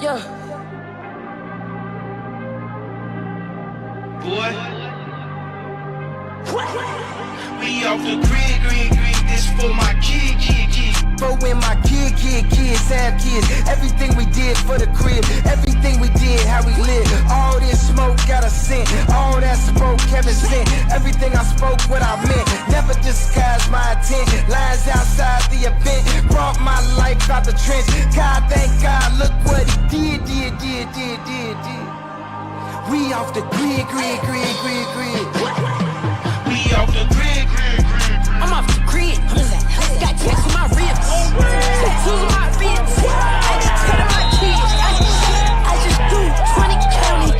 Yeah. Boy. We off the grid. This for my kid. For when my kids have kids. Everything we did for the crib. Everything we did, how we live. All this smoke got a scent. All that smoke Kevin sent. Everything I spoke, what I meant. Never disguised my intent. Lines outside the event. Brought my life out the trench. God, thank God, look what he did. We off the grid. We off the grid. I'm off the grid. Got tats on my ribs. Tattoos on my ribs. I just tell my kids. I just do 20 county.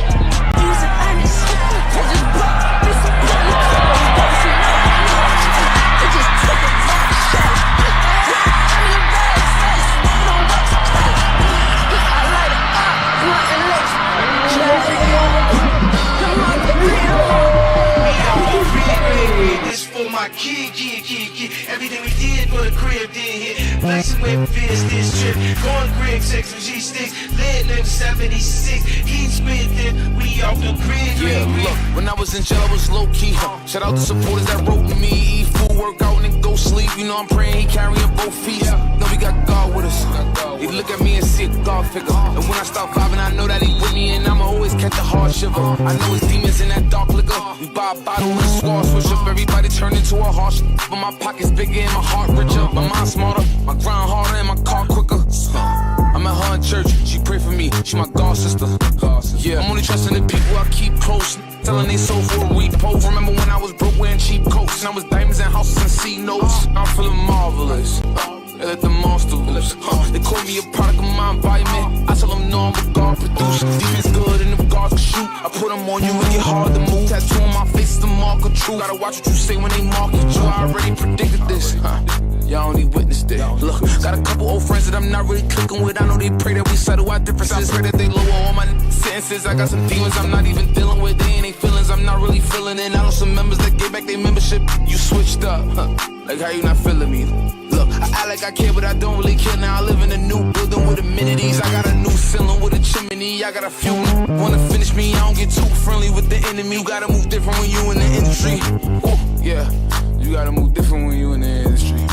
Use it honest. I just bought me some money. I just took a long shot. I'm in bad face. Don't watch the tape. I light it up. Blunt and lit. Come on, the grid. We off the grid. This for my kid. Everything we did for the crib did hit. Flexing with fists this trip. Going grid, sex with G-sticks. Lead in 76. He spit it. We off the grid. Yeah, look, when I was in jail, I was low-key. Shout out to supporters that wrote me. Eat food, work out, and then go sleep. You know I'm praying he carrying both feet. Know we got God with us. He look at me and see a God figure. And when I start vibing, I know that he with me. And I'ma always catch a hard shiver. I know it's demons in that dark liquor. We buy a bottle and squad switch up. Everybody turn into a harsh. But my pockets bigger and my heart richer. My mind smarter, my grind harder and my car quicker. I'm at her in church, she pray for me, she my God sister. Yeah, I'm only trusting the people I keep close. Telling they sold for a repost. Remember when I was broke wearing cheap coats. And I was diamonds and houses and C notes. I'm feeling marvelous. They let the monster loose. They call me a product of my environment. I tell them no, I'm a God producer. Defense good and them guards can shoot. I put them on you and get hard to move. Tattoo on my face is the mark of truth. Gotta watch what you say when they market you. I already predicted this. Y'all only witnessed it. Look, got a couple old friends that I'm not really clicking with. I know they pray that we settle our differences. I pray that they lower all my sentences. I got some demons I'm not even dealing with. They ain't feelings I'm not really feeling it. I know some members that gave back their membership. You switched up. Like how you not feeling me? Look, I act like I care, but I don't really care. Now I live in a new building with amenities. I got a new ceiling with a chimney. I got a few wanna finish me. I don't get too friendly with the enemy. You gotta move different when you in the industry. Ooh, yeah, you gotta move different when you in the industry.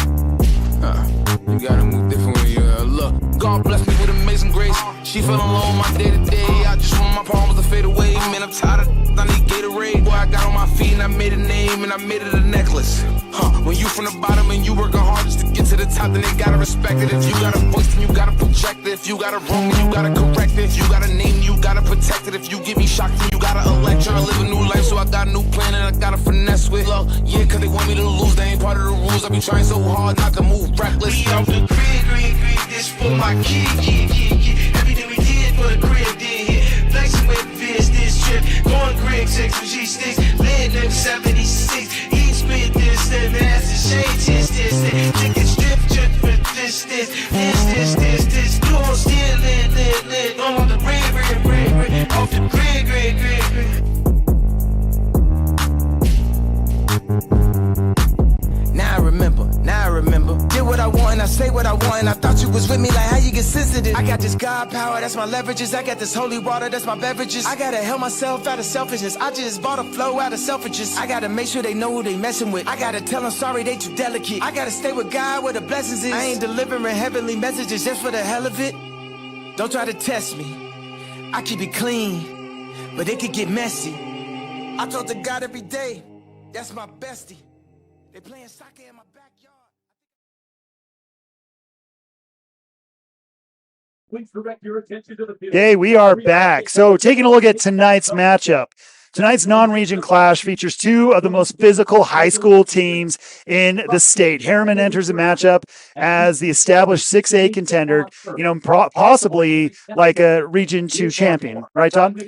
You gotta move different when you look. God bless me with amazing grace. She fell alone my day to day. I just want my problems to fade away. Man, I'm tired of I need Gatorade. Boy, I got on my feet and I made a name and I made it a necklace. When you from the bottom and you working hard just to get to the top, then they gotta respect it. If you got a voice, then you gotta project it. If you got a wrong, then you gotta correct it. If you got a name, you gotta protect it. If you get me shocked, then you gotta elect her and live a new life. So I got a new plan and I gotta finesse with love. Yeah, cause they want me to lose, they ain't part of the rules. I be trying so hard not to move reckless. We off the grid. This for my kid. Everything we did for the crib did hit. Flexing with fists this trip. Going grid, sex with G-sticks. Lead in 76. He spit this, then that's the shade. This. Tickets drip for this. Doing still lit. On the grid. Off the grid. Now I remember. Did what I want and I say what I want. And I thought you was with me, like how you get sensitive. I got this God power, that's my leverages. I got this holy water, that's my beverages. I gotta help myself out of selfishness. I just bought a flow out of selfishness. I gotta make sure they know who they messing with. I gotta tell them sorry, they too delicate. I gotta stay with God where the blessings is. I ain't delivering heavenly messages just for the hell of it. Don't try to test me. I keep it clean, but it could get messy. I talk to God every day, that's my bestie. They playing soccer in my backyard. Please direct your attention to the field. Okay, we are back. So taking a look at tonight's matchup. Tonight's non-region clash features two of the most physical high school teams in the state. Herriman enters the matchup as the established 6A contender, possibly like a Region 2 champion. Right, Todd?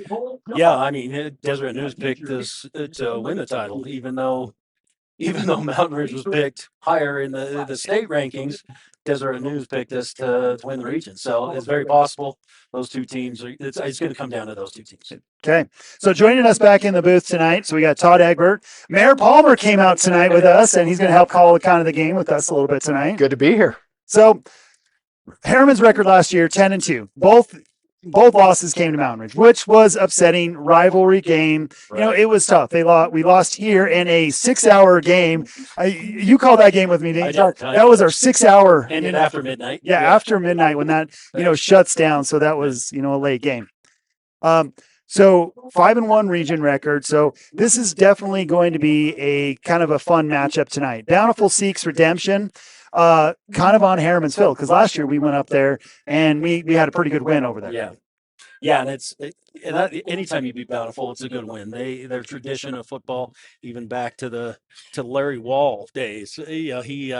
Yeah, I mean, Deseret News picked this to win the title, even though, even though Mountain Ridge was picked higher in the state rankings, Deseret News picked us to win the region. So it's very possible those two teams it's going to come down to those two teams. Okay. So joining us back in the booth tonight, so we got Todd Egbert. Mayor Palmer came out tonight with us, and he's going to help call kind of the game with us a little bit tonight. Good to be here. So Herriman's record last year, 10-2. Both losses came to Mountain Ridge, which was upsetting rivalry game. Right. You know, it was tough. We lost here in a 6-hour game. You called that game with me, didn't you? That was our 6-hour. Ended after midnight. Yeah, after midnight when that, shuts down. So that was, a late game. So 5-1 region record. So this is definitely going to be a kind of a fun matchup tonight. Bountiful seeks redemption. Kind of on Herriman's field, because last year we went up there and we had a pretty good win over there. Yeah, and anytime you beat Bountiful, it's a good win. Their tradition of football, even back to Larry Wall days. He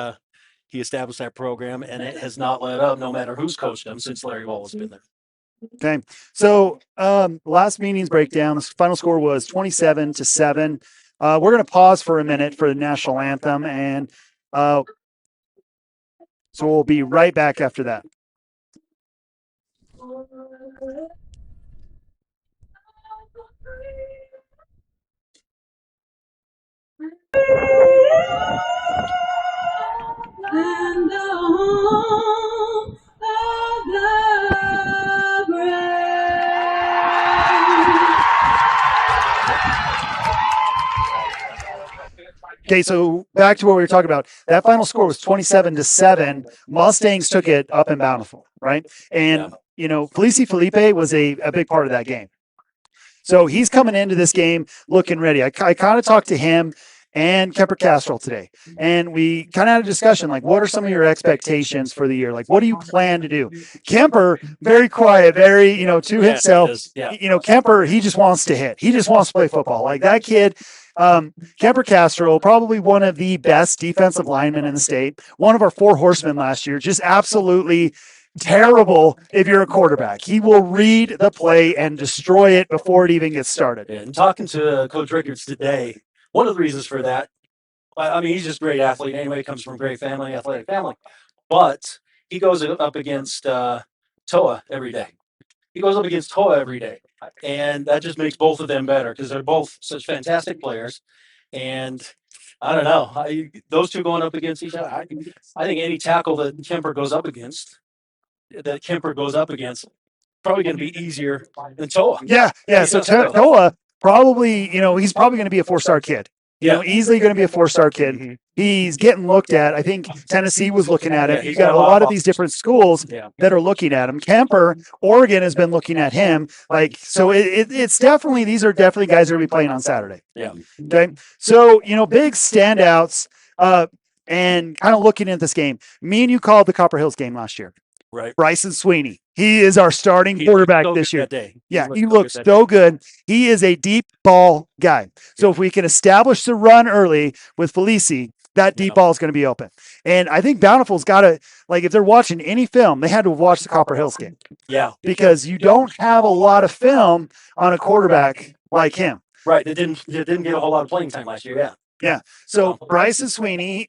established that program, and it has not let up, no matter who's coached them since Larry Wall has been there. Okay, so last meeting's breakdown. The final score was 27-7. We're going to pause for a minute for the national anthem, and so we'll be right back after that. And the home of the brave. Okay, so back to what we were talking about. That final score was 27-7. Mustangs took it up in Bountiful, right? And, Felice Felipe was a big part of that game. So he's coming into this game looking ready. I kind of talked to him and Kemper Castrol today, and we kind of had a discussion, like, what are some of your expectations for the year? Like, what do you plan to do? Kemper, very quiet, very, to himself. Kemper, he just wants to hit. He just wants to play football. Like that kid. Kemper Castrol, probably one of the best defensive linemen in the state. One of our 4 horsemen last year, just absolutely terrible if you're a quarterback. He will read the play and destroy it before it even gets started. And talking to Coach Rickards today, one of the reasons for that, I mean, he's just a great athlete anyway, comes from a great family, athletic family, but he goes up against Toa every day. And that just makes both of them better because they're both such fantastic players. And I don't know, those two going up against each other, I think any tackle that Kemper goes up against, probably going to be easier than Toa. Yeah. So Toa probably, he's probably going to be a 4-star kid. Easily going to be a 4-star kid. Mm-hmm. He's getting looked at. I think Tennessee was looking at it. You've got a lot of these different schools that are looking at him. Kemper, Oregon has been looking at him. So it's definitely, these are definitely guys who are going to be playing on Saturday. Yeah. Okay. So, big standouts and kind of looking at this game. Me and you called the Copper Hills game last year. Right. Bryson Sweeney. He is our starting quarterback this year. He looks so good. He is a deep ball guy. So if we can establish the run early with Felice, that deep ball is going to be open. And I think Bountiful's got to, if they're watching any film, they had to watch the Copper Hills game. Yeah. Because you don't have a lot of film on a quarterback like him. Right. They didn't get a whole lot of playing time last year. Yeah. Yeah. So Bryson Sweeney,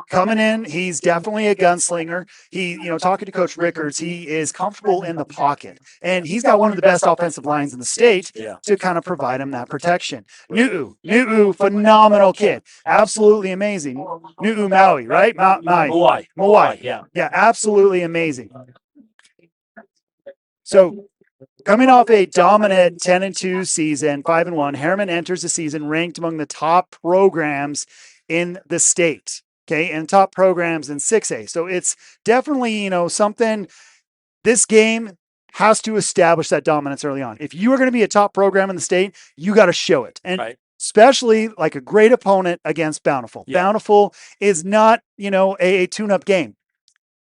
coming in, he's definitely a gunslinger. He, talking to Coach Rickards, he is comfortable in the pocket. And he's got one of the best offensive lines in the state to kind of provide him that protection. Nu'u, phenomenal kid. Absolutely amazing. Nu'u Maui, right? Maui. Yeah, absolutely amazing. So coming off a dominant 10-2 season, 5-1, Herriman enters the season ranked among the top programs in the state. Okay, and top programs in 6A. So it's definitely, something this game has to establish that dominance early on. If you are going to be a top program in the state, you got to show it. And especially like a great opponent against Bountiful. Yeah. Bountiful is not, a tune-up game.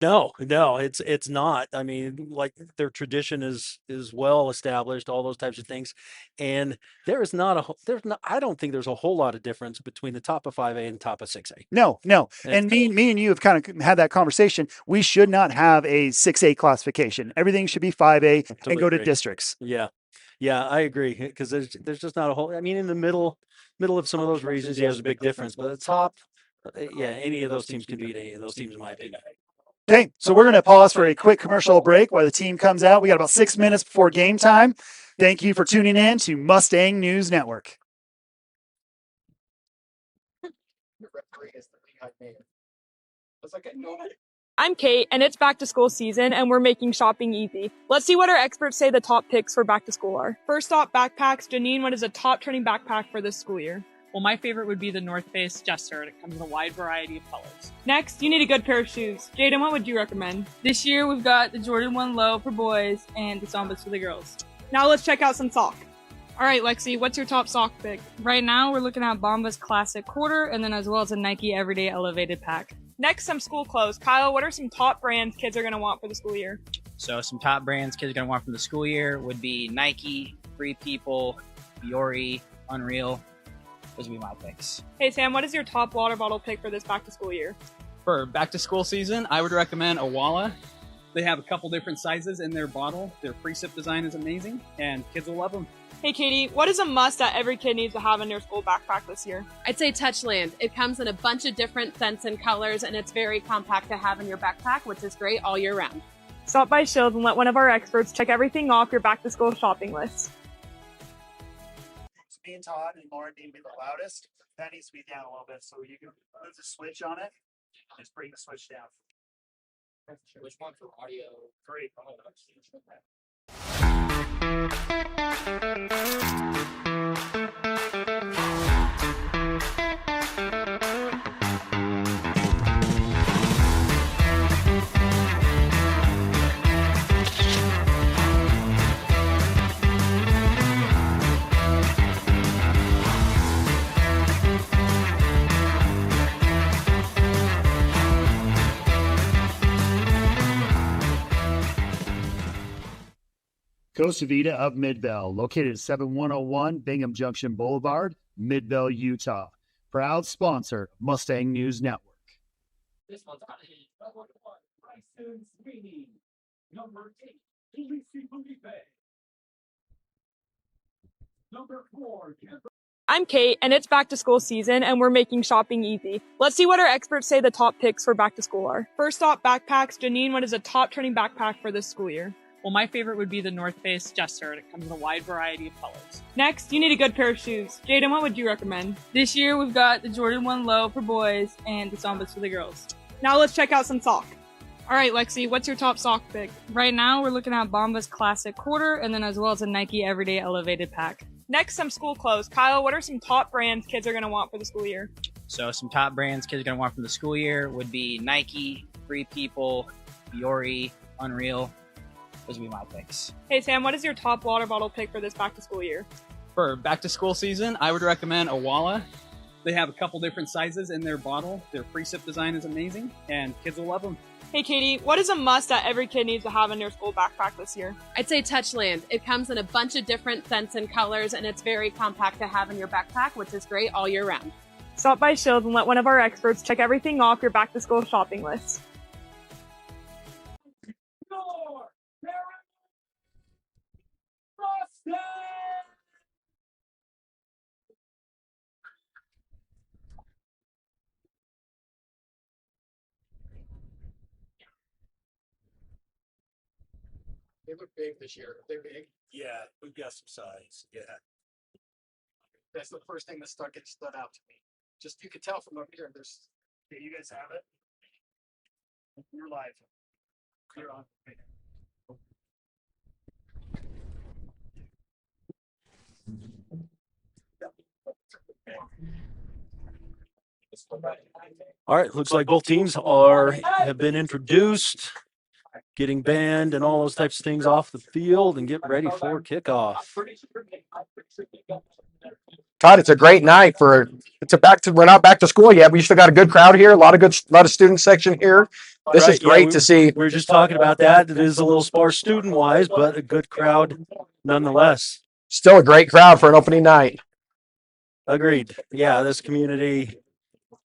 No, it's not. I mean, their tradition is well established, all those types of things, and I don't think there's a whole lot of difference between the top of 5A and top of 6A. No. And me and you have kind of had that conversation. We should not have a 6A classification. Everything should be 5A and go to districts. Yeah. Yeah, I agree because there's just not a whole. I mean, in the middle of some of those regions, yeah, there's a big difference. But at the top, yeah, any of those teams can beat any of those teams in my opinion. Okay, so we're going to pause for a quick commercial break while the team comes out. We got about 6 minutes before game time. Thank you for tuning in to Mustang News Network. I'm Kate, and it's back to school season, and we're making shopping easy. Let's see what our experts say the top picks for back to school are. First up, backpacks. Janine, what is a top trending backpack for this school year? Well, my favorite would be the North Face Jester, and it comes in a wide variety of colors. Next, you need a good pair of shoes. Jaden, what would you recommend? This year, we've got the Jordan 1 Low for boys and the Sambas for the girls. Now let's check out some sock. All right, Lexi, what's your top sock pick? Right now, we're looking at Bombas Classic Quarter, and then as well as a Nike Everyday Elevated Pack. Next, some school clothes. Kyle, what are some top brands kids are going to want for the school year? So some top brands kids are going to want from the school year would be Nike, Free People, Fiore, Unreal. Those would be my picks. Hey, Sam, what is your top water bottle pick for this back to school year? For back to school season, I would recommend a Walla. They have a couple different sizes in their bottle. Their precip design is amazing, and kids will love them. Hey, Katie, what is a must that every kid needs to have in their school backpack this year? I'd say Touchland. It comes in a bunch of different scents and colors, and it's very compact to have in your backpack, which is great all year round. Stop by Shields and let one of our experts check everything off your back to school shopping list. Me and Todd and Lauren need to be the loudest. That needs to be down a little bit, so you can move the switch on it. Just bring the switch down. Which one for audio? Great. Costa Vida of Midvale, located at 7101 Bingham Junction Boulevard, Midvale, Utah. Proud sponsor, Mustang News Network. This one's got Bryson Sweeney. Number 8, Lucy Felipe. Number 4, I'm Kate, and it's back to school season, and we're making shopping easy. Let's see what our experts say the top picks for back to school are. First up, backpacks. Janine, what is a top trending backpack for this school year? Well, my favorite would be the North Face Jester, and it comes in a wide variety of colors. Next, you need a good pair of shoes. Jaden, what would you recommend? This year, we've got the Jordan 1 Low for boys and the Sambas for the girls. Now let's check out some sock. All right, Lexi, what's your top sock pick? Right now, we're looking at Bombas Classic Quarter, and then as well as a Nike Everyday Elevated Pack. Next, some school clothes. Kyle, what are some top brands kids are going to want for the school year? So some top brands kids are going to want from the school year would be Nike, Free People, Fiore, Unreal. Those would be my picks. Hey, Sam, what is your top water bottle pick for this back to school year? For back to school season, I would recommend a Walla. They have a couple different sizes in their bottle. Their precip design is amazing, and kids will love them. Hey, Katie, what is a must that every kid needs to have in their school backpack this year? I'd say Touchland. It comes in a bunch of different scents and colors, and it's very compact to have in your backpack, which is great all year round. Stop by Shields and let one of our experts check everything off your back to school shopping list. They look big this year. They're big. Yeah, we've got some size. Yeah. That's the first thing that stood out to me. Just you could tell from up here. There's. Okay, you guys have it. You're live. You're on. All right, looks like both teams have been introduced, getting banned and all those types of things off the field, and get ready for kickoff. Todd, it's a great night we're not back to school yet. We still got a good crowd here. A lot of student section here. This is great to see. We were just talking about that. It is a little sparse student wise, but a good crowd nonetheless. Still a great crowd for an opening night. Agreed. Yeah, this community,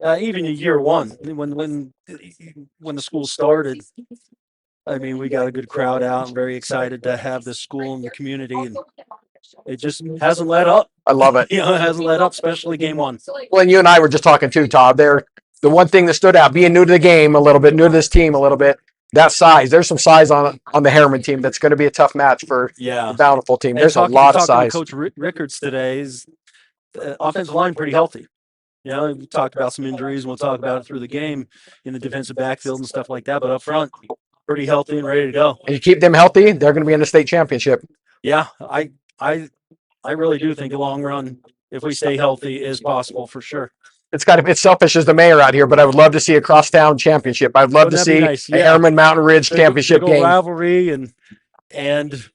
even in year one, when the school started, I mean, we got a good crowd out. I'm very excited to have this school in the community, and it just hasn't let up. I love it. It hasn't let up, especially game one. Well, and you and I were just talking too, Todd. The one thing that stood out, being new to the game a little bit, new to this team a little bit, that size. There's some size on the Herriman team that's going to be a tough match for the Bountiful team. There's a lot of size. To Coach Rickards today's offensive line pretty healthy. We talked about some injuries, and we'll talk about it through the game in the defensive backfield and stuff like that. But up front, pretty healthy and ready to go. And you keep them healthy, they're going to be in the state championship. Yeah, I really do think the long run, if we stay healthy, is possible for sure. It's selfish as the mayor out here, but I would love to see a crosstown championship. I'd love to see a Herriman Mountain Ridge championship game. Rivalry and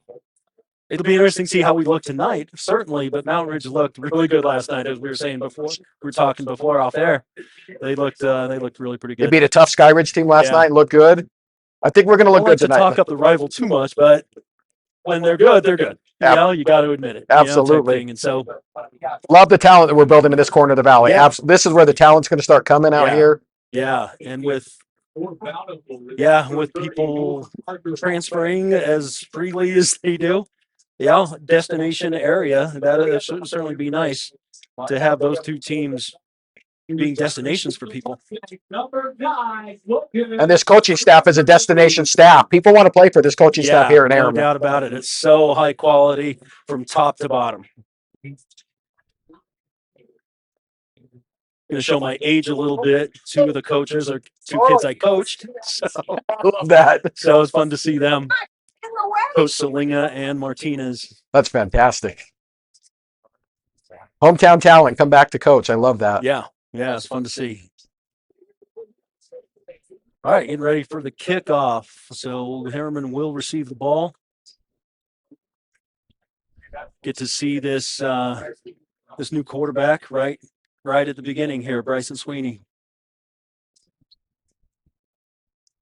it'll be interesting to see how we look tonight, certainly. But Mountain Ridge looked really good last night, as we were saying before. We were talking before off air. They looked really pretty good. They beat a tough Sky Ridge team last night and looked good. I think we're going to look good tonight. I don't like to talk up the rival too much, but when they're good, they're good. You got to admit it. Absolutely. And so, love the talent that we're building in this corner of the valley. Yeah. This is where the talent's going to start coming out here. Yeah, and with people transferring as freely as they do, destination area, that should certainly be nice to have those two teams being destinations for people. And this coaching staff is a destination staff. People want to play for this coaching staff here in Herriman. No doubt about it. It's so high quality from top to bottom. I'm going to show my age a little bit. Two of the coaches are two kids I coached. So I love that. So it's fun to see them. Coach Salinga and Martinez. That's fantastic. Hometown talent come back to coach. I love that. Yeah, it's fun to see. All right, getting ready for the kickoff. So Herriman will receive the ball. Get to see this new quarterback right at the beginning here, Bryson Sweeney.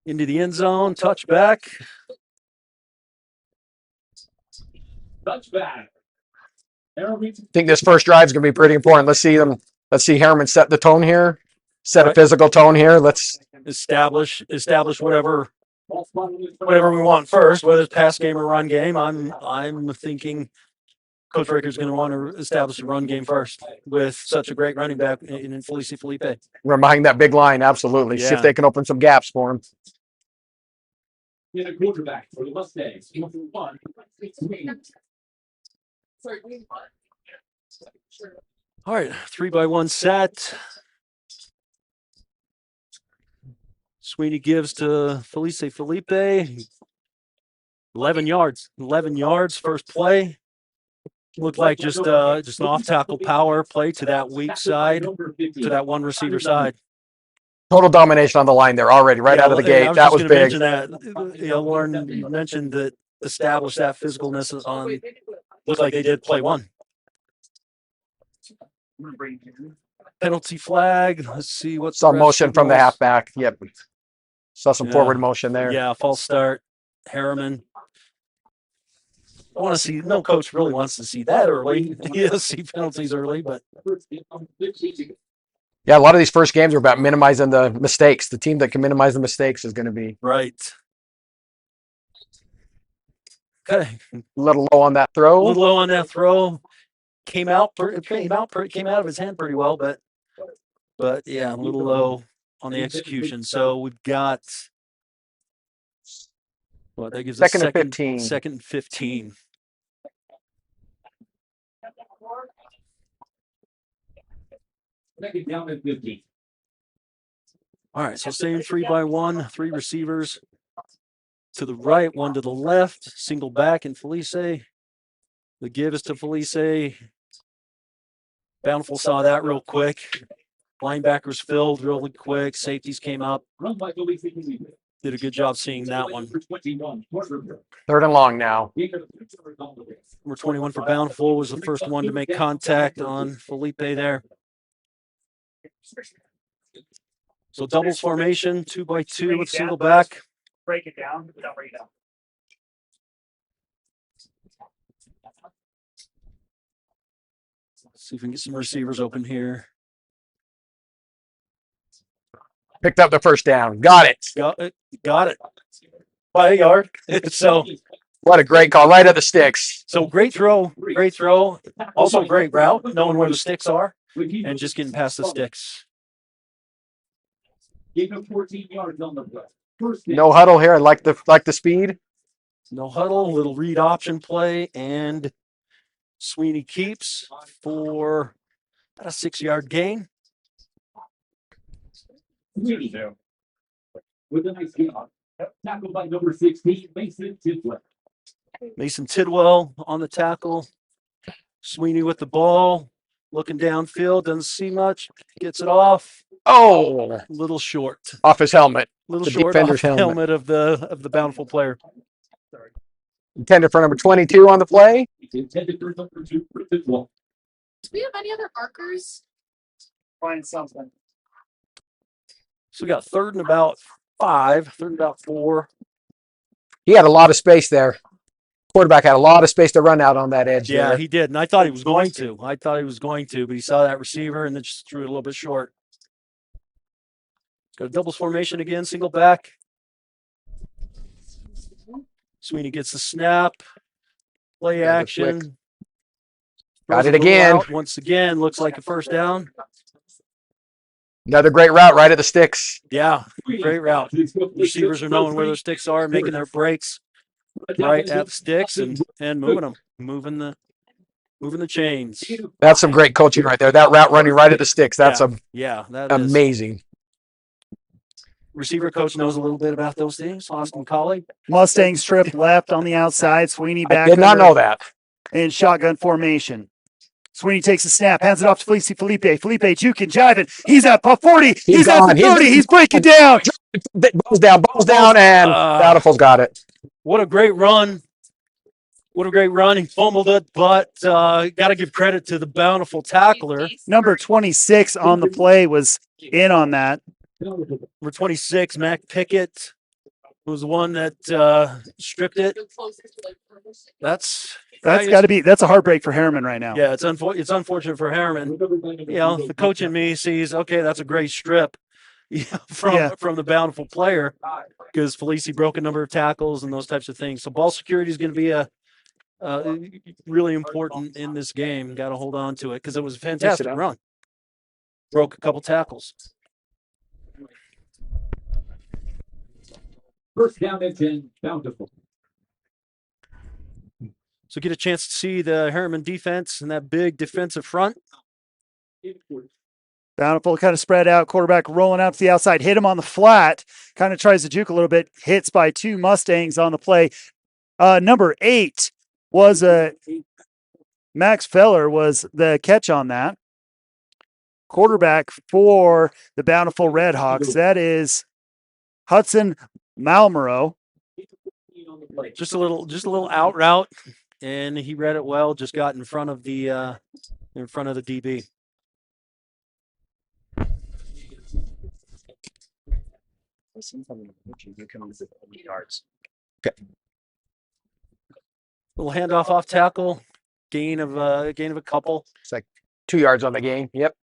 Into the end zone, touchback. Touchback. I think this first drive is going to be pretty important. Let's see Herriman set the tone here, set a physical tone here. Let's establish whatever we want first, whether it's pass game or run game. I'm thinking Coach Ricker's going to want to establish a run game first with such a great running back in Felipe. Remind that big line, absolutely. See if they can open some gaps for him. In a quarterback for the Mustangs. All right, 3-by-1 set. Sweeney gives to Felipe. 11 yards. 11 yards, first play. Looked like just an off-tackle power play to that weak side, to that one receiver side. Total domination on the line there already, right out of the gate. That was big. Lauren, you mentioned that established that physicalness on. Looked like they did play one. Penalty flag. Let's see what's some motion from the halfback. Yep. Saw some forward motion there. Yeah, false start. Herriman. I want to see. No coach really wants to see that early. See penalties early, but. Yeah, a lot of these first games are about minimizing the mistakes. The team that can minimize the mistakes is going to be right. Okay, a little low on that throw. A little low on that throw. Came out of his hand pretty well, but yeah, a little low on the execution. So we've got that gives us second and 15. Second and 15. Down at 50. All right, so same 3-by-1, 3 receivers to the right, 1 to the left, single back in Felice. The give is to Felice. Bountiful saw that real quick. Linebackers filled really quick. Safeties came up. Did a good job seeing that one. 3rd and long now. Number 21 for Bountiful was the first one to make contact on Felipe there. So doubles formation, 2-by-2 with single back. Break it down without breaking it down. See if we can get some receivers open here. Picked up the first down. Got it. Got it. By a yard. So What a great call, right at the sticks. So great throw. Also great route, knowing where the sticks are and just getting past the sticks. Gain of 14 yards on the play. No huddle here. I like the speed. No huddle, little read option play, and Sweeney keeps for about a 6-yard gain. Sweeney with a nice game. Tackled by number 16, Mason Tidwell. Mason Tidwell on the tackle. Sweeney with the ball, looking downfield, doesn't see much, gets it off. Oh, A little short. off his helmet. Little The short defender's off helmet. of the Bountiful player. Intended for number 22 on the play. Intended for number 2 for Tidwell. Do we have any other markers? Find something. So we got third and about 5, third and about 4. He had a lot of space there. Quarterback had a lot of space to run out on that edge. Yeah, there. he did. And I thought he was going to. But he saw that receiver and then just threw it a little bit short. Got a doubles formation again, single back. Sweeney gets the snap. Play action. Got it again. Once again, looks like a first down. Another great route right at the sticks. Yeah, great route. Receivers are knowing where their sticks are, making their breaks right at the sticks and moving them, moving the chains. That's some great coaching right there. That route running right at the sticks. That's that amazing. Receiver coach knows a little bit about those things. Austin Colley. Mustang strip left on the outside. Sweeney back. I did not know that. In shotgun formation. Sweeney takes a snap, hands it off to Felipe. Felipe juking, jiving. He's at 40. He's at the 30. He's breaking down. Balls down, and Bountiful's got it. What a great run. He fumbled it, but got to give credit to the Bountiful tackler. Number 26 on the play was in on that. Number 26, Mac Pickett, was the one that stripped it. That's a heartbreak for Herriman right now. Yeah, it's unfortunate for Herriman. You know, the coach in me sees, okay, that's a great strip from the Bountiful player because Felice broke a number of tackles and those types of things. So ball security is going to be really important in this game. Got to hold on to it because it was a fantastic run. Broke a couple tackles. First down and 10, Bountiful. So get a chance to see the Herriman defense and that big defensive front. Bountiful kind of spread out, quarterback rolling out to the outside, hit him on the flat, kind of tries to juke a little bit, hits by 2 Mustangs on the play. Number 8 was Max Feller was the catch on that. Quarterback for the Bountiful Redhawks, that is Hudson Malmero. Just a little out route, and he read it well. Just got in front of the DB. Okay. Little handoff off tackle, gain of a couple. It's like 2 yards on the game. Yep.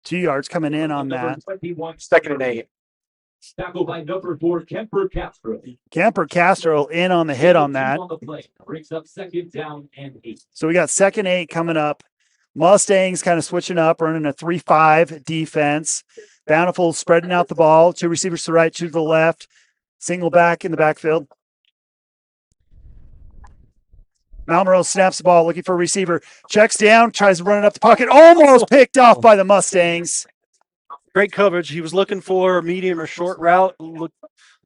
2 yards coming in on that. 2nd and 8. Tackled by number 4, Kemper Castro. Kemper Castro in on the hit on that. Brings up 2nd down and 8. So we got 2nd 8 coming up. Mustangs kind of switching up, running a 3-5 defense. Bountiful spreading out the ball. 2 receivers to the right, 2 to the left. Single back in the backfield. Malmero snaps the ball, looking for a receiver. Checks down, tries to run it up the pocket. Almost picked off by the Mustangs. Great coverage. He was looking for a medium or short route.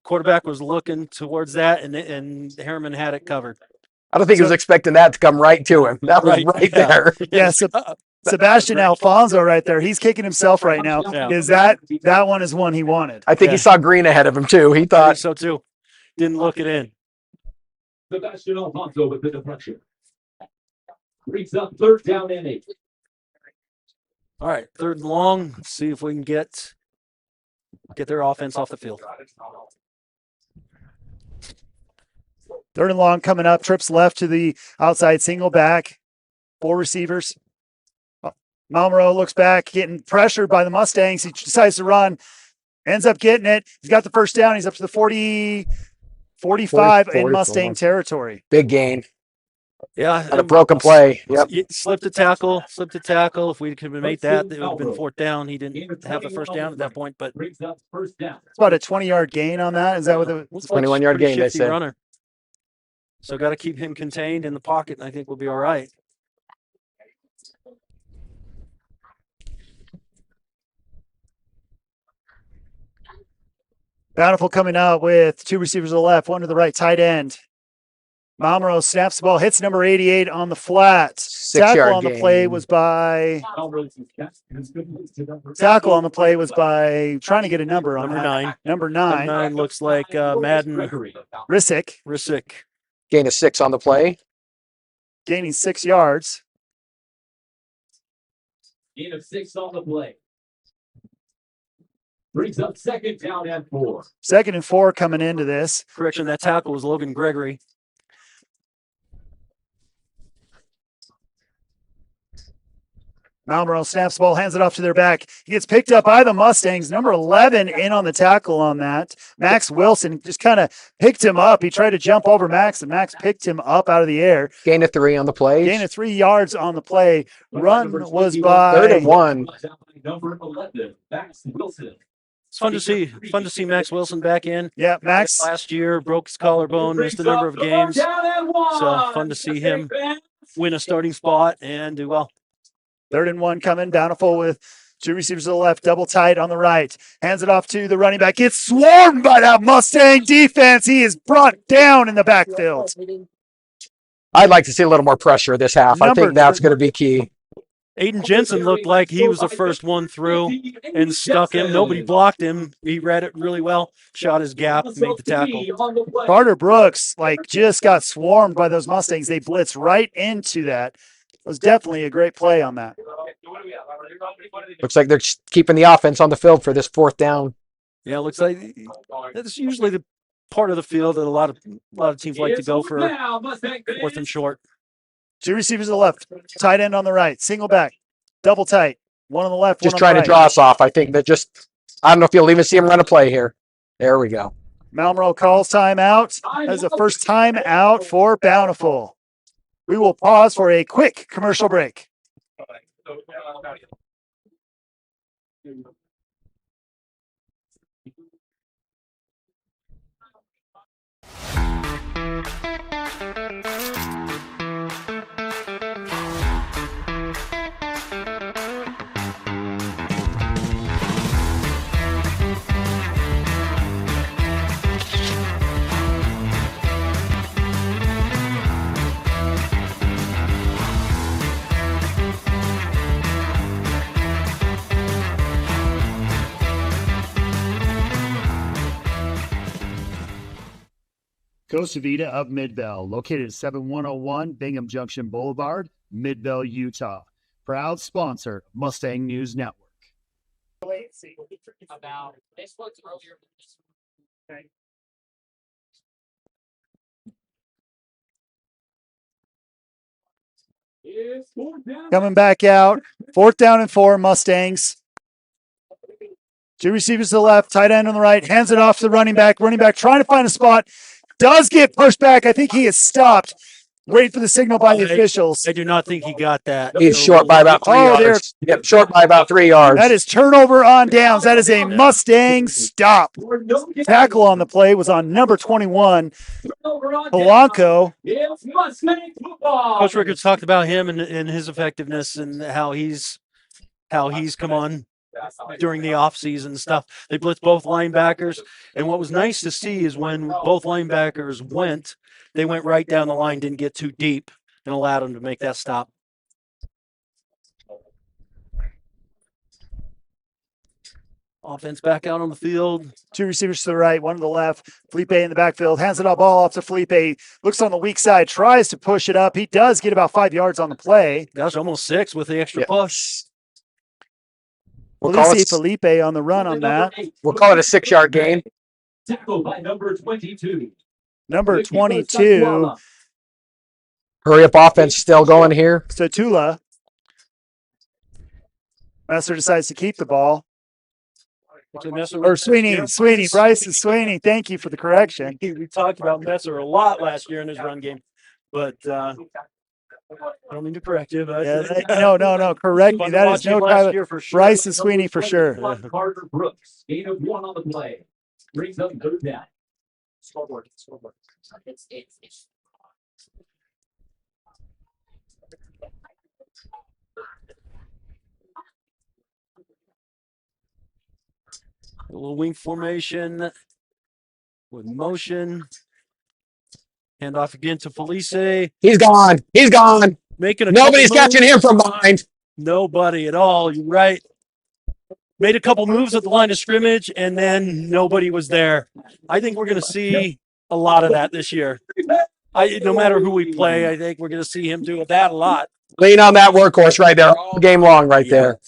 Quarterback was looking towards that, and Herriman had it covered. I don't think he was expecting that to come right to him. That was right there. Yeah, Sebastian Alfonso right there. He's kicking himself right now because that one is one he wanted. I think he saw green ahead of him, too. He thought so, too. Didn't look it in. Sebastian Alfonso with the deflection. Brings up 3rd down and 8. All right, 3rd and long. Let's see if we can get their offense off the field. 3rd and long coming up. Trips left to the outside, single back. 4 receivers. Malmero looks back, getting pressured by the Mustangs. He decides to run, ends up getting it. He's got the first down. He's up to the 40. 45 in 44. Mustang territory. Big gain. Yeah. And a broken play. Yep. Slipped a tackle. If we could have made that, it would have been 4th down. He didn't have the 1st down at that point, but It's about a 20-yard gain on that. Is that what the 21-yard gain, they said. Runner. So got to keep him contained in the pocket, and I think we'll be all right. Bountiful coming out with 2 receivers to the left, 1 to the right, tight end. Malmero snaps the ball, hits number 88 on the flat. Tackle on the play was by trying to get a number on number that. 9. Number 9. Number 9 looks like Madden Rissick. Gain of 6 on the play. Gaining 6 yards. Gain of 6 on the play. Brings up 2nd down and 4. 2nd and 4 coming into this. Correction, that tackle was Logan Gregory. Malmero snaps the ball, hands it off to their back. He gets picked up by the Mustangs. Number 11 in on the tackle on that. Max Wilson just kind of picked him up. He tried to jump over Max, and Max picked him up out of the air. Gain of 3 on the play. Gain of 3 yards on the play. Run was by 3rd and 1. Number 11, Max Wilson. It's fun to see Max Wilson back in. Yeah, Max last year broke his collarbone, missed a number of games. So fun to see him win a starting spot and do well. 3rd and 1 coming. Bountiful with 2 receivers to the left, double tight on the right. Hands it off to the running back. Gets swarmed by that Mustang defense. He is brought down in the backfield. I'd like to see a little more pressure this half. I think that's going to be key. Aiden Jensen looked like he was the first one through and stuck him. Nobody blocked him. He read it really well, shot his gap, made the tackle. Carter Brooks just got swarmed by those Mustangs. They blitzed right into that. It was definitely a great play on that. Looks like they're keeping the offense on the field for this 4th down. Yeah, it looks like that's usually the part of the field that a lot of teams like to go for 4th and short. 2 receivers to the left, tight end on the right, single back, double tight, 1 on the left, just 1 on trying the to draw us off. I think that I don't know if you'll even see him run a play here. There we go. Malmero calls timeout. That's the first time out for Bountiful. We will pause for a quick commercial break. Costa Vida of Midvale, located at 7101 Bingham Junction Boulevard, Midvale, Utah. Proud sponsor, Mustang News Network. Coming back out, 4th down and 4, Mustangs. 2 receivers to the left, tight end on the right, hands it off to the running back. Running back trying to find a spot. Does get pushed back. I think he is stopped. Wait for the signal by the officials. I do not think he got that. He's short by about 3 yards. Yep, short by about 3 yards. That is turnover on downs. That is a Mustang stop. Tackle on the play was on number 21, Polanco. Coach Rickards talked about him and his effectiveness and how he's come on during the offseason and stuff. They blitzed both linebackers. And what was nice to see is when both linebackers went, they went right down the line, didn't get too deep, and allowed them to make that stop. Offense back out on the field. 2 receivers to the right, 1 to the left. Felipe in the backfield. Hands it up, ball off to Felipe. Looks on the weak side, tries to push it up. He does get about 5 yards on the play. That was almost 6 with the extra push. Felipe on the run on that. We'll call it a 6-yard gain. Tackled by number 22. Number 22. Hurry up offense still going here. So Tula. Messer decides to keep the ball. Or Sweeney. Bryce is Sweeney. Thank you for the correction. We talked about Messer a lot last year in his run game, but I don't mean to correct you. But No. Correct me. That is no Tyler. For sure. Bryce is Sweeney for sure. Carter Brooks, gain of 1 on the play. Brings up third down. Scoreboard. A little wing formation with motion. Hand off again to Felice. He's gone. Nobody's catching him from behind. Nobody at all. You're right. Made a couple moves at the line of scrimmage, and then nobody was there. I think we're going to see a lot of that this year. No matter who we play, I think we're going to see him do that a lot. Lean on that workhorse right there all game long right there.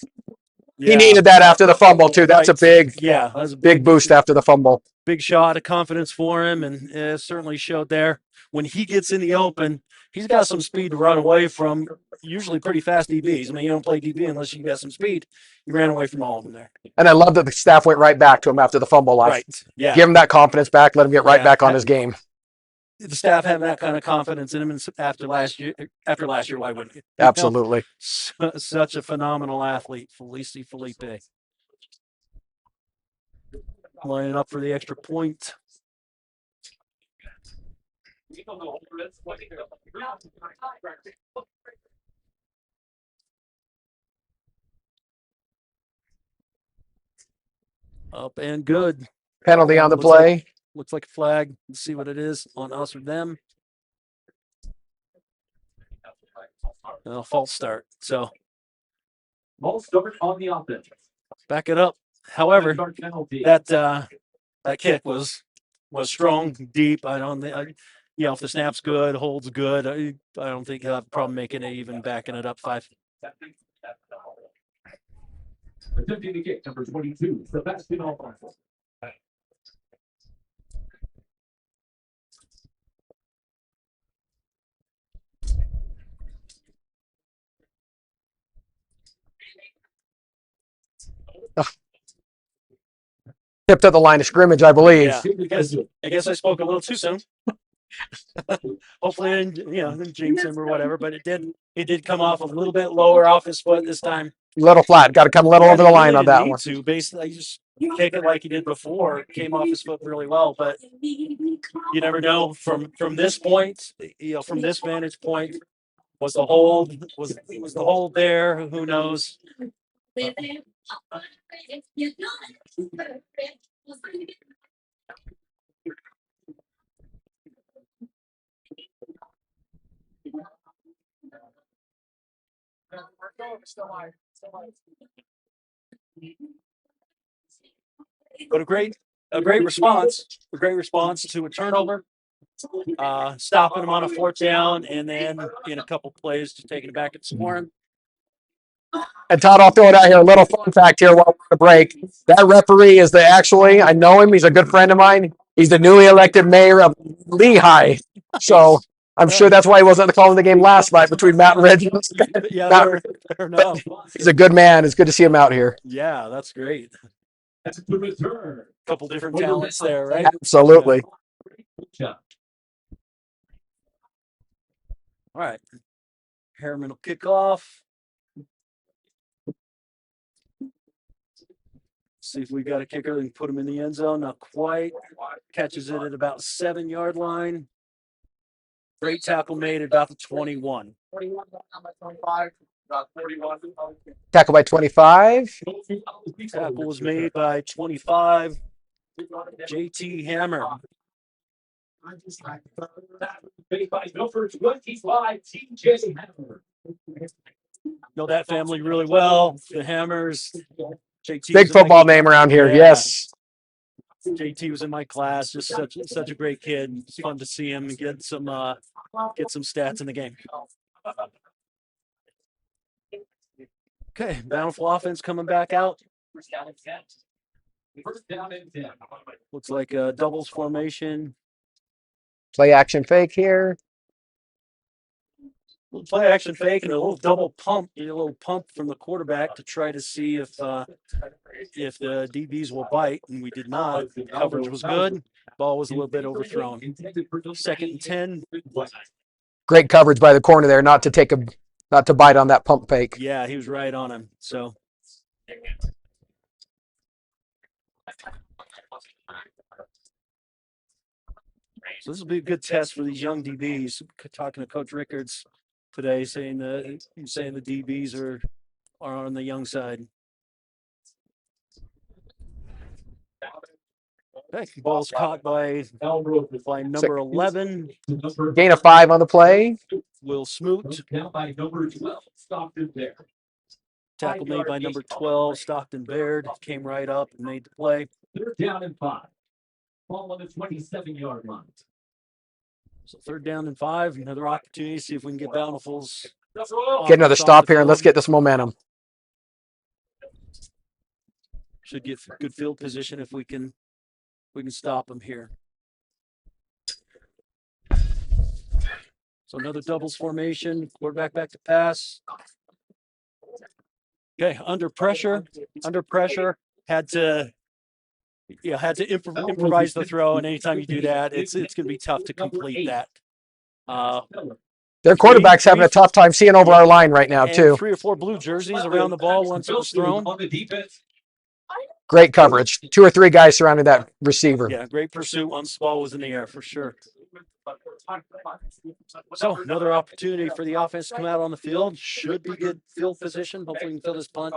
Yeah. He needed that after the fumble, too. That's a big, that's a big boost after the fumble. Big shot of confidence for him, and it certainly showed there. When he gets in the open, he's got some speed to run away from usually pretty fast DBs. I mean, you don't play DB unless you got some speed. He ran away from all of them there. And I love that the staff went right back to him after the fumble line. Right. Yeah. Give him that confidence back. Let him get right back on his game. The staff having that kind of confidence in him, and after last year, why wouldn't you? Absolutely. Such a phenomenal athlete, Felipe. Lining up for the extra point. Up and good. Penalty on the play. Looks like a flag. Let's see what it is on us or them. False start. So false start on the offense. Back it up. However, that kick was strong, deep. I don't think, if the snap's good, holds good, I don't think he'll have a problem making it, even backing it up 5. Attempting the kick, number 22, Sebastian Alfonso. Tipped at the line of scrimmage, I believe. Yeah, because I guess I spoke a little too soon. Hopefully I didn't jinx him or whatever, but it did come off a little bit lower off his foot this time. Little flat. Got to come a little over the line on that one. Basically, I just kick it like he did before. It came off his foot really well, but you never know from this point, from this vantage point, was the hold there? Who knows? But a great response to a turnover, stopping him on a 4th down, and then in a couple plays just taking it back and scoring. And Todd, I'll throw it out here. A little fun fact here while we're on the break. That referee is I know him. He's a good friend of mine. He's the newly elected mayor of Lehigh. So I'm sure that's why he wasn't calling the game last night between Matt and Reggie. Yeah, fair enough. He's a good man. It's good to see him out here. Yeah, that's great. That's the return. Couple different talents there, right? Absolutely. All right. Herriman will kick off. See if we got a kicker and put him in the end zone. Not quite. Catches it at about 7-yard line. Great tackle made at about the 21. Tackle by 25. Tackle was made by 25. JT Hammer. Made by number 25, TJ Hammer. Know that family really well. The Hammers. JT Big football name around here. Yeah. Yes. JT was in my class. Just such a great kid. It's fun to see him and get some stats in the game. Okay, Bountiful offense coming back out. First down and 10. Looks like a doubles formation. Play action fake here. little play action fake and a little double pump, a little pump from the quarterback to try to see if the DBs will bite, and we did not. Coverage was good. Ball was a little bit overthrown. 2nd and 10. Great coverage by the corner there, not to bite on that pump fake. Yeah, he was right on him. So. So this will be a good test for these young DBs. Talking to Coach Rickards today, saying the DBs are on the young side. Okay, ball's caught by number 11. Gain of 5 on the play. Will Smoot. By number 12, Stockton there. Tackle made by number 12, Stockton Baird. Came right up and made the play. 3rd down and 5. Ball on the 27-yard line. So 3rd down and 5. Another opportunity to see if we can get Bountiful's. Get another stop here and let's get this momentum. Should get good field position if we can stop them here. So another doubles formation. Quarterback back to pass. Okay, under pressure. Had to improvise the throw, and anytime you do that, it's going to be tough to complete that. Their quarterback's having a tough time seeing over our line right now, too. 3 or 4 blue jerseys around the ball once it was thrown. Great coverage. 2 or 3 guys surrounding that receiver. Yeah, great pursuit once the ball was in the air, for sure. So another opportunity for the offense to come out on the field. Should be good field position. Hopefully we can fill this punt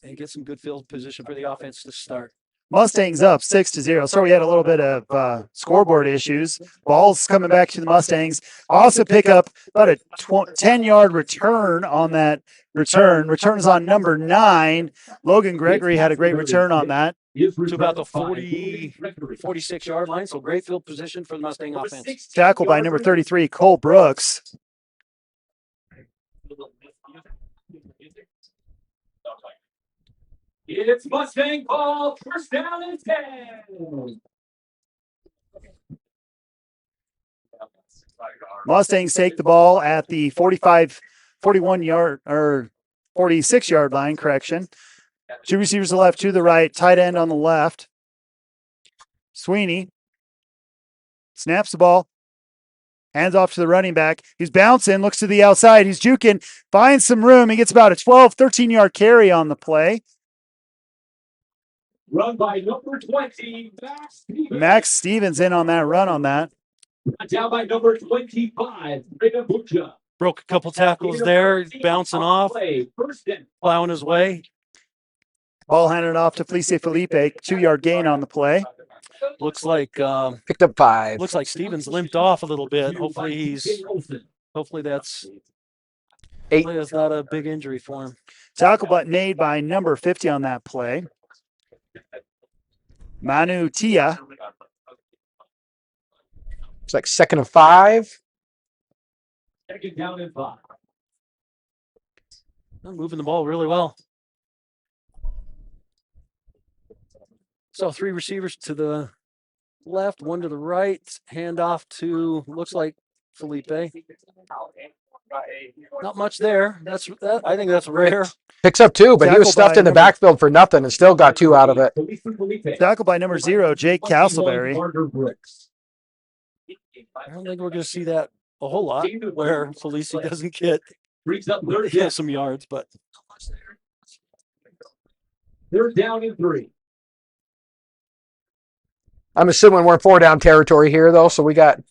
and get some good field position for the offense to start. Mustangs up 6-0. So we had a little bit of scoreboard issues. Ball's coming back to the Mustangs. Also pick up about a 10-yard return on that return. Return is on number 9. Logan Gregory had a great return on that. To about the 46-yard line. So great field position for the Mustang offense. Tackle by number 33, Cole Brooks. It's Mustang ball, 1st down and 10. Mustangs take the ball at the 41-yard or 46-yard line, correction. 2 receivers to the left, 2 to the right, tight end on the left. Sweeney snaps the ball, hands off to the running back. He's bouncing, looks to the outside. He's juking, finds some room. He gets about a 13-yard carry on the play. Run by number 20, Max Stevens in on that run on that. Down by number 25, Broke a couple tackles there, bouncing off, plowing his way. Ball handed off to Felice Felipe, 2-yard gain on the play. Looks like picked up 5. Looks like Stevens limped off a little bit. Hopefully that's 8. That's not a big injury for him. Tackle but made by number 50 on that play. Manu Tia. It's like 2nd and 5. Down and 5. Moving the ball really well. So 3 receivers to the left, 1 to the right. Hand off to, looks like Felipe. Not much there. I think that's rare. Picks up 2, but he was stuffed in the backfield for nothing and still got 2 out of it. Tackle by number 0, Jake Castleberry. I don't think we're going to see that a whole lot where Felice doesn't get some yards, but 3rd down and 3. I'm assuming we're 4-down territory here, though, so we got.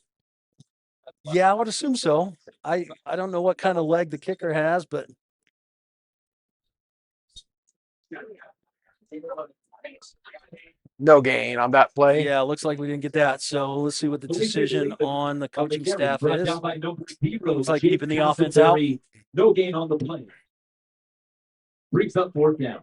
Yeah, I would assume so. I don't know what kind of leg the kicker has, but. No gain on that play. Yeah, looks like we didn't get that. So let's see what the decision on the coaching staff is. Looks like keeping the offense out. No gain on the play. Brings up 4th down.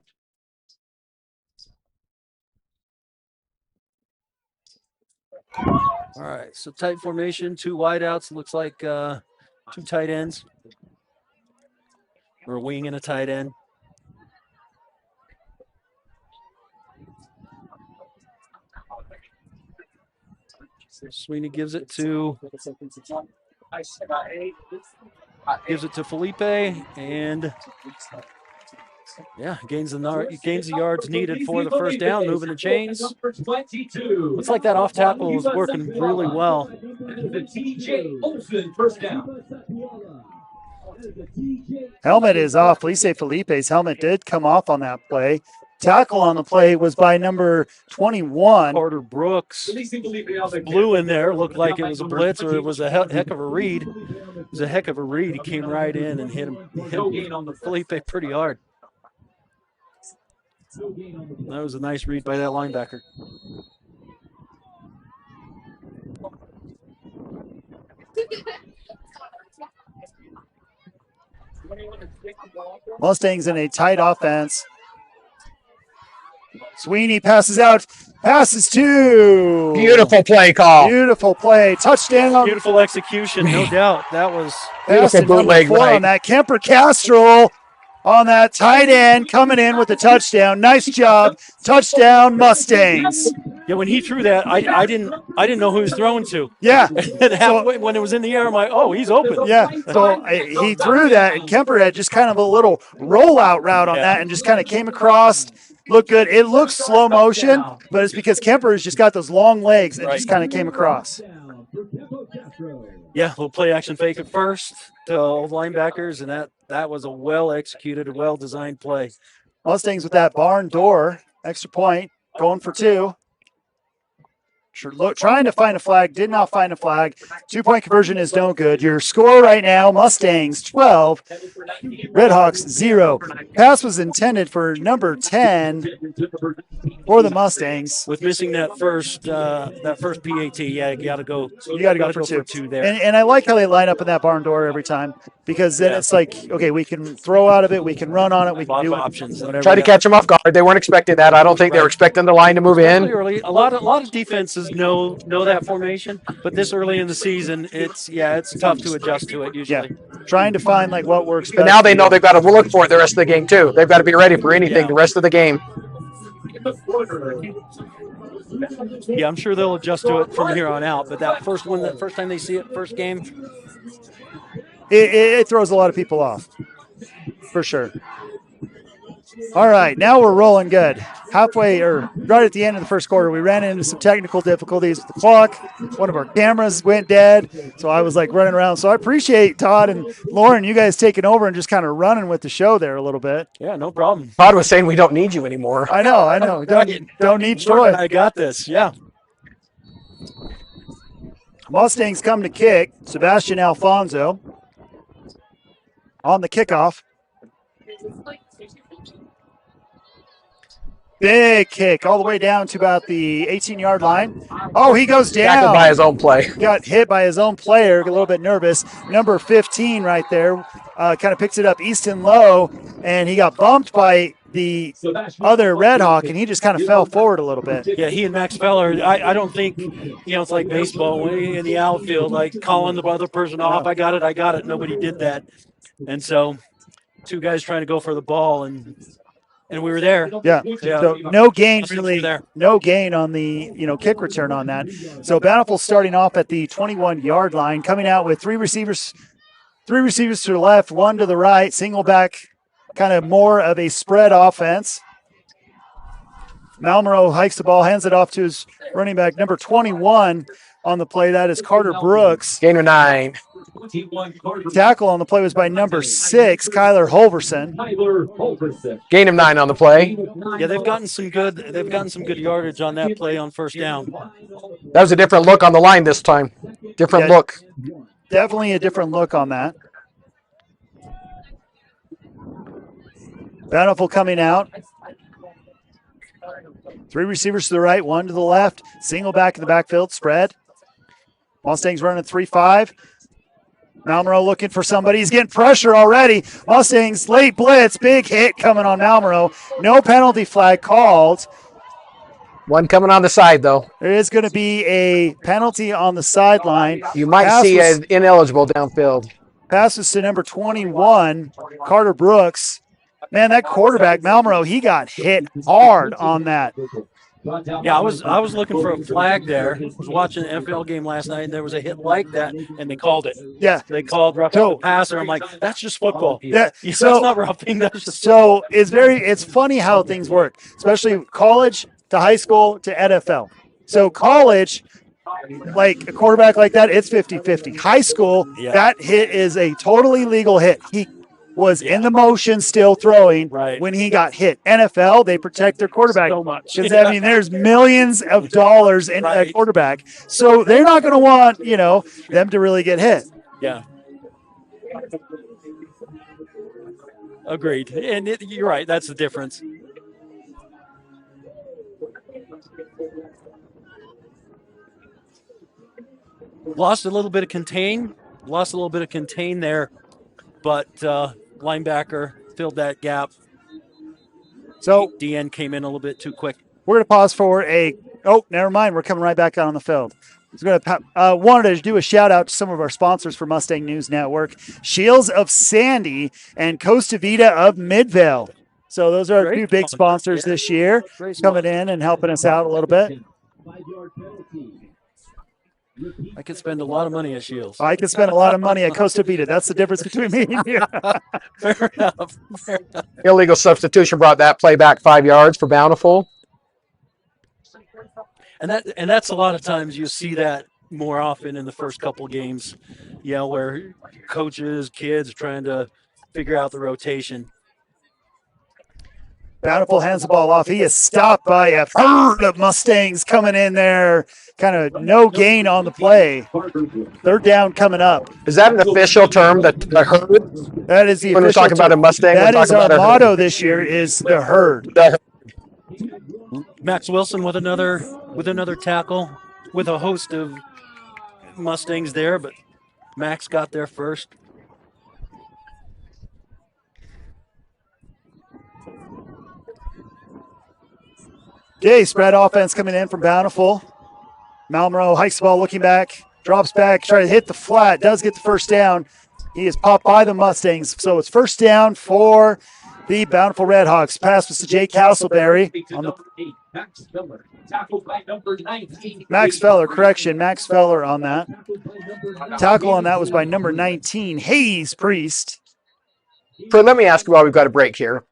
All right, so tight formation, 2 wideouts. Looks like 2 tight ends. Or a wing and a tight end. Sweeney gives it to Gives it to Felipe, and gains the yards needed for the first down, moving the chains. Looks like that off tackle is working really well. Helmet is off. Luis Felipe's helmet did come off on that play. Tackle on the play was by number 21. Carter Brooks blew in there. Looked like it was a blitz or it was a heck of a read. It was a heck of a read. He came right in and hit Felipe pretty hard. That was a nice read by that linebacker. Mustangs in a tight offense. Sweeney passes out. Passes to. Beautiful play call. Beautiful play. Touchdown. Beautiful execution, no doubt. That was beautiful bootleg right on that. Kemper Castro on that tight end coming in with the touchdown. Nice job. Touchdown Mustangs. Yeah, when he threw that, I didn't know who he was throwing to. Yeah. And halfway, when it was in the air, I'm like, oh, he's open. Yeah. So he threw that, and Kemper had just kind of a little rollout route on that and just kind of came across. Looked good. It looks slow motion, but it's because Kemper has just got those long legs and just kind of came across. Yeah, little play action fake at first to old linebackers, and that was a well-executed, well-designed play. Mustangs with that barn door, extra point, going for 2. Trying to find a flag, did not find a flag. 2-point conversion is no good. Your score right now, Mustangs 12, Redhawks 0. Pass was intended for number 10 for the Mustangs. With missing that first PAT, you got to go. You got to go for 2 there. And I like how they line up in that barn door every time, because then it's like, okay, we can throw out of it, we can run on it, we can do options. Try to catch them off guard. They weren't expecting that. I don't think they were expecting the line to move in. Early, a lot of defenses know that formation, but this early in the season, it's tough to adjust to it usually. Yeah. Trying to find like what works best. But now they know they've got to look for it the rest of the game too. They've got to be ready for anything the rest of the game. Yeah, I'm sure they'll adjust to it from here on out. But that first time they see it, first game, it throws a lot of people off, for sure. All right, now we're rolling good. Halfway or right at the end of the first quarter, we ran into some technical difficulties with the clock. One of our cameras went dead, so I was like running around. So I appreciate Todd and Lauren, you guys taking over and just kind of running with the show there a little bit. Yeah, no problem. Todd was saying we don't need you anymore. I know. Don't need Troy. I got this. Yeah. Mustangs come to kick. Sebastian Alfonso on the kickoff. Big kick all the way down to about the 18-yard line. Oh, he goes down. Tackled by his own play. Got hit by his own player, a little bit nervous. Number 15 right there kind of picks it up, Easton Lowe, and he got bumped by the other Red Hawk, and he just kind of fell forward a little bit. Yeah, he and Max Feller, I don't think, it's like baseball in the outfield, like calling the other person off. I got it. Nobody did that. And so 2 guys trying to go for the ball, and we were there. Yeah. So no gain really. No gain on the kick return on that. So Bountiful starting off at the 21-yard line, coming out with 3 receivers to the left, 1 to the right, single back, kind of more of a spread offense. Malmero hikes the ball, hands it off to his running back, number 21 on the play. That is Carter Brooks. Gain of 9. Tackle on the play was by number 6, Kyler Holverson. Gain of 9 on the play. Yeah, they've gotten some good yardage on that play on first down. That was a different look on the line this time. Different look. Definitely a different look on that. Bountiful coming out. 3 receivers to the right, 1 to the left. Single back in the backfield, spread. Mustangs running 3-5. Malmero looking for somebody. He's getting pressure already. Mustangs late blitz. Big hit coming on Malmero. No penalty flag called. 1 coming on the side, though. There is going to be a penalty on the sideline. You might see an ineligible downfield. Passes to number 21, Carter Brooks. Man, that quarterback, Malmero, he got hit hard on that. Yeah, I was looking for a flag there. I was watching an NFL game last night, and there was a hit like that, and they called it. Yeah. They called roughing the passer. I'm like, that's just football. Yeah. That's So not roughing. That's just so it's funny how things work, especially college to high school to NFL. So college, like a quarterback like that, it's 50-50. High school, that hit is a totally legal hit. He was in the motion still throwing when he got hit. NFL, they protect their quarterback so much. Because, I mean, there's millions of dollars in that quarterback. So they're not going to want, them to really get hit. Yeah. Agreed. And you're right. That's the difference. Lost a little bit of contain there, but linebacker filled that gap. So DN came in a little bit too quick. We're going to pause for never mind. We're coming right back out on the field. Wanted to do a shout out to some of our sponsors for Mustang News Network, Shields of Sandy and Costa Vida of Midvale. So those are our two big sponsors this year, coming in and helping us out a little bit. I could spend a lot of money at Shields. I could spend a lot of money at Costa Vida. That's the difference between me and you. Fair enough. Illegal substitution brought that play back 5 yards for Bountiful. And that's a lot of times you see that more often in the first couple games, where coaches, kids are trying to figure out the rotation. Bountiful hands the ball off. He is stopped by a herd of Mustangs coming in there. Kind of no gain on the play. Third down coming up. Is that an official term, the herd? That is the when official we're talking about a Mustang. That is our motto this year is the herd. Max Wilson with another tackle with a host of Mustangs there, but Max got there first. Okay, spread offense coming in from Bountiful. Malmero hikes the ball, looking back, drops back, trying to hit the flat, does get the first down. He is popped by the Mustangs, so it's first down for the Bountiful Redhawks. Pass was to Jay Castleberry. Max Feller, tackled by number 19. Max Feller on that. Tackle on that was by number 19, Hayes Priest. Fred, let me ask you while we've got a break here.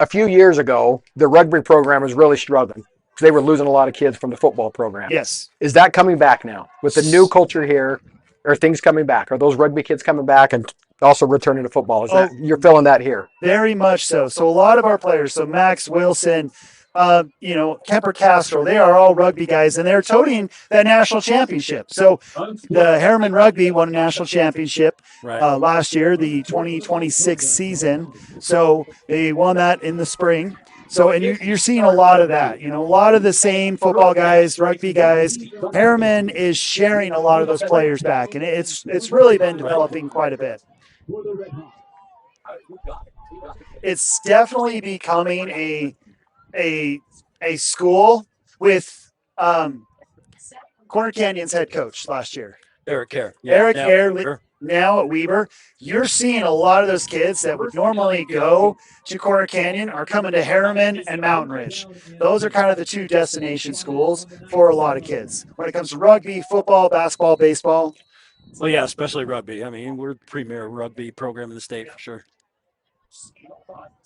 A few years ago, the rugby program was really struggling because they were losing a lot of kids from the football program. Yes. Is that coming back now? With the new culture here, are things coming back? Are those rugby kids coming back and also returning to football? You're feeling that here? Very much so. So a lot of our players, so Max Wilson, Kemper Castro, they are all rugby guys, and they're toting that national championship. So the Herriman Rugby won a national championship last year, the 2026 season. So they won that in the spring. So, and you're seeing a lot of that, a lot of the same football guys, rugby guys. Herriman is sharing a lot of those players back, and it's really been developing quite a bit. It's definitely becoming a school with Corner Canyon's head coach last year. Eric Hare. Eric Hare, now at Weber. You're seeing a lot of those kids that would normally go to Corner Canyon are coming to Herriman and Mountain Ridge. Those are kind of the two destination schools for a lot of kids. When it comes to rugby, football, basketball, baseball. Well, yeah, especially rugby. I mean, we're the premier rugby program in the state for sure.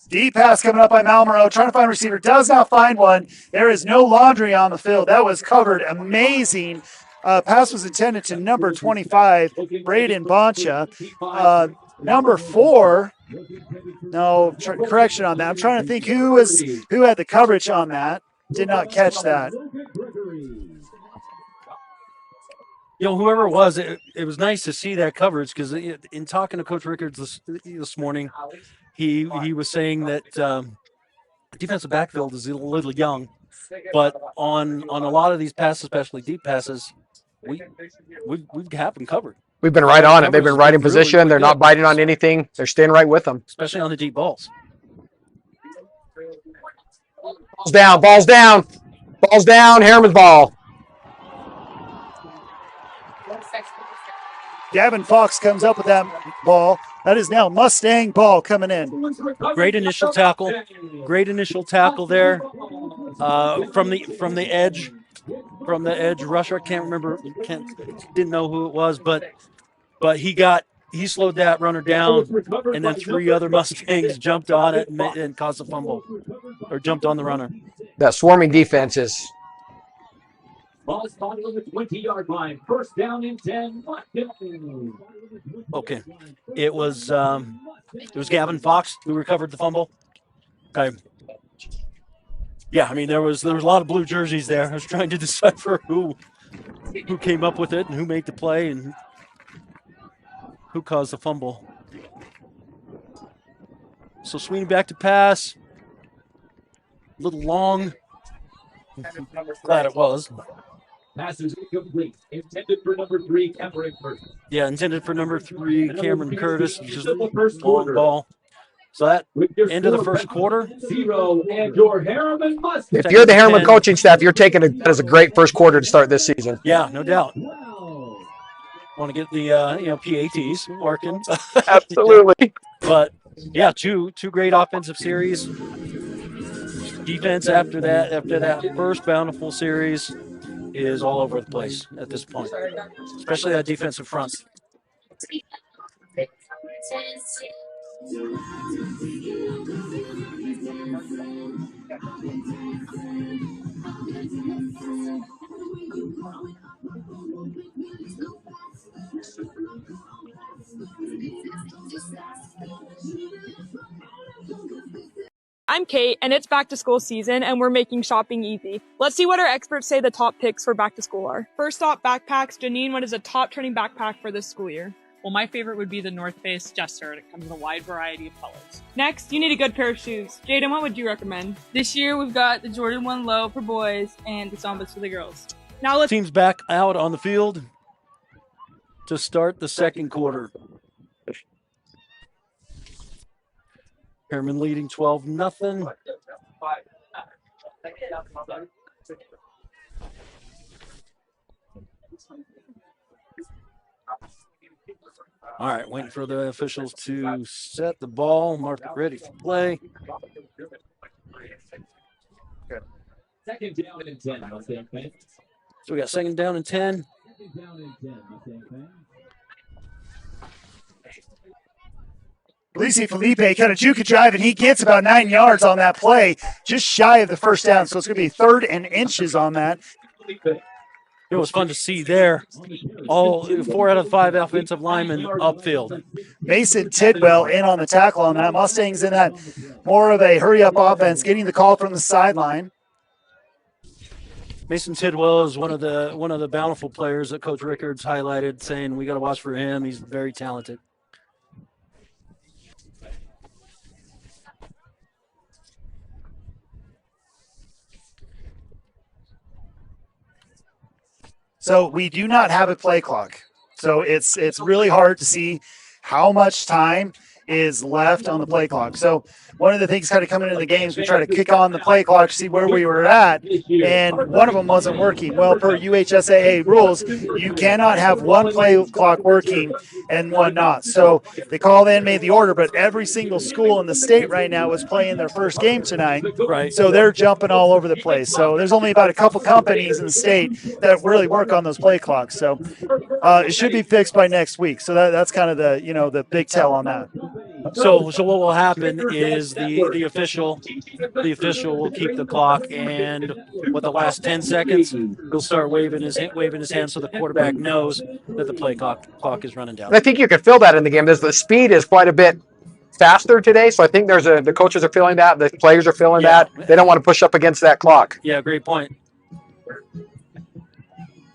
Deep pass coming up by Malmero, trying to find a receiver, does not find one. There is no laundry on the field. That was covered. Amazing. Pass was intended to number 25, Braden Boncha. Number 4, correction on that. I'm trying to think who had the coverage on that. Did not catch that. Whoever it was, it was nice to see that coverage because in talking to Coach Rickards this morning, he was saying that defensive backfield is a little young, but on a lot of these passes, especially deep passes, we have them covered. We've been right on it. They've been right in position. They're not biting on anything. They're staying right with them. Especially on the deep balls. Balls down. Balls down. Balls down. Herriman's ball. Gavin Fox comes up with that ball. That is now Mustang ball coming in. Great initial tackle. Great initial tackle there from the edge. From the edge rusher. I can't remember. Didn't know who it was, but he slowed that runner down, and then 3 other Mustangs jumped on it and caused a fumble, or jumped on the runner. That swarming defense is. Ball is spotted on the 20-yard line. First down and 10. Okay, it was Gavin Fox who recovered the fumble. Okay. Yeah, I mean there was a lot of blue jerseys there. I was trying to decipher who came up with it and who made the play and who caused the fumble. So Sweeney back to pass. A little long. Glad it was. Pass is incomplete. Intended for number 3, Cameron Curtis. Yeah, intended for number 3, Cameron Curtis. Just the first long quarter. ball. So that end of the first quarter. 0 and your Herriman Mustangs. If you're the Herriman coaching staff, you're taking it as a great first quarter to start this season. Yeah, no doubt. Want to get the PATs working. Absolutely. But yeah, two great offensive series. Defense after that first Bountiful series is all over the place at this point, especially that defensive front. I'm Kate, and it's back to school season, and we're making shopping easy. Let's see what our experts say the top picks for back to school are. First stop, backpacks. Janine, what is a top trending backpack for this school year? Well, my favorite would be the North Face Jester, and it comes in a wide variety of colors. Next, you need a good pair of shoes. Jaden, what would you recommend? This year we've got the Jordan 1 Low for boys and the Sambas for the girls. Now let's teams back out on the field to start the second quarter. Herriman leading 12-0. All right, waiting for the officials to set the ball, mark it ready for play. Second down and 10, Mustang fans. So we got second down and 10. Second down and 10, Mustang fans. Lisi Felipe kind of juke a drive, and he gets about 9 yards on that play, just shy of the first down. So it's going to be 3rd and inches on that. It was fun to see there. All 4 out of 5 offensive linemen upfield. Mason Tidwell in on the tackle on that. Mustangs in that more of a hurry-up offense, getting the call from the sideline. Mason Tidwell is one of the Bountiful players that Coach Rickards highlighted, saying we got to watch for him. He's very talented. So we do not have a play clock. So it's really hard to see how much time is left on the play clock. So one of the things kind of coming into the games, we try to kick on the play clock, see where we were at, and one of them wasn't working. Well, per UHSAA rules, you cannot have one play clock working and one not. So they called in, made the order, but every single school in the state right now is playing their first game tonight. Right. So they're jumping all over the place. So there's only about a couple companies in the state that really work on those play clocks. So it should be fixed by next week. So that's kind of the big tell on that. So what will happen is the official will keep the clock, and with the last 10 seconds, he'll start waving his hand so the quarterback knows that the play clock is running down. And I think you can feel that in the game. The speed is quite a bit faster today, so I think the coaches are feeling that, the players are feeling that. They don't want to push up against that clock. Yeah, great point.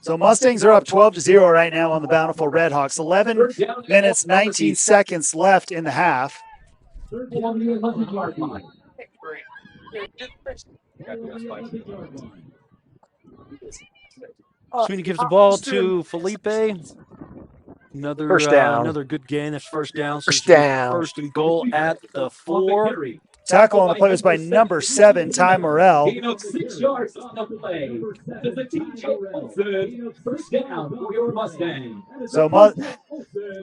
So Mustangs are up 12-0 right now on the Bountiful Redhawks. 11 minutes, 19 seconds left in the half. Sweeney gives the ball to Felipe. First down. Another good gain. That's first down. So First down. First and goal at the 4. Tackle on the play was by number 7, Ty Morrell. Gain of 6 yards on the play. That is a TJ Olsen. First down for your Mustangs. So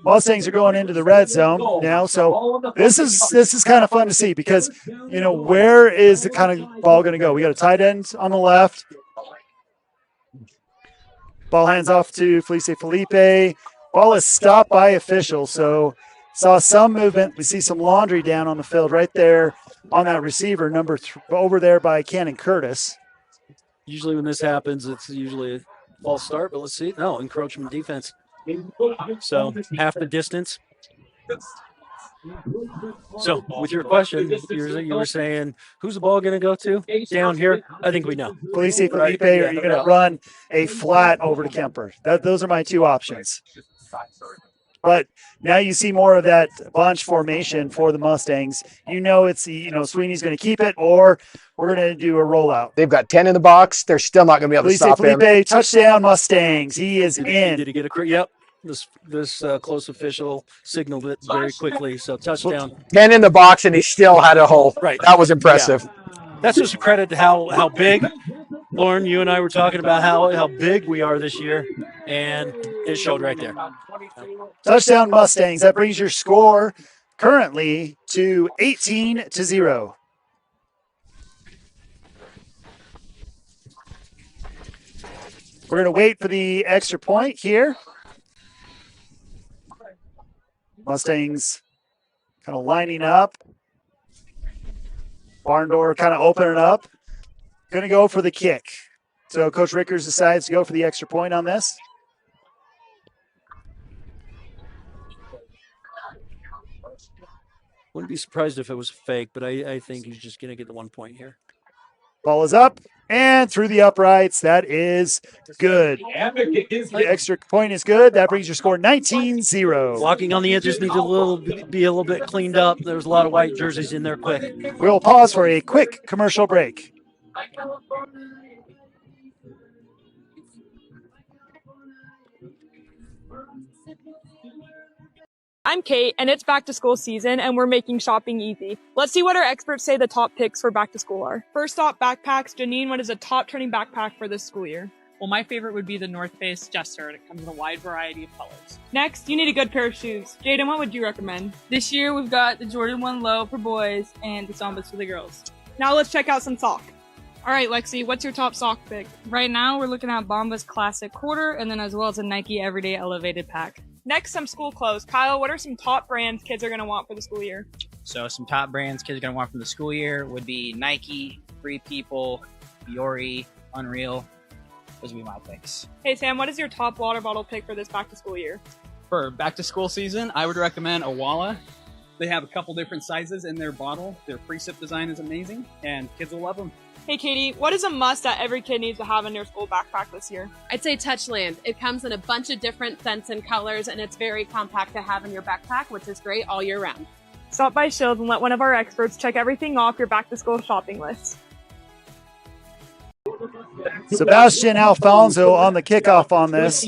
Mustangs are going into the red zone now. So this is kind of fun to see because, where is the kind of ball going to go? We got a tight end on the left. Ball hands off to Felice Felipe. Ball is stopped by official. So saw some movement. We see some laundry down on the field right there on that receiver, number over there by Cannon Curtis. Usually when this happens, it's usually a false start, but let's see. No, encroachment defense. So half the distance. So with your question, you were saying, who's the ball going to go to down here? I think we know. Felice Felipe, or you're going to run a flat over to Kemper. Those are my two options. But now you see more of that bunch formation for the Mustangs. It's Sweeney's going to keep it, or we're going to do a rollout. They've got 10 in the box. They're still not going to be able to stop him. Felipe, touchdown Mustangs. He is in. Did he get a yep? This close official signaled it very quickly. So touchdown. 10 in the box, and he still had a hole. Right. That was impressive. Yeah. That's just a credit to how big. Lauren, you and I were talking about how big we are this year, and it showed right there. Touchdown Mustangs. That brings your score currently to 18-0. We're going to wait for the extra point here. Mustangs kind of lining up. Barn door kind of opening up. Going to go for the kick. So Coach Rickers decides to go for the extra point on this. Wouldn't be surprised if it was fake, but I think he's just going to get the 1 point here. Ball is up and through the uprights. That is good. The extra point is good. That brings your score 19-0. Blocking on the edges needs be a little bit cleaned up. There's a lot of white jerseys in there quick. We'll pause for a quick commercial break. I'm Kate, and it's back to school season, and we're making shopping easy. Let's see what our experts say the top picks for back to school are. First stop, backpacks. Janine, what is a top trending backpack for this school year? Well, my favorite would be the North Face Jester, and it comes in a wide variety of colors. Next, you need a good pair of shoes. Jaden, what would you recommend? This year, we've got the Jordan 1 Low for boys and the Sambas for the girls. Now let's check out some sock. All right, Lexi, what's your top sock pick? Right now, we're looking at Bombas Classic Quarter, and then as well as a Nike Everyday Elevated Pack. Next, some school clothes. Kyle, what are some top brands kids are going to want for the school year? So some top brands kids are going to want from the school year would be Nike, Free People, Fiore, Unreal. Those would be my picks. Hey, Sam, what is your top water bottle pick for this back to school year? For back to school season, I would recommend Awala. They have a couple different sizes in their bottle. Their pre-sip design is amazing, and kids will love them. Hey, Katie, what is a must that every kid needs to have in their school backpack this year? I'd say Touchland. It comes in a bunch of different scents and colors, and it's very compact to have in your backpack, which is great all year round. Stop by Shields and let one of our experts check everything off your back-to-school shopping list. Sebastian Alfonso on the kickoff on this.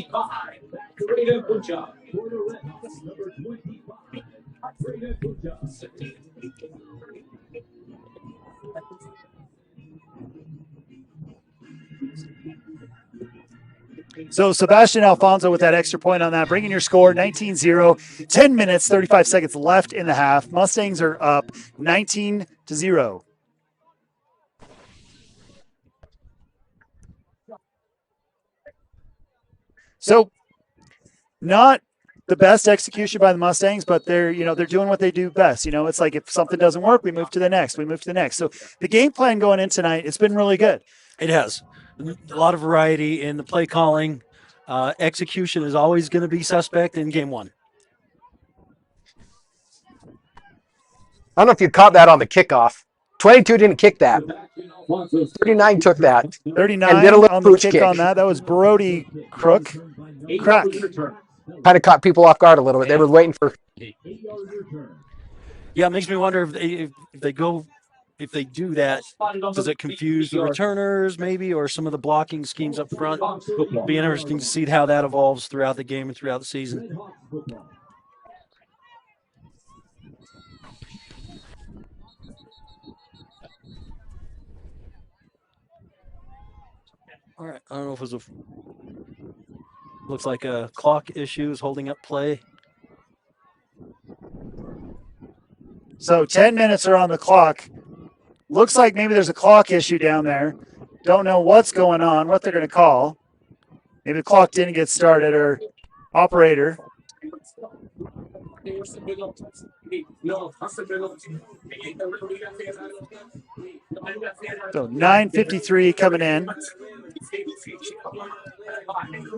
So Sebastian Alfonso with that extra point on that, bringing your score 19-0. 10 minutes, 35 seconds left in the half. Mustangs are up 19-0. So not the best execution by the Mustangs, but they're doing what they do best. It's like if something doesn't work, we move to the next. So the game plan going in tonight, it's been really good. It has. A lot of variety in the play calling. Execution is always going to be suspect in game one. I don't know if you caught that on the kickoff. 22 didn't kick that. 39 took that. 39 and did a little on the pooch kick kick on that. That was Brody Crack. Kind of caught people off guard a little bit. They were waiting for. Yeah, it makes me wonder if they do that, does it confuse the returners maybe, or some of the blocking schemes up front? It'll be interesting to see how that evolves throughout the game and throughout the season. All right. I don't know if it was looks like a clock issue is holding up play. So 10 minutes are on the clock. Looks like maybe there's a clock issue down there. Don't know what's going on, what they're going to call. Maybe the clock didn't get started, or operator. So 9:53 coming in.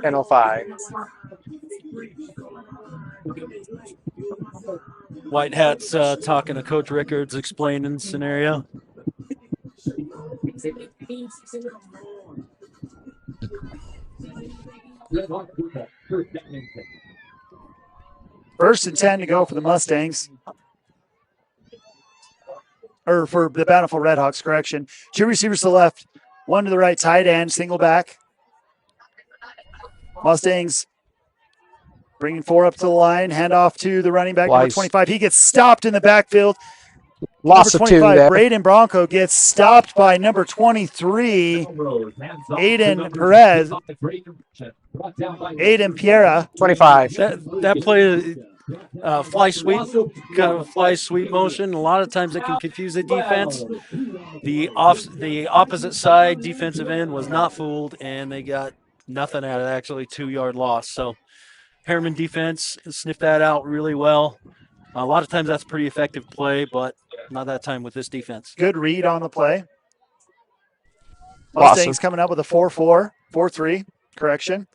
10:05. White Hat's talking to Coach Rickards, explaining the scenario. First and 10 to go for the Mustangs. Or for the Bountiful Redhawks, correction. 2 receivers to the left, 1 to the right, tight end, single back. Mustangs bringing 4 up to the line, hand off to the running back, number 25. He gets stopped in the backfield. Loss of 2 there. Braden Bronco gets stopped by number 23, Aiden Perez. Aiden Piera. 25. That play, fly sweep, kind of a fly sweep motion. A lot of times it can confuse the defense. The opposite side defensive end was not fooled, and they got nothing out of actually 2-yard loss. So Herriman defense sniffed that out really well. A lot of times that's pretty effective play, but not that time with this defense. Good read on the play. Mustangs coming up with a 4-4, 4-3, correction.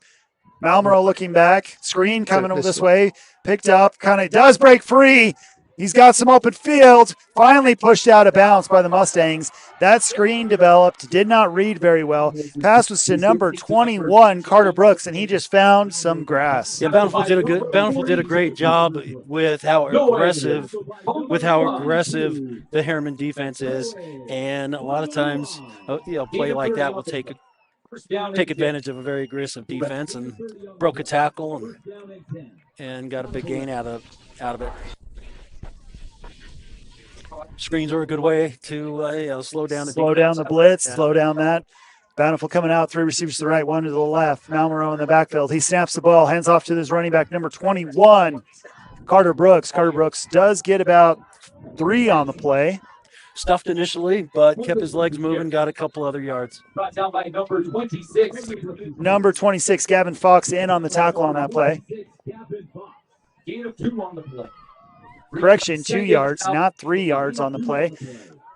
Malmero looking back. Screen coming over this way. Picked up, kind of does break free. He's got some open field. Finally pushed out of bounds by the Mustangs. That screen developed, did not read very well. Pass was to number 21, Carter Brooks, and he just found some grass. Yeah, Bountiful did a great job with how aggressive the Herriman defense is, and a lot of times, a play like that will take advantage of a very aggressive defense, and broke a tackle and got a big gain out of it. Screens are a good way to slow down the blitz, slow down that. Bountiful coming out, 3 receivers to the right, 1 to the left. Malmero in the backfield. He snaps the ball, hands off to his running back, number 21, Carter Brooks. Carter Brooks does get about 3 on the play. Stuffed initially, but kept his legs moving, got a couple other yards. Brought down by number 26. Number 26, Gavin Fox, in on the tackle on that play. Gain of 2 on the play. Correction, 2 yards, not 3 yards on the play.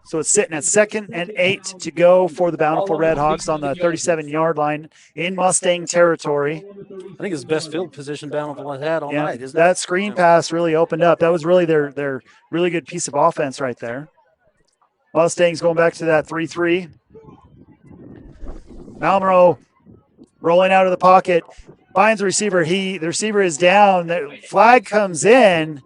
So it's sitting at 2nd and 8 to go for the Bountiful Redhawks on the 37-yard line in Mustang territory. I think it's the best field position Bountiful has had all night, isn't it? That screen pass really opened up. That was really their really good piece of offense right there. Mustangs going back to that 3-3. Malmero rolling out of the pocket, finds the receiver. The receiver is down. The flag comes in.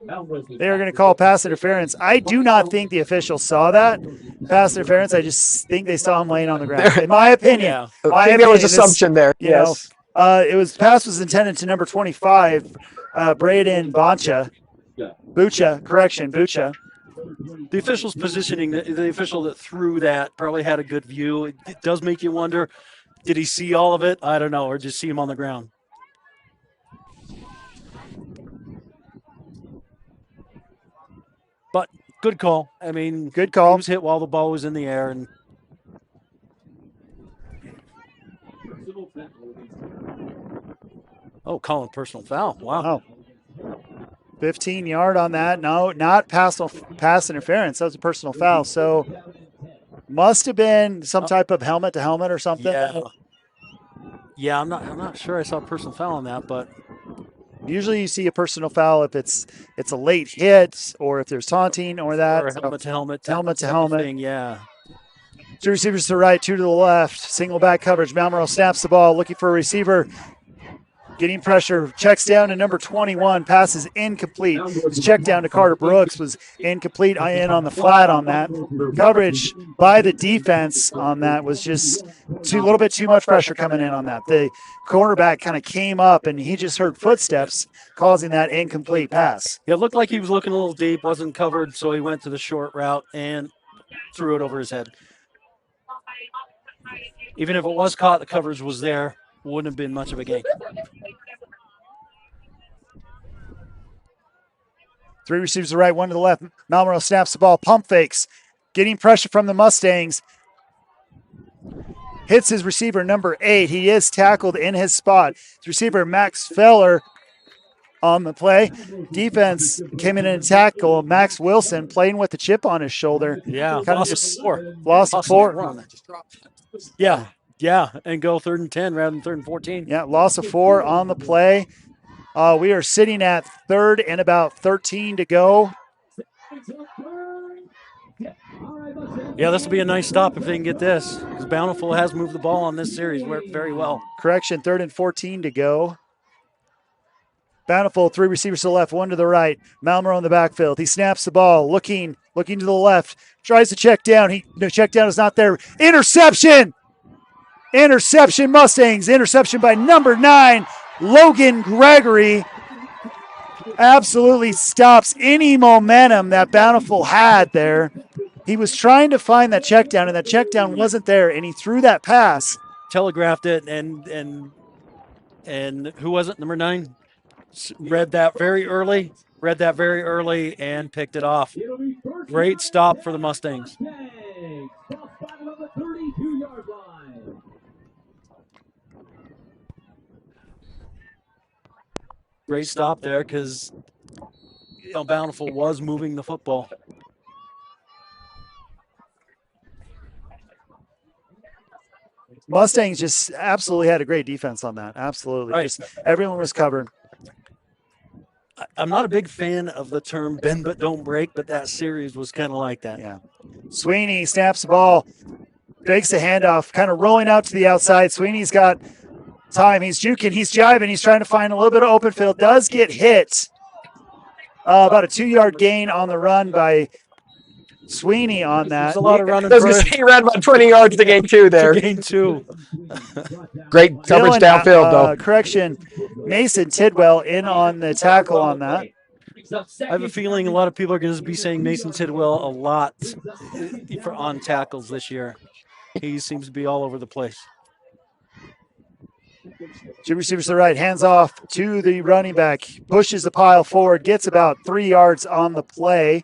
They are going to call pass interference. I do not think the officials saw that pass interference. I just think they saw him laying on the ground. In my opinion, I think there was assumption there. Yes. Pass was intended to number 25, Braden Bucha. The official's positioning, the official that threw that probably had a good view. It does make you wonder, did he see all of it? I don't know, or just see him on the ground. But good call. I mean, good call. He was hit while the ball was in the air, and calling personal foul. Wow. 15-yard on that. No, not pass interference. That was a personal foul. So must have been some type of helmet to helmet or something. Yeah, I'm not sure I saw a personal foul on that, but usually you see a personal foul if it's a late hit or if there's taunting or that. Or helmet to helmet. Helmet to helmet. Thing, yeah. 2 receivers to the right, 2 to the left. Single back coverage. Malmero snaps the ball, looking for a receiver. Getting pressure, checks down to number 21, passes incomplete. His check down to Carter Brooks was incomplete, in on the flat on that. Coverage by the defense on that was just a little bit too much pressure coming in on that. The cornerback kind of came up, and he just heard footsteps, causing that incomplete pass. Yeah, it looked like he was looking a little deep, wasn't covered, so he went to the short route and threw it over his head. Even if it was caught, the coverage was there. Wouldn't have been much of a gain. Three receivers to the right, one to the left. Malmero snaps the ball, pump fakes, getting pressure from the Mustangs. Hits his receiver, number 8. He is tackled in his spot. His receiver, Max Feller, on the play. Defense came in and tackle. Max Wilson playing with the chip on his shoulder. Yeah, kind of loss just of 4. Lost of 4. Yeah, and go 3rd and 10 rather than 3rd and 14. Yeah, loss of 4 on the play. We are sitting at 3rd and about 13 to go. Yeah, this will be a nice stop if they can get this, because Bountiful has moved the ball on this series very well. Correction, 3rd and 14 to go. Bountiful, 3 receivers to the left, 1 to the right. Malmero in the backfield. He snaps the ball, looking to the left. Tries to check down. No, check down is not there. Interception! Interception, Mustangs. Interception by number 9, Logan Gregory. Absolutely stops any momentum that Bountiful had there. He was trying to find that check down, and that check down wasn't there, and he threw that pass. Telegraphed it, and who was it, number 9? Read that very early, and picked it off. Great stop for the Mustangs. Great stop there, because Bountiful was moving the football. Mustangs just absolutely had a great defense on that. Absolutely. Right. Just everyone was covered. I'm not a big fan of the term bend but don't break, but that series was kind of like that. Yeah. Sweeney snaps the ball, takes the handoff, kind of rolling out to the outside. Sweeney's got time. He's juking, he's jiving, he's trying to find a little bit of open field. Does get hit. About a 2-yard gain on the run by Sweeney on that. There's a lot of running. He ran about 20 yards to gain 2 there. Gain 2. Great coverage downfield, though. Correction, Mason Tidwell in on the tackle on that. I have a feeling a lot of people are going to be saying Mason Tidwell a lot on tackles this year. He seems to be all over the place. 2 receivers to the right, hands off to the running back, pushes the pile forward, gets about 3 yards on the play.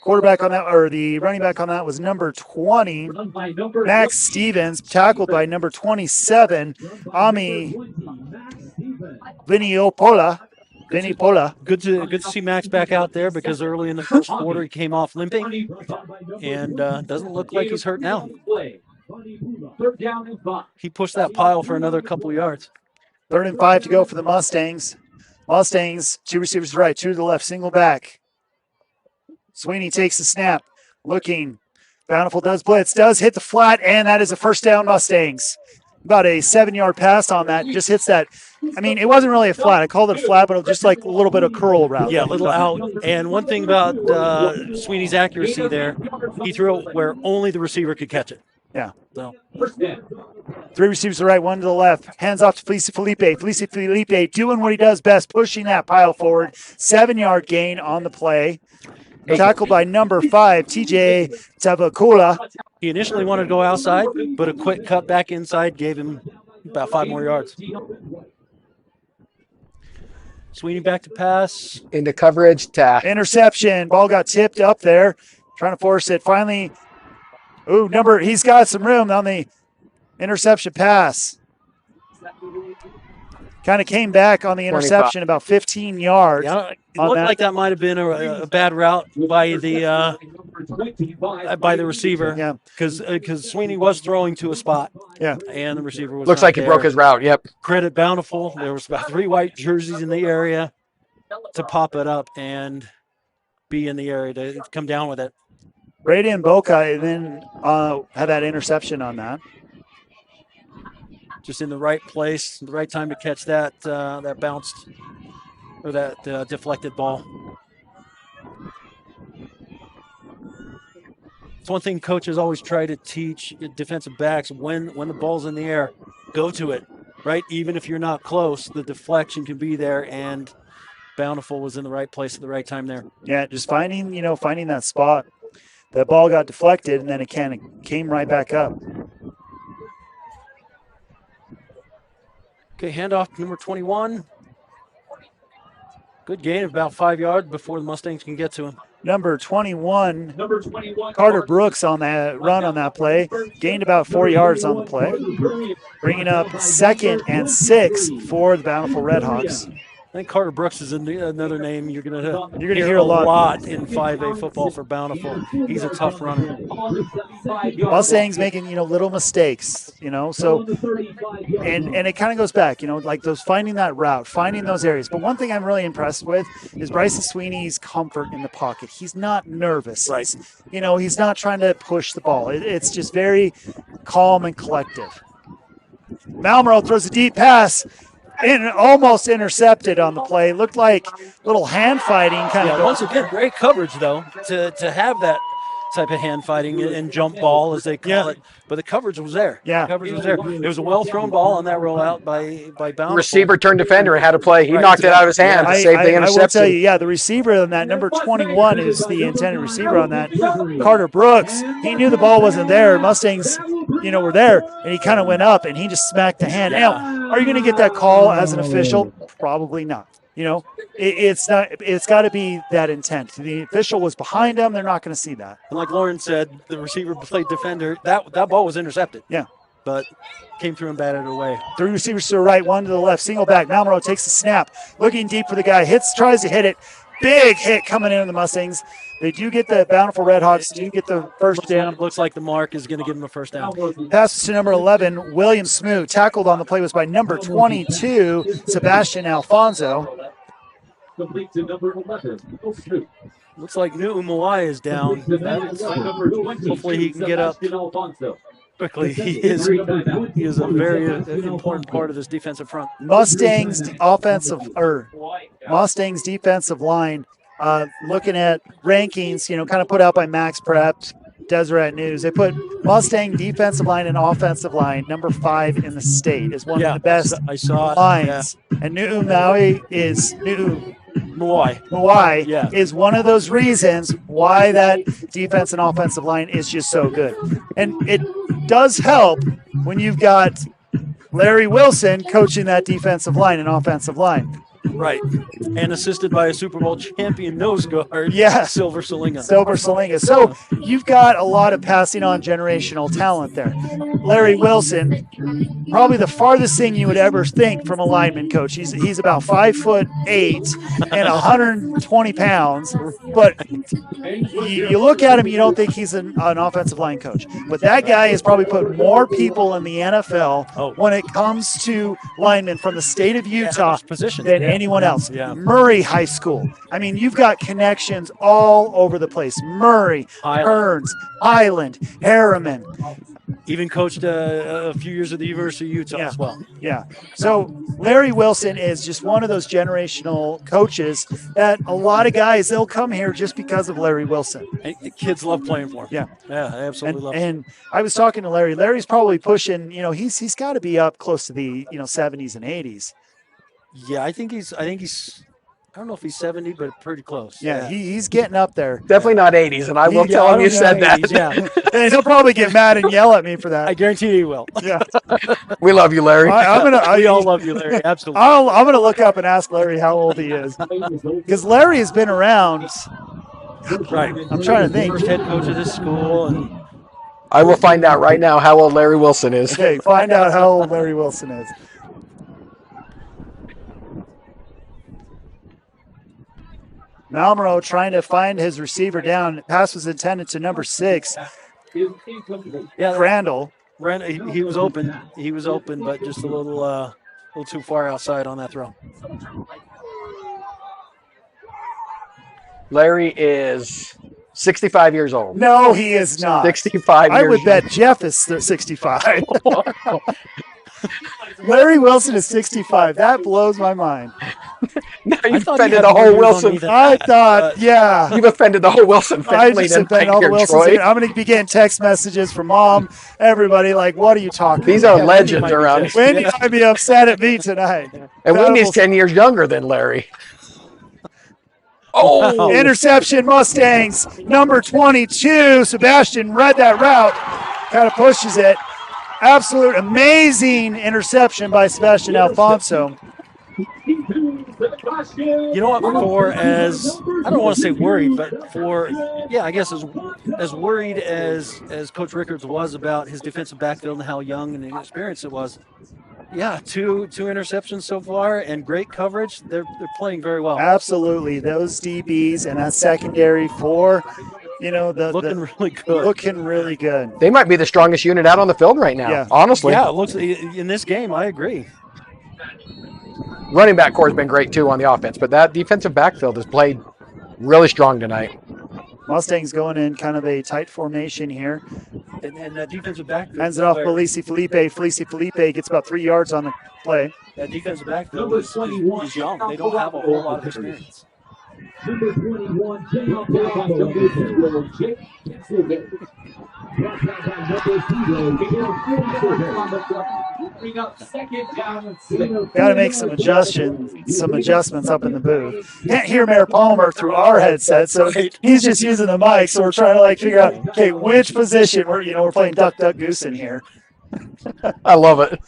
Quarterback on that, or the running back on that, was number 20, Max Stevens, tackled by number 27, Ami Viniopola. Good to see Max back out there, because early in the first quarter he came off limping, and doesn't look like he's hurt now. He pushed that pile for another couple yards. 3rd and 5 to go for the Mustangs. Mustangs, 2 receivers to the right, 2 to the left, single back. Sweeney takes the snap, looking. Bountiful does blitz, does hit the flat, and that is a first down, Mustangs. About a 7-yard pass on that, just hits that. I mean, it wasn't really a flat. I called it a flat, but it was just like a little bit of curl route. Yeah, a little out. And one thing about Sweeney's accuracy there, he threw it where only the receiver could catch it. Yeah. So. 3 receivers to the right, 1 to the left. Hands off to Felice Felipe. Felice Felipe doing what he does best, pushing that pile forward. 7-yard gain on the play. Tackled by number 5, TJ Tavakula. He initially wanted to go outside, but a quick cut back inside gave him about 5 more yards. Sweeney back to pass. Into coverage, tack. Interception. Ball got tipped up there. Trying to force it. Finally, he's got some room on the interception pass. Kind of came back on the interception 25. About 15 yards. Yeah, it looked like that might have been a bad route by the receiver. Yeah, because Sweeney was throwing to a spot. Yeah, and the receiver was. Looks not like he there. broke his route. Yep. Credit Bountiful. There was about 3 white jerseys in the area to pop it up and be in the area to come down with it. Brady and Boca then had that interception on that. Just in the right place, the right time to catch that that bounced or that deflected ball. It's one thing coaches always try to teach defensive backs: when the ball's in the air, go to it, right? Even if you're not close, the deflection can be there, and Bountiful was in the right place at the right time there. Yeah, just finding that spot. That ball got deflected, and then it kind of came right back up. Okay, handoff number 21. Good gain of about 5 yards before the Mustangs can get to him. Number 21, Carter Brooks on that run on that play. Gained about 4 yards on the play. Bringing up 2nd and 6 for the Bountiful Redhawks. I think Carter Brooks is another name you're going to hear a lot in 5A football for Bountiful. He's a tough runner. Mustangs making, little mistakes, so, and it kind of goes back, like those finding that route, finding those areas. But one thing I'm really impressed with is Bryson Sweeney's comfort in the pocket. He's not nervous. Right. He's not trying to push the ball. It's just very calm and collective. Malmero throws a deep pass. Almost intercepted on the play. Looked like little hand fighting kind of. Once again, great coverage, though, to have that type of hand fighting and jump ball, as they call it. But the coverage was there. Yeah. The coverage was there. It was a well-thrown ball on that rollout by Bountiful. Receiver turned defender and had to play. He knocked it out of his hand to save the interception. I will tell you, the receiver on that, number 21 is the intended receiver on that. Carter Brooks, he knew the ball wasn't there. Mustangs, were there, and he kind of went up, and he just smacked the hand. Now, are you going to get that call as an official? Probably not. It's not. It's got to be that intent. The official was behind him. They're not going to see that. And like Lauren said, the receiver played defender. That ball was intercepted. Yeah. But came through and batted it away. 3 receivers to the right, 1 to the left. Single back. Malmero takes the snap. Looking deep for the guy. Tries to hit it. Big hit coming in on the Mustangs. They do get the Bountiful Redhawks. Do get the first down. Looks like the mark is going to give him a first down. Passes to number 11, William Smoot. Tackled on the play was by number 22, Sebastian Alfonso. Complete to number 11. Looks like Newton Mawai is down. Hopefully he can get up quickly. He is a very important part of this defensive front. Mustangs defensive line. Looking at rankings, kind of put out by Max Prep, Deseret News. They put Mustang defensive line and offensive line number 5 in the state is one of the best lines. And Newton Mawai is one of those reasons why that defense and offensive line is just so good. And it does help when you've got Larry Wilson coaching that defensive line and offensive line. Right. And assisted by a Super Bowl champion nose guard, Silver Salinga. So you've got a lot of passing on generational talent there. Larry Wilson, probably the farthest thing you would ever think from a lineman coach. He's about 5'8" and 120 pounds, but you look at him, you don't think he's an offensive line coach. But that guy has probably put more people in the NFL when it comes to linemen from the state of Utah than anyone else. Murray High School. I mean, you've got connections all over the place. Murray, Kearns, Highland, Herriman. Even coached a few years at the University of Utah as well. Yeah. So Larry Wilson is just one of those generational coaches that a lot of guys, they'll come here just because of Larry Wilson. And kids love playing for him. Yeah. Yeah, I absolutely love him. And I was talking to Larry. Larry's probably pushing, he's got to be up close to the, 70s and 80s. Yeah, I think he's I don't know if he's 70, but pretty close. Yeah, he's getting up there. Definitely not 80s, and I will tell him you said 80s, that. And he'll probably get mad and yell at me for that. I guarantee he will. Yeah. We love you, Larry. We all love you, Larry. Absolutely. I'm going to look up and ask Larry how old he is. Because Larry has been around. Right. I'm trying to think. First head coach of this school. And I will find out right now how old Larry Wilson is. Okay, find out how old Larry Wilson is. Malmero trying to find his receiver down. Pass was intended to number 6. Randall. He was open. He was open, but just a little too far outside on that throw. Larry is 65 years old. No, he is not. 65 years I would bet Jeff is 65. Larry Wilson is 65. That blows my mind. Now you've offended the whole Wilson. I thought, You've offended the whole Wilson family. I just offended all the Wilsons. I'm going to be getting text messages from Mom, everybody, like, what are you talking These about? are legends around. Wendy might be upset at me tonight. And Wendy's 10 years younger than Larry. Oh! Interception, Mustangs. Number 22, Sebastian read that route. Kind of pushes it. Absolute amazing interception by Sebastian Alfonso. You know what? For as I don't want to say worried, but for I guess as worried as Coach Rickards was about his defensive backfield and how young and inexperienced it was. Yeah, two interceptions so far and great coverage. They're playing very well. Absolutely, those DBs and that secondary for looking really good. Looking really good. They might be the strongest unit out on the field right now. Yeah. Honestly. Yeah, it looks in this game. I agree. Running back core has been great too on the offense, but that defensive backfield has played really strong tonight. Mustangs going in kind of a tight formation here. And that defensive backfield. Hands it off Felici Felipe. Felici Felipe gets about 3 yards on the play. That defensive backfield is young. They don't have a whole lot of experience. Number 21, J.R. Number 0, Jake Brought down by number 0, bring up second down. Got to make some adjustments up in the booth. Can't hear Mayor Palmer through our headset, so he's just using the mic. So we're trying to figure out, okay, which position we're playing duck, duck, goose in here. I love it.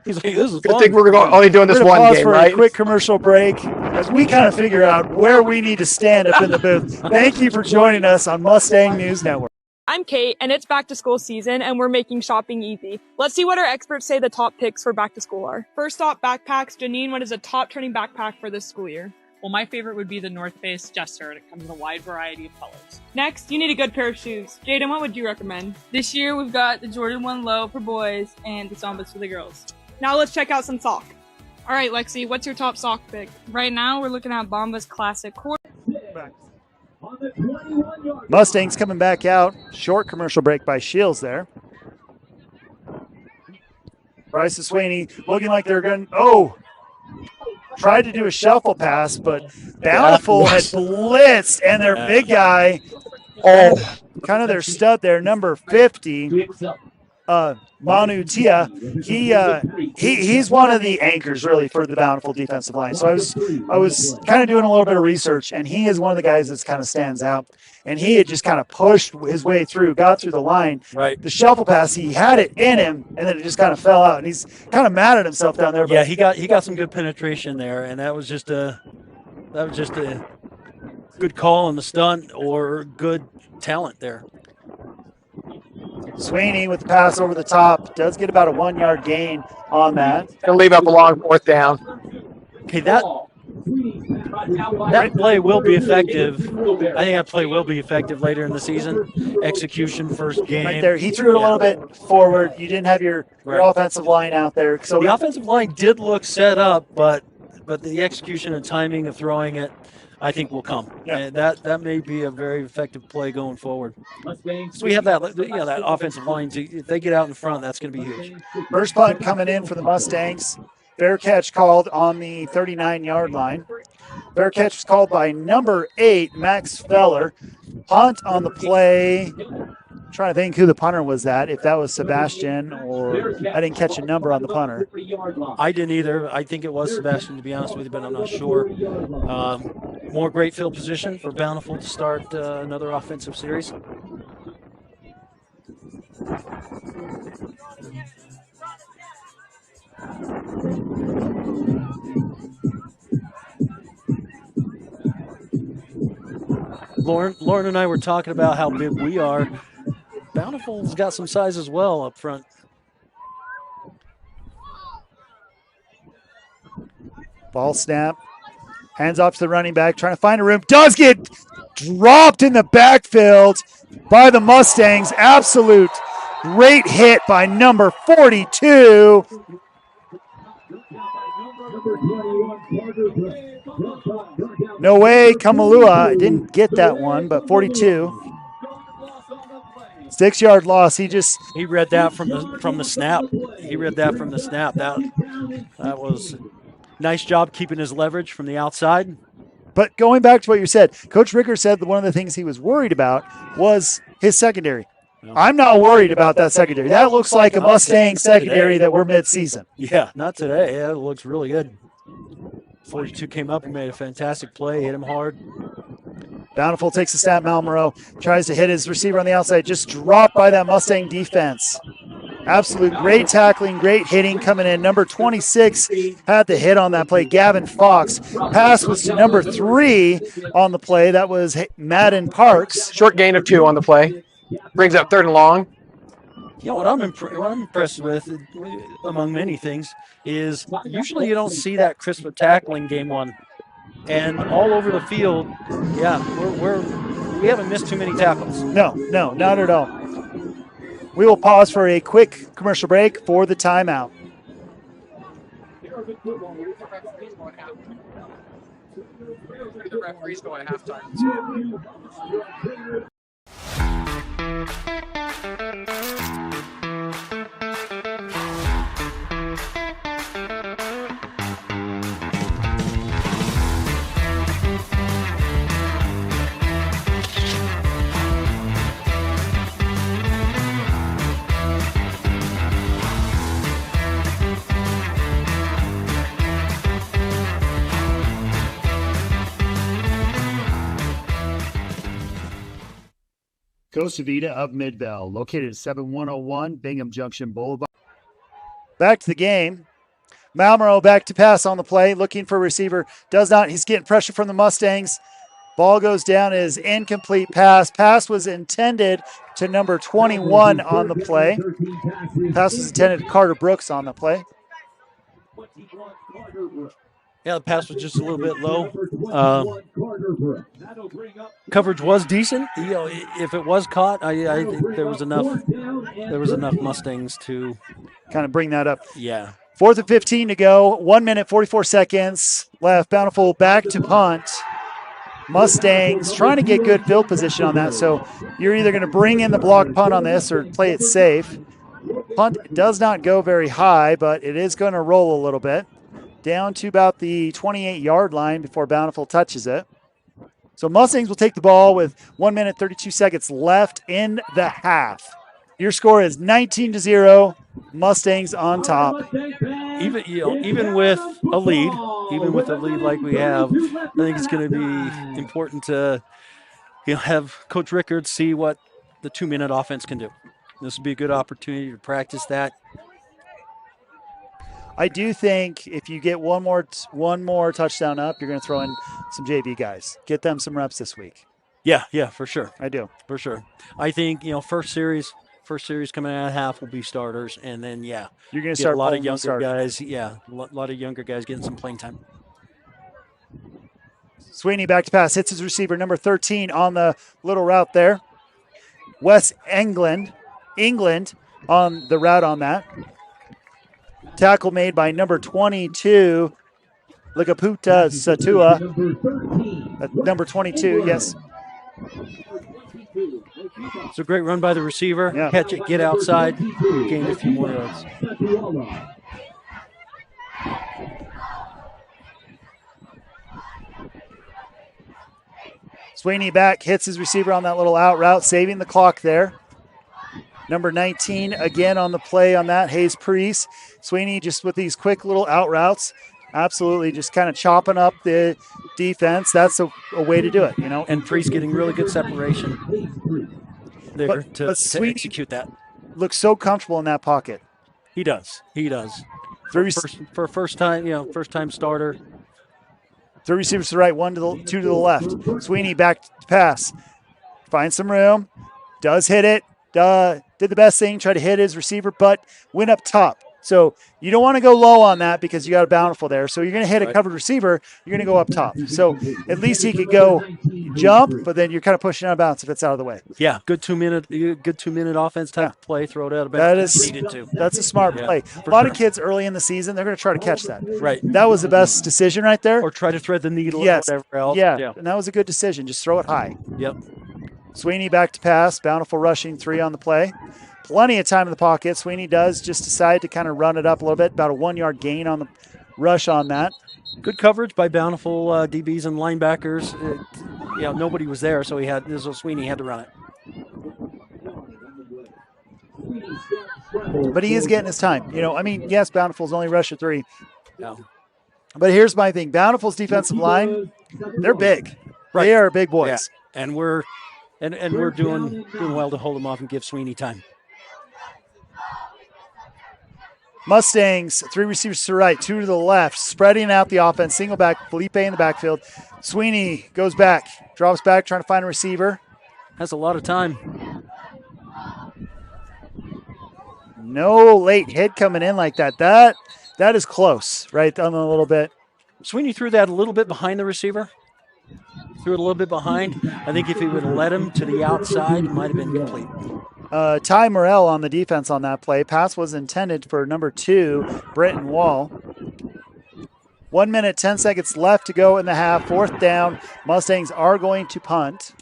He's like, this is I fun. think we're only doing this one pause game, for right? a quick commercial break as we kind of figure out where we need to stand up in the booth. Thank you for joining us on Mustang News Network. I'm Kate, and it's back to school season, and we're making shopping easy. Let's see what our experts say the top picks for back to school are. First off, backpacks. Janine, what is a top trending backpack for this school year? Well, my favorite would be the North Face Jester, and it comes in a wide variety of colors. Next, you need a good pair of shoes. Jaden, what would you recommend? This year we've got the Jordan 1 Low for boys and the Sambas for the girls. Now let's check out some sock. All right, Lexi, what's your top sock pick? Right now we're looking at Bombas Classic Quarter. Mustangs coming back out. Short commercial break by Shields there. Bryce and Sweeney looking like they're going tried to do a shuffle pass, but Bountiful had blitzed, and their big guy, kind of their stud there, number 50, Manu Tia, he's one of the anchors really for the Bountiful defensive line. So I was kind of doing a little bit of research, and he is one of the guys that kind of stands out. And he had just kind of pushed his way through, got through the line. Right. The shuffle pass, he had it in him, and then it just kind of fell out. And he's kind of mad at himself down there. But Yeah, he got some good penetration there, and that was just a good call on the stunt or good talent there. Sweeney with the pass over the top does get about a 1 yard gain on that. Gonna leave up a long fourth down. Okay, that play will be effective. I think that play will be effective later in the season. Execution first game. Right there. He threw it a little bit forward. You didn't have your offensive line out there. So the offensive line did look set up, but the execution and timing of throwing it, I think, will come. Yeah. And that may be a very effective play going forward. So we have that offensive line. If they get out in front, that's going to be huge. First punt coming in for the Mustangs. Fair catch called on the 39-yard line. Fair catch was called by number 8, Max Feller. Punt on the play. I'm trying to think who the punter was that, if that was Sebastian or I didn't catch a number on the punter. I didn't either. I think it was Sebastian, to be honest with you, but I'm not sure. More great field position for Bountiful to start another offensive series. Lauren and I were talking about how big we are. Bountiful's got some size as well up front. Ball snap. Hands off to the running back, trying to find a room. Does get dropped in the backfield by the Mustangs. Absolute great hit by number 42. No way, Kamalua. I didn't get that one, but 42. 6 yard loss. He read that from the snap. He read that from the snap. That was nice job keeping his leverage from the outside. But going back to what you said, Coach Ricker said that one of the things he was worried about was his secondary. I'm not worried about that secondary. That looks like a Mustang secondary that we're mid-season. Yeah, not today. Yeah, it looks really good. 42 came up and made a fantastic play, hit him hard. Bountiful takes a snap. Malmero tries to hit his receiver on the outside, just dropped by that Mustang defense. Absolute great tackling, great hitting coming in. Number 26 had the hit on that play, Gavin Fox. Pass was to number 3 on the play. That was Madden Parks. Short gain of 2 on the play. Brings up 3rd and long. You know, what I'm impressed with, among many things, is usually you don't see that crisp of tackling game 1. And all over the field, we haven't missed too many tackles. No, not at all. We will pause for a quick commercial break for the timeout. The referees go at halftime. Costa Vida of Midvale, located at 7101 Bingham Junction Boulevard. Back to the game. Malmero back to pass on the play, looking for a receiver. Does not. He's getting pressure from the Mustangs. Ball goes down as incomplete pass. Pass was intended to number 21 on the play. Pass was intended to Carter Brooks on the play. Yeah, the pass was just a little bit low. Coverage was decent. You know, if it was caught, I think there was enough. There was enough Mustangs to kind of bring that up. Yeah. 4th and 15 to go. 1 minute 44 seconds left. Bountiful back to punt. Mustangs trying to get good field position on that. So you're either going to bring in the block punt on this or play it safe. Punt does not go very high, but it is going to roll a little bit. Down to about the 28-yard line before Bountiful touches it. So Mustangs will take the ball with 1 minute 32 seconds left in the half. Your score is 19-0. Mustangs on top. Even with a lead like we have, I think it's going to be important to have Coach Rickards see what the 2-minute offense can do. This would be a good opportunity to practice that. I do think if you get one more touchdown up, you're going to throw in some JV guys. Get them some reps this week. Yeah, for sure. I do. For sure. I think, first series coming out of half will be starters, and then, you're going to start a lot of younger guys. Yeah, a lot of younger guys getting some playing time. Sweeney back to pass. Hits his receiver, number 13 on the little route there. Wes England on the route on that. Tackle made by number 22, Likaputa Satua. Number 22, yes. It's a great run by the receiver. Yeah. Catch it, get outside, gain a few more yards. Sweeney back, hits his receiver on that little out route, saving the clock there. Number 19 again on the play on that, Hayes Priest. Sweeney just with these quick little out routes, absolutely just kind of chopping up the defense. That's a way to do it, And Priest getting really good separation there to execute that. Looks so comfortable in that pocket. He does. For a first time starter. 3 receivers to the right, 2 to the left. Sweeney back to pass. Finds some room. Does hit it. Did the best thing, tried to hit his receiver, but went up top. So you don't want to go low on that because you got a Bountiful there. So you're going to hit a covered receiver, you're going to go up top. So at least he could go jump, but then you're kind of pushing out of bounds if it's out of the way. Yeah, good 2-minute offense type play. Throw it out of bounds if you needed to. That's a smart play. A lot of kids early in the season, they're going to try to catch that. Right. That was the best decision right there. Or try to thread the needle or whatever else. Yeah, and that was a good decision. Just throw it high. Yep. Sweeney back to pass. Bountiful rushing 3 on the play. Plenty of time in the pocket. Sweeney does just decide to kind of run it up a little bit. About a 1-yard gain on the rush on that. Good coverage by Bountiful DBs and linebackers. Nobody was there, so Sweeney had to run it. But he is getting his time. Yes, Bountiful's only rushed at 3. Yeah. But here's my thing. Bountiful's defensive line, they're big. Right. They are big boys. Yeah. And we're doing well to hold them off and give Sweeney time. Mustangs, 3 receivers to the right, 2 to the left, spreading out the offense. Single back, Felipe in the backfield. Sweeney goes back, drops back, trying to find a receiver. Has a lot of time. No late hit coming in like that. That is close, right on a little bit. Sweeney threw that a little bit behind the receiver. Threw it a little bit behind. I think if he would have led him to the outside, it might have been complete. Ty Morrell on the defense on that play. Pass was intended for number 2, Britton Wall. 1 minute, 10 seconds left to go in the half. 4th down. Mustangs are going to punt.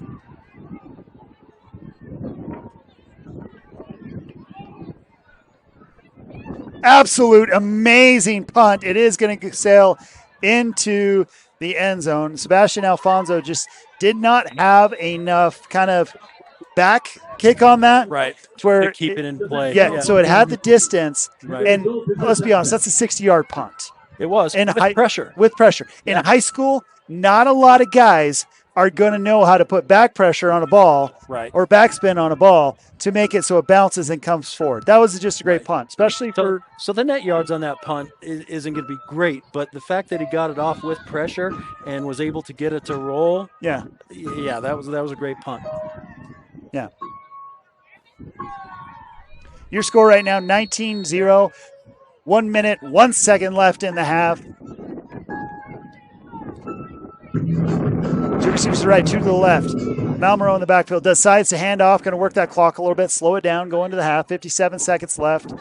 Absolute amazing punt. It is going to sail into the end zone. Sebastian Alfonso just did not have enough kind of back kick on that. Right. To where to keep it in play. Yeah, so it had the distance. Right. And let's be honest, that's a 60-yard punt. It was. With pressure. With pressure. In high school, not a lot of guys are going to know how to put back pressure on a ball or backspin on a ball to make it so it bounces and comes forward. That was just a great punt, especially for – So the net yards on that punt isn't going to be great, but the fact that he got it off with pressure and was able to get it to roll, yeah, that was a great punt. Yeah. Your score right now, 19-0. 1 minute, 1 second left in the half. 2 receivers to the right, 2 to the left. Malmero in the backfield decides to hand off, going to work that clock a little bit, slow it down, go into the half. 57 seconds left.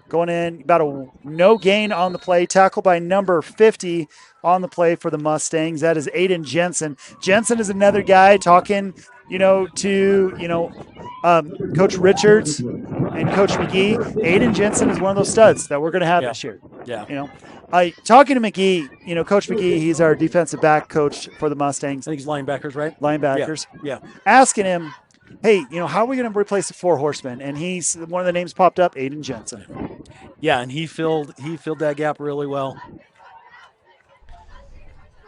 Going in, about a no gain on the play. Tackle by number 50 on the play for the Mustangs. That is Aiden Jensen. Jensen is another guy talking, to Coach Richards and Coach McGee. Aiden Jensen is one of those studs that we're going to have this year. Yeah. Talking to McGee, Coach McGee, he's our defensive back coach for the Mustangs. I think he's linebackers, right? Linebackers. Yeah. Asking him, hey, how are we going to replace the 4 horsemen? And he's one of the names popped up, Aiden Jensen. Yeah, and he filled that gap really well.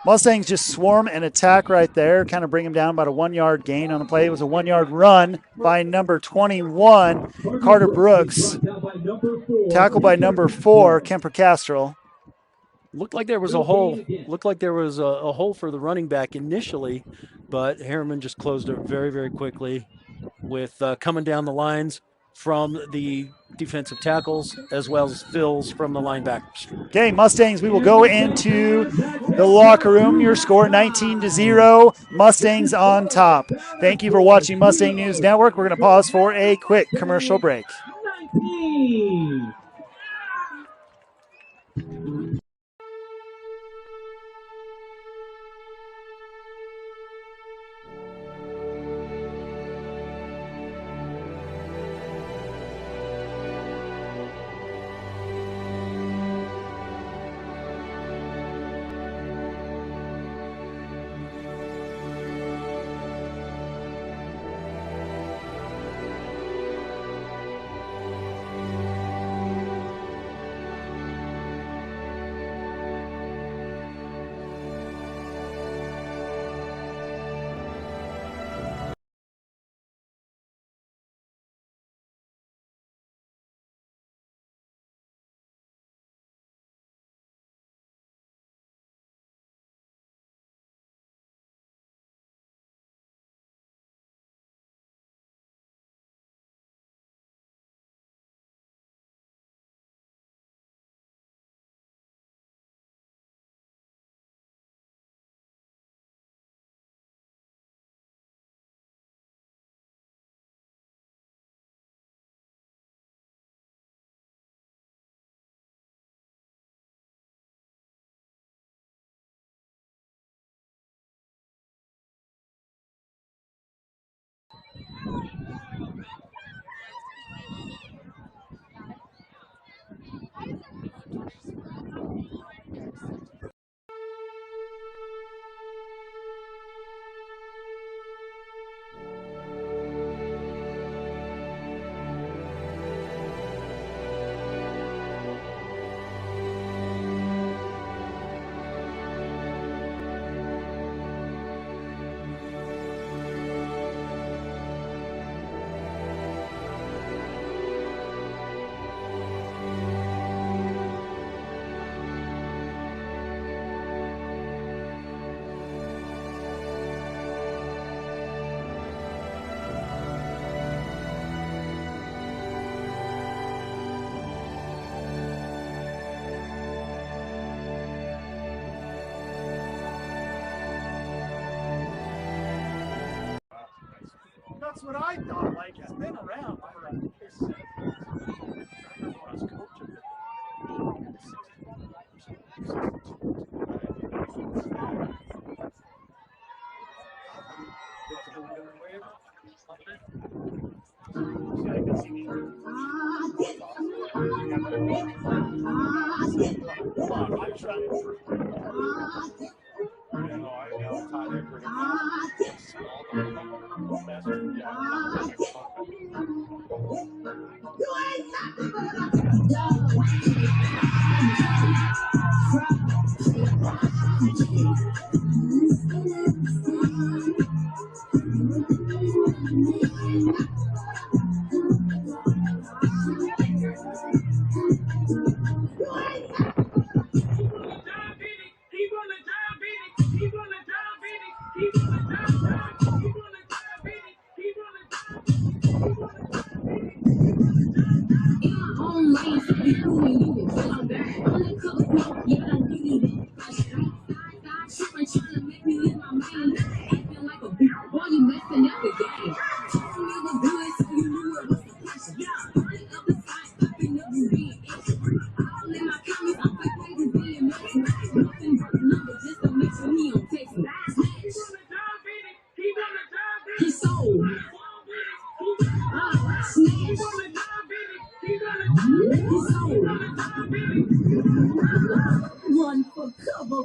Mustangs just swarm and attack right there, kind of bring him down about a 1 yard gain on the play. It was a 1 yard run by number 21, Carter Brooks. Tackle by number 4, Kemper Castrol. Looked like there was a hole. Looked like there was a hole for the running back initially, but Herriman just closed it very, very quickly with coming down the lines from the defensive tackles as well as fills from the linebackers. Okay, Mustangs, we will go into the locker room. Your score 19-0, Mustangs on top. Thank you for watching Mustang News Network. We're going to pause for a quick commercial break. 19. That's what I thought. Like, it's been around for a year. I remember when I was coaching Run for cover.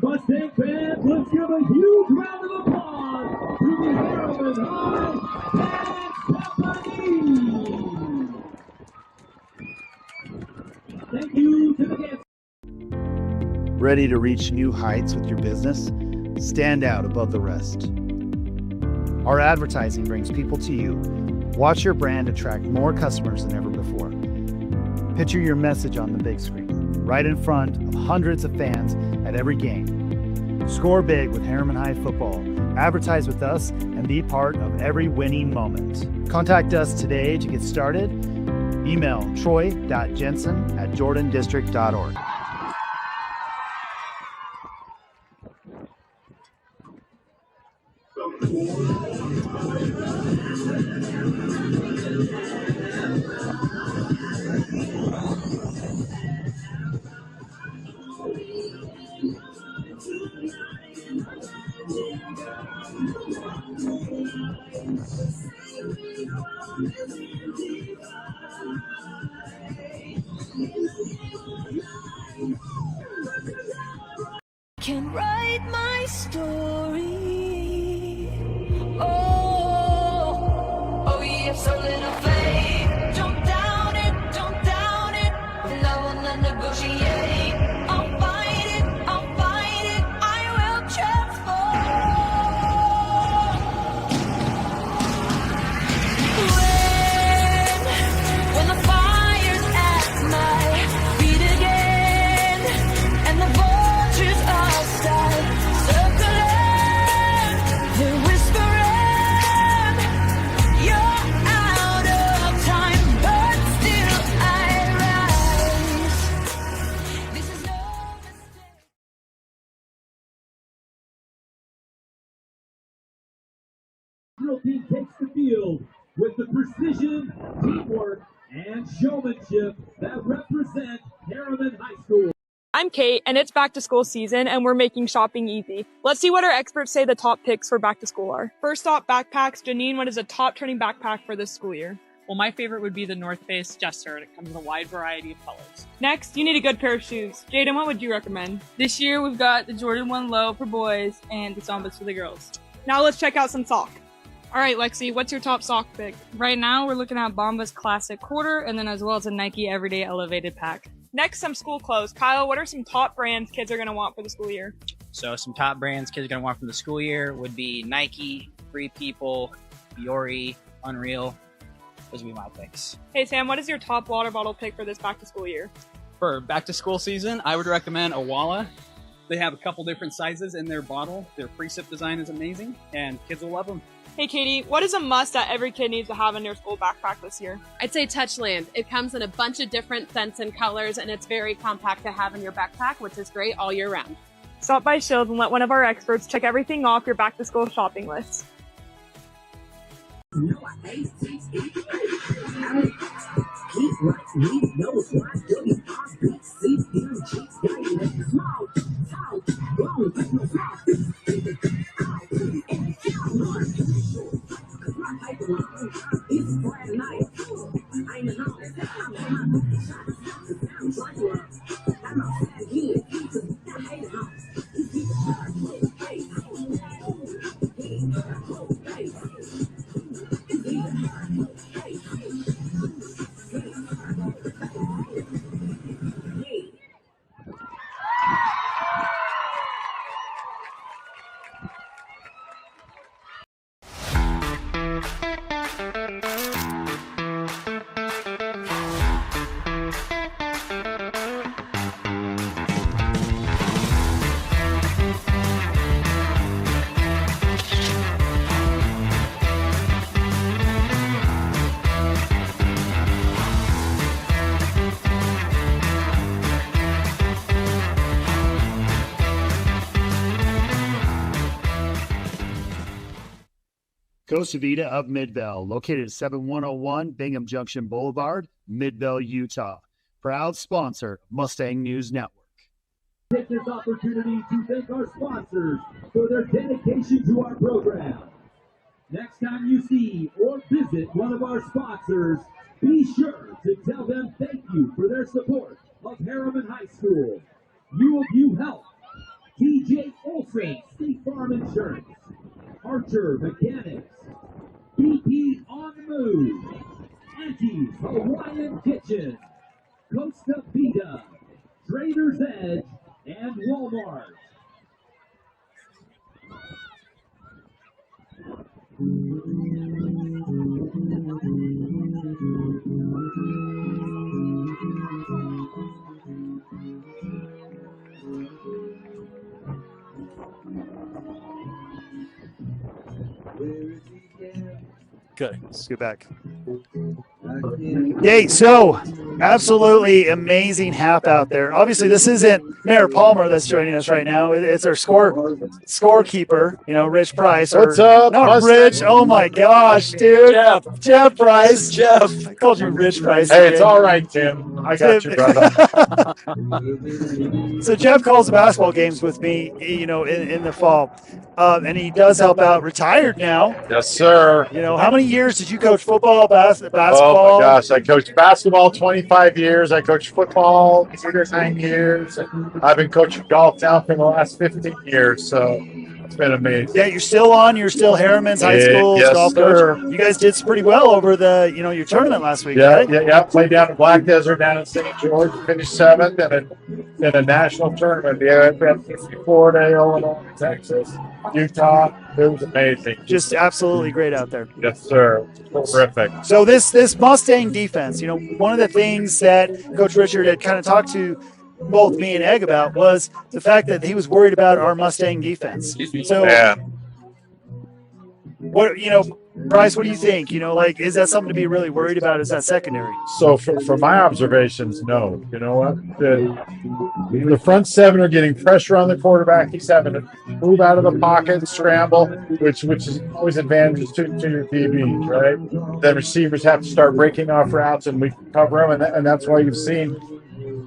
Mustang fans, let's give a huge round of applause to the Herriman High and Company. Thank you to the guests. Ready to reach new heights with your business? Stand out above the rest. Our advertising brings people to you. Watch your brand attract more customers than ever before. Picture your message on the big screen, right in front of hundreds of fans at every game. Score big with Herriman High football. Advertise with us and be part of every winning moment. Contact us today to get started. Email troy.jensen@jordandistrict.org. Can write my story. Oh, yes, a little faith. Don't doubt it, don't doubt it. And I will not negotiate. I'll fight it, I will transform. When the fire's at my feet again, and the vultures outside circling, they're whispering, you're out of time, but still I rise. This is no mistake. Drill team takes the field with the precision, teamwork, and showmanship that represent Herriman High School. I'm Kate, and it's back to school season, and we're making shopping easy. Let's see what our experts say the top picks for back to school are. First stop, backpacks. Janine, what is a top trending backpack for this school year? Well, my favorite would be the North Face Jester. It comes in a wide variety of colors. Next, you need a good pair of shoes. Jaden, what would you recommend? This year we've got the Jordan 1 Low for boys and the Sambas for the girls. Now let's check out some sock. All right, Lexi, what's your top sock pick? Right now we're looking at Bomba's Classic Quarter and then as well as a Nike Everyday Elevated Pack. Next, some school clothes. Kyle, what are some top brands kids are going to want for the school year? So some top brands kids are going to want from the school year would be Nike, Free People, Fiore, Unreal. Those would be my picks. Hey, Sam, what is your top water bottle pick for this back-to-school year? For back to school season, I would recommend a Walla. They have a couple different sizes in their bottle. Their precip design is amazing, and kids will love them. Hey, Katie, what is a must that every kid needs to have in their school backpack this year? I'd say Touchland. It comes in a bunch of different scents and colors, and it's very compact to have in your backpack, which is great all year round. Stop by Shields and let one of our experts check everything off your back-to-school shopping list. Costa Vida of Midvale, located at 7101 Bingham Junction Boulevard, Midvale, Utah. Proud sponsor, Mustang News Network. Take this opportunity to thank our sponsors for their dedication to our program. Next time you see or visit one of our sponsors, be sure to tell them thank you for their support of Herriman High School, U of U Health, TJ Olson State Farm Insurance, Archer Mechanics, BP On the Move, Auntie's Hawaiian Kitchen, Costa Vida, Trader's Edge, and Walmart. Good. Let's get back. Hey, so absolutely amazing half out there. Obviously, this isn't Mayor Palmer that's joining us right now. It's our scorekeeper, Rich Price. What's up? Not Rich. Oh my gosh, dude. Jeff Price. Jeff. I called you Rich Price. Hey, it's all right, Tim. I got you, brother. So Jeff calls the basketball games with me, in the fall. And he does help out. Retired now. Yes, sir. How many years did you coach football, basketball? Oh, my gosh. I coached basketball 25 years. I coached football 8 or 9 years. I've been coaching golf now for the last 15 years, so it's been amazing. Yeah, you're still on. You're still Herriman's High School golf coach. You guys did pretty well over your tournament last week, right? Yeah. Played down in Black Desert, down in St. George, finished 7th in a national tournament. Yeah, Florida, Illinois, Texas, Utah. It was amazing. Just absolutely great out there. Yes, sir. Terrific. So this Mustang defense, one of the things that Coach Richard had kind of talked to both me and Egg about was the fact that he was worried about our Mustang defense. So, what Bryce, what do you think? Is that something to be really worried about? Is that secondary? So from my observations, no. You know what? The front 7 are getting pressure on the quarterback. He's having to move out of the pocket and scramble, which is always advantages to your DBs, right? Then receivers have to start breaking off routes, and we can cover them, and that's why you've seen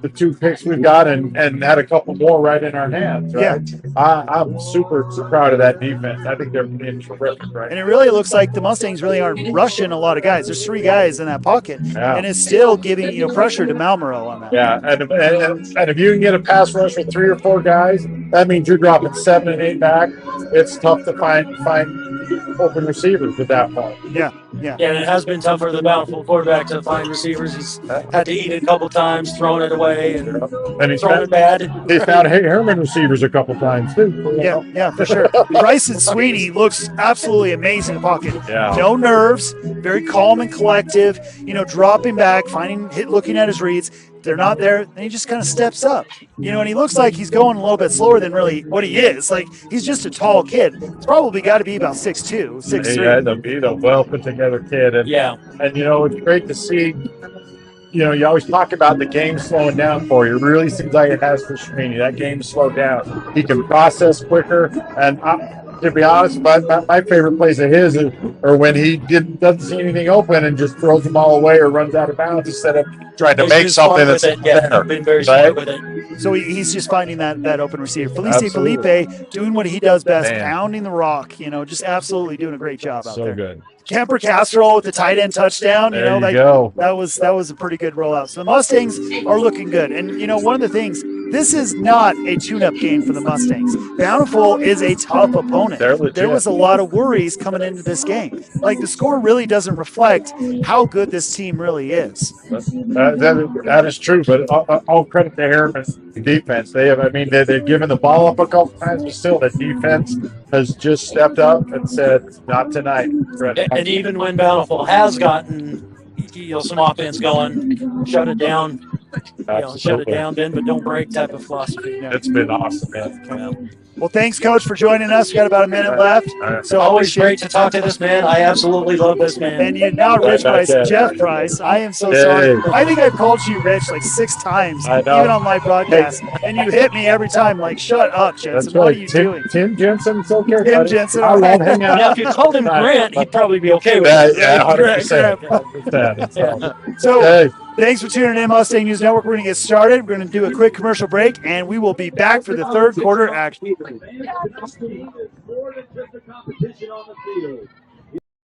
the 2 picks we've got and had a couple more right in our hands. Right? Yeah, I'm super proud of that defense. I think they're being terrific, right? And it really looks like the Mustangs really aren't rushing a lot of guys. There's 3 guys in that pocket, and it's still giving pressure to Malmero on that. Yeah, and if you can get a pass rush with 3 or 4 guys, that means you're dropping 7 and 8 back. It's tough to find open receivers at that point. Yeah. Yeah, and it has been tough for the Bountiful quarterback to find receivers. He's had to eat it a couple times, throwing it away, and he's throwing it bad. He's found Herriman receivers a couple times too. Yeah, for sure. Bryson Sweeney looks absolutely amazing in the pocket. Yeah. No nerves, very calm and collective. Dropping back, looking at his reads. They're not there, and he just kind of steps up. And he looks like he's going a little bit slower than really what he is. Like, he's just a tall kid. He's probably got to be about 6'2", 6'3". He's a well put together kid. And it's great to see. You always talk about the game slowing down for you. It really seems like it has for Sweeney. That game slowed down. He can process quicker. And to be honest, my favorite plays of his are when he doesn't see anything open and just throws them all away or runs out of bounds instead of trying to make something that's there. Been very smart with it. So he's just finding that open receiver. Felipe doing what he does best, pounding the rock. Just absolutely doing a great job out there. So good. Kemper Castro with the tight end touchdown. There you go. That was a pretty good rollout. So the Mustangs are looking good. And one of the things, this is not a tune-up game for the Mustangs. Bountiful is a tough opponent. There was a lot of worries coming into this game. Like, the score really doesn't reflect how good this team really is. That is true, but all credit to Herriman's defense. They've given the ball up a couple times, but still the defense has just stepped up and said, not tonight. And even when Bountiful has gotten some offense going, shut it down. Shut it down, Ben, but don't break type of philosophy. It's been awesome, man. Well, thanks, Coach, for joining us. We got about a minute left. So always great to talk to this man. I absolutely love this man. And you now Rich Price, Jeff Price. I am so sorry. I think I've called you Rich like 6 times, even on my broadcast. And you hit me every time, like, shut up, Jensen. What are you doing? Tim Jensen's okay. Tim Jensen. I love him. Now, if you called him Grant, he'd probably be okay with it. Yeah, 100%. So, thanks for tuning in, Mustang News Network. We're going to get started. We're going to do a quick commercial break, and we will be back for the third quarter action.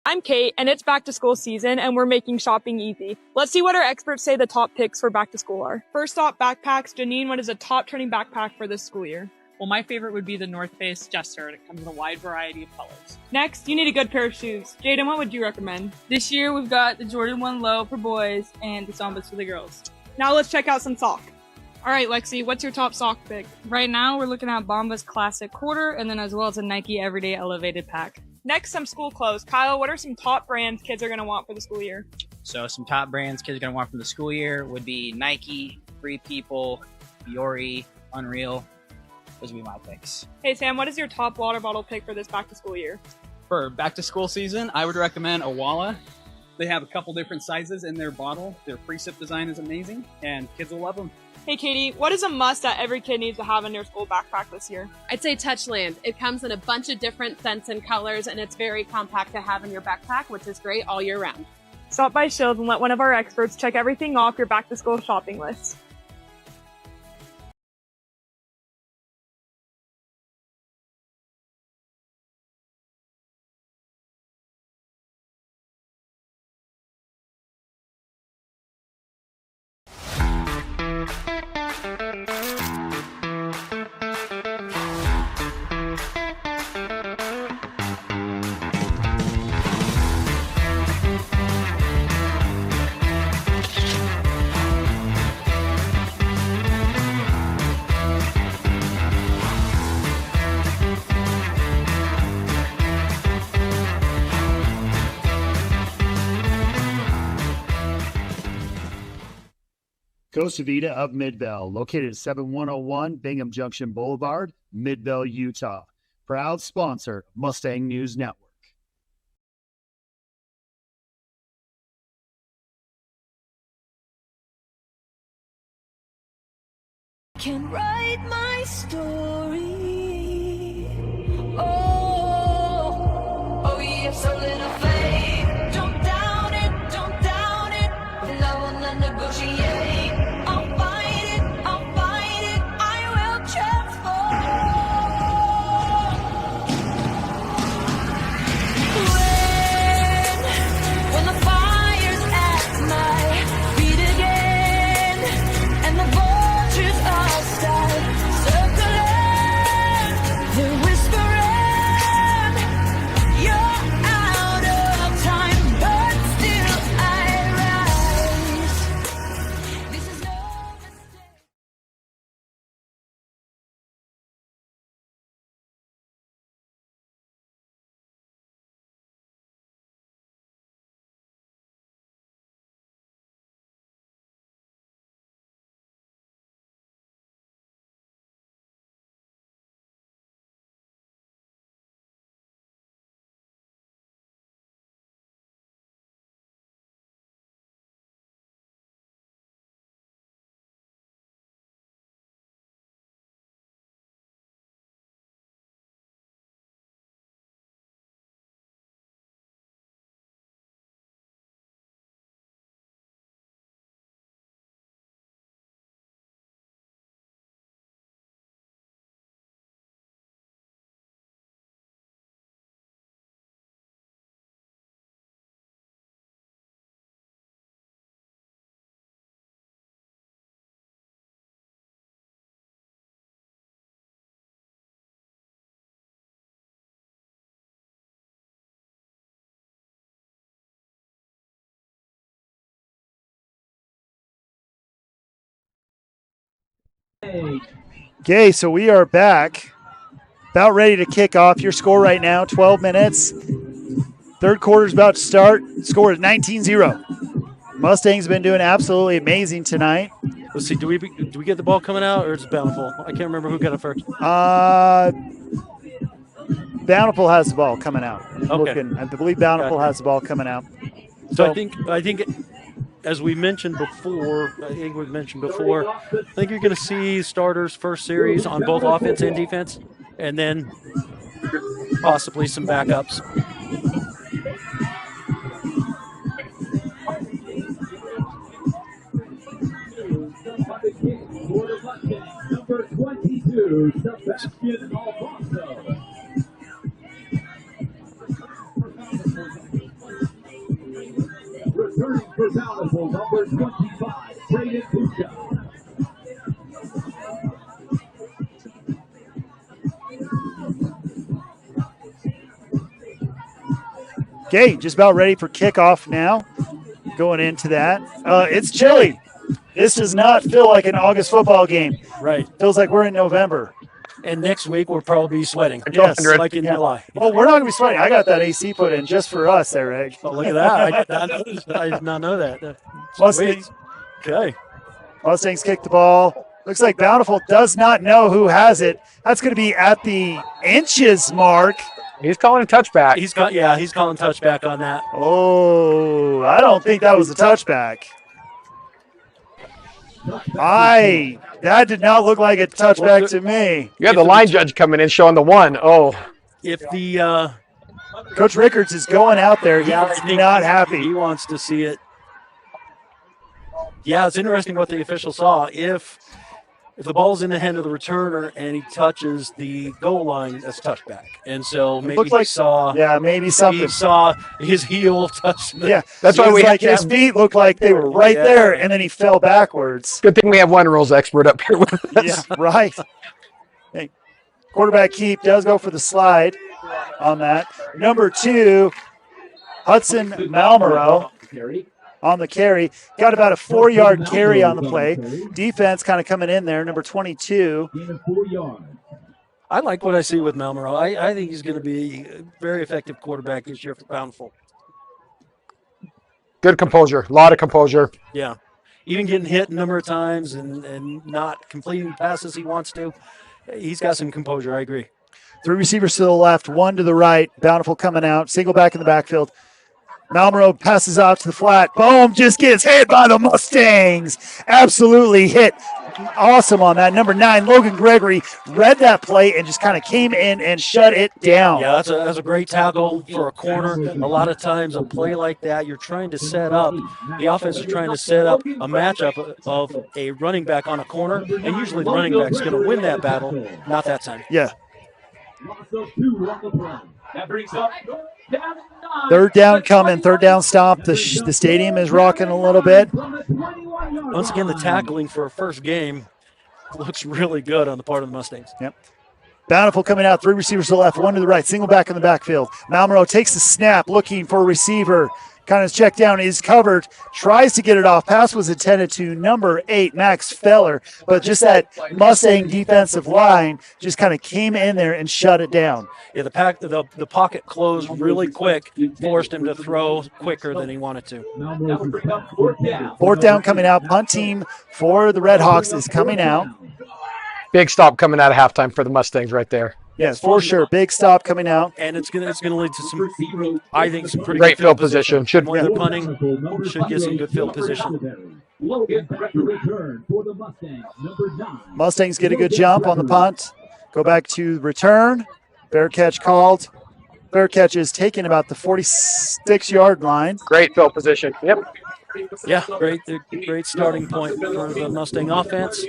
I'm Kate, and it's back to school season, and we're making shopping easy. Let's see what our experts say the top picks for back to school are. First stop, backpacks. Janine, what is a top trending backpack for this school year? Well, my favorite would be the North Face Jester, and it comes in a wide variety of colors. Next, you need a good pair of shoes. Jaden, what would you recommend? This year, we've got the Jordan 1 Low for boys and the Sambas for the girls. Now let's check out some sock. All right, Lexi, what's your top sock pick? Right now, we're looking at Bombas Classic Quarter, and then as well as a Nike Everyday Elevated Pack. Next, some school clothes. Kyle, what are some top brands kids are going to want for the school year? So some top brands kids are going to want from the school year would be Nike, Free People, Fiore, Unreal. Those would be my picks. Hey, Sam, what is your top water bottle pick for this back to school year? For back to school season, I would recommend a Walla. They have a couple different sizes in their bottle. Their precip design is amazing, and kids will love them. Hey, Katie, what is a must that every kid needs to have in their school backpack this year? I'd say Touchland. It comes in a bunch of different scents and colors, and it's very compact to have in your backpack, which is great all year round. Stop by Shields and let one of our experts check everything off your back to school shopping list. Costa Vida of Midvale, located at 7101 Bingham Junction Boulevard, Midvale, Utah. Proud sponsor, Mustang News Network. Can write my story. Oh, yes, a little faith. Don't doubt it, don't doubt it. And I will not negotiate. I'll fight it Okay, so we are back. About ready to kick off. Your score right now, 12 minutes. Third quarter's about to start. Score is 19-0. Mustangs have been doing absolutely amazing tonight. Let's see. Do we get the ball coming out, or is it Bountiful? I can't remember who got it first. Bountiful has the ball coming out. Okay. I believe Bountiful has the ball coming out. So I think as we mentioned before, I think you're going to see starters first series on both offense and defense, and then possibly some backups. Number 22, Sebastian Alfonso. Returning for Bountiful, number 25, Braden Puka. Okay, just about ready for kickoff now. Going into that. It's chilly. This does not feel like an August football game. Right. Feels like we're in November. And next week we'll probably be sweating. Yes. Like in July. Oh, we're not going to be sweating. I got that AC put in just for us there, Egg. Oh, look at that. I did not know that. Mustangs. Okay. Mustangs kick the ball. Looks like Bountiful does not know who has it. That's going to be at the inches mark. He's calling a touchback. He's calling touchback on that. Oh, I don't think that was a touchback. That did not look like a touchback to me. You had the line judge coming in showing the 1. Oh. If the Coach Rickards is going out there, he's not happy. He wants to see it. Yeah, it's interesting what the official saw. If the ball's in the hand of the returner and he touches the goal line, that's touchback. And so maybe maybe something. He saw his heel touch. Yeah, that's why his feet looked like they were right there, and then he fell backwards. Good thing we have one rules expert up here with us. Yeah, right. Hey, quarterback keep does go for the slide on that. Number 2, Hudson Malmero on the carry. Got about a 4-yard carry on the play. Defense kind of coming in there. Number 22. I like what I see with Malmero. I think he's going to be a very effective quarterback this year for Bountiful. Good composure. A lot of composure. Yeah. Even getting hit a number of times and not completing passes he wants to. He's got some composure. I agree. 3 receivers to the left, 1 to the right. Bountiful coming out. Single back in the backfield. Malmero passes out to the flat. Boom, just gets hit by the Mustangs. Absolutely hit. Awesome on that. Number 9, Logan Gregory, read that play and just kind of came in and shut it down. Yeah, that's a great tackle for a corner. A lot of times a play like that, you're trying to set up, the offense is trying to set up a matchup of a running back on a corner, and usually the running back's going to win that battle. Not that time. Yeah. That brings up Third down coming, third down stop. The stadium is rocking a little bit. Once again, the tackling for a first game looks really good on the part of the Mustangs. Yep. Bountiful coming out, 3 receivers to the left, 1 to the right, single back in the backfield. Malmero takes the snap, looking for a receiver. Kind of checked down, is covered, tries to get it off. Pass was intended to number 8, Max Feller, but just that Mustang defensive line just kind of came in there and shut it down. Yeah, the pocket closed really quick, forced him to throw quicker than he wanted to. Fourth down coming out. Punt team for the Redhawks is coming out. Big stop coming out of halftime for the Mustangs right there. Yes, for sure. Big stop coming out. And it's gonna lead to some, I think, some pretty great good field position. Should when they're punting, should get some good field position. Mustangs get a good jump on the punt. Go back to return. Fair catch called. Fair catch is taken about the 46-yard line. Great field position. Yep. Yeah, great starting point for the Mustang offense.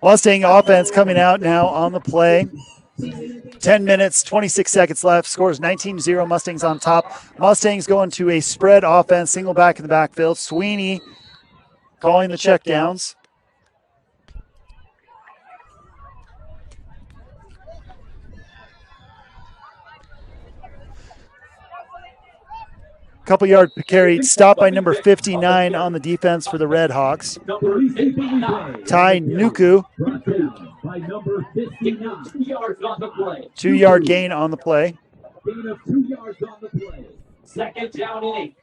Mustang offense coming out now on the play. 10 minutes, 26 seconds left. Scores 19-0. Mustangs on top. Mustangs going to a spread offense, single back in the backfield. Sweeney calling the check downs. Couple yard carry, stopped by number 59 on the defense for the Redhawks. Ty Nuku. 2 yard gain on the play. Gain of 2 yards on the play. Second down and 8.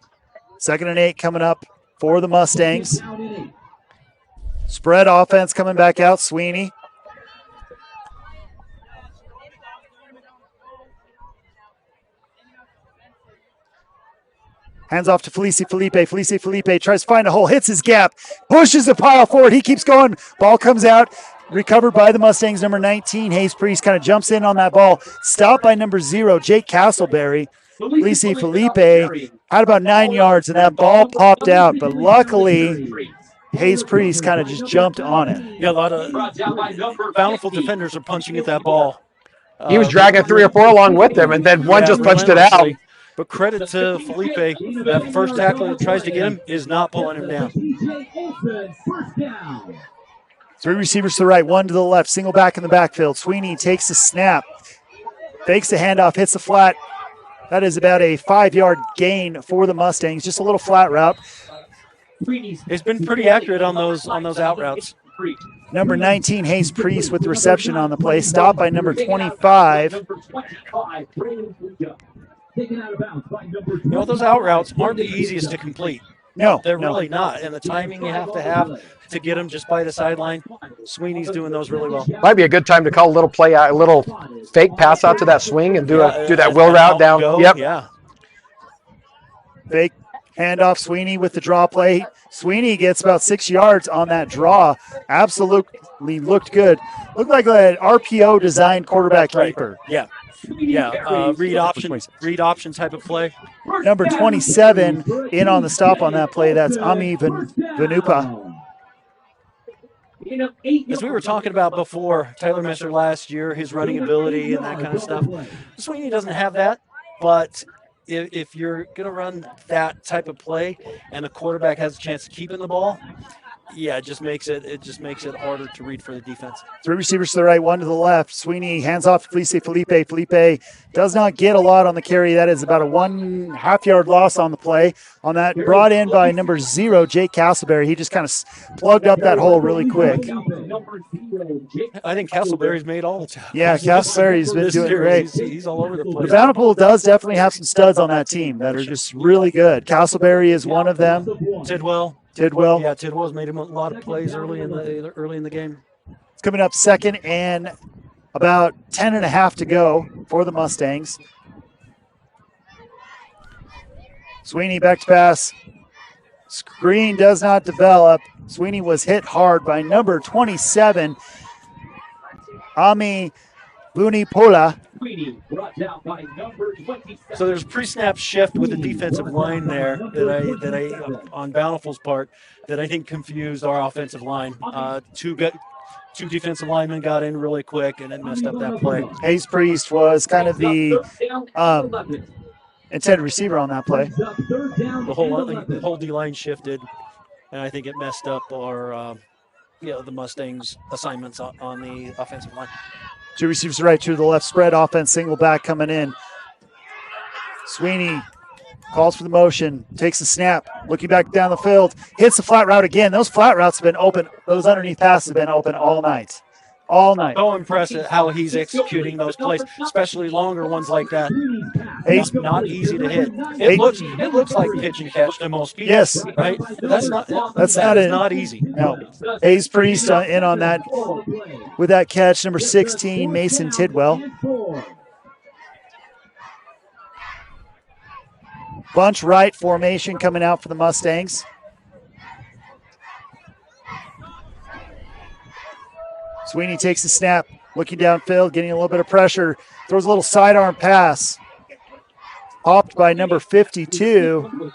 2nd and 8 coming up for the Mustangs. Down and 8. Spread offense coming back out. Sweeney. Hands off to Felice Felipe. Felice Felipe tries to find a hole, hits his gap, pushes the pile forward. He keeps going. Ball comes out. Recovered by the Mustangs, number 19. Hayes Priest kind of jumps in on that ball. Stopped by number 0, Jake Castleberry. Felice Felipe had about 9 yards, and that ball popped out. But luckily, Hayes Priest kind of just jumped on it. Yeah, a lot of Bountiful defenders are punching at that ball. He was dragging 3 or 4 along with him, and then one just punched it out. But credit to Felipe. That first tackler that tries to get him is not pulling him down. 3 receivers to the right, 1 to the left. Single back in the backfield. Sweeney takes the snap. Fakes the handoff, hits the flat. That is about a 5-yard gain for the Mustangs. Just a little flat route. It's been pretty accurate on those out routes. Number 19, Hayes Priest with the reception on the play. Stopped by number 25. Those out routes aren't the easiest to complete. No, they're really not. And the timing you have to get them just by the sideline, Sweeney's doing those really well. Might be a good time to call a little play out, a little fake pass out to that swing and do that wheel route down. Yep. Yeah. Fake handoff, Sweeney with the draw play. Sweeney gets about 6 yards on that draw. Absolutely looked good. Looked like an RPO designed quarterback keeper. Yeah. Yeah, read option type of play. Number 27 in on the stop on that play. That's Ami Vanupa. As we were talking about before, Tyler Messer last year, his running ability and that kind of stuff. Sweeney doesn't have that, but if you're going to run that type of play and the quarterback has a chance of keeping the ball, yeah, it just makes it harder to read for the defense. 3 receivers to the right, 1 to the left. Sweeney hands off to Felice Felipe. Felipe does not get a lot on the carry. That is about a 1.5 yard loss on the play. On that, brought in by number 0, Jake Castleberry. He just kind of plugged up that hole really quick. I think Castleberry's made all the tackles. Yeah, Castleberry's been doing great. He's all over the place. The Bountiful does definitely have some studs on that team that are just really good. Castleberry is one of them. Tidwell. Yeah, Tidwell's made him a lot of plays early in the game. It's coming up 2nd and about 10.5 to go for the Mustangs. Sweeney back to pass. Screen does not develop. Sweeney was hit hard by number 27, Ami Vunipola. So there's pre-snap shift with the defensive line there that I on Bountiful's part that I think confused our offensive line. Two defensive linemen got in really quick and it messed up that play. Hayes Priest was kind of the intended receiver on that play. The whole D-line shifted, and I think it messed up our the Mustangs' assignments on the offensive line. 2 receivers right, 2 to the left. Spread offense, single back coming in. Sweeney calls for the motion, takes the snap, looking back down the field, hits the flat route again. Those flat routes have been open. Those underneath passes have been open all night. All night. So impressive how he's executing those plays, especially longer ones like that. It's not easy to hit. It looks like pitch and catch to most people. Yes, right. That's not easy. No. Hayes Priest in on that with that catch. Number 16, Mason Tidwell. Bunch right formation coming out for the Mustangs. Sweeney takes the snap, looking downfield, getting a little bit of pressure, throws a little sidearm pass. Popped by number 52.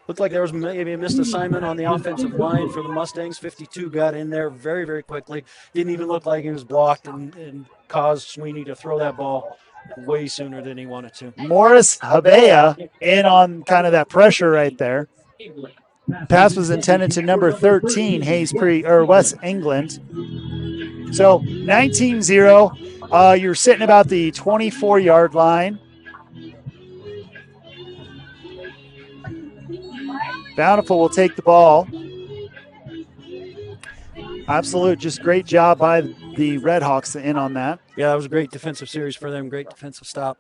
Looked like there was maybe a missed assignment on the offensive line for the Mustangs. 52 got in there very, very quickly. Didn't even look like he was blocked and caused Sweeney to throw that ball way sooner than he wanted to. Morris Habea in on kind of that pressure right there. Pass was intended to number 13, West England. So 19-0. You're sitting about the 24-yard line. Bountiful will take the ball. Absolute, just great job by the Redhawks in on that. Yeah, that was a great defensive series for them. Great defensive stop.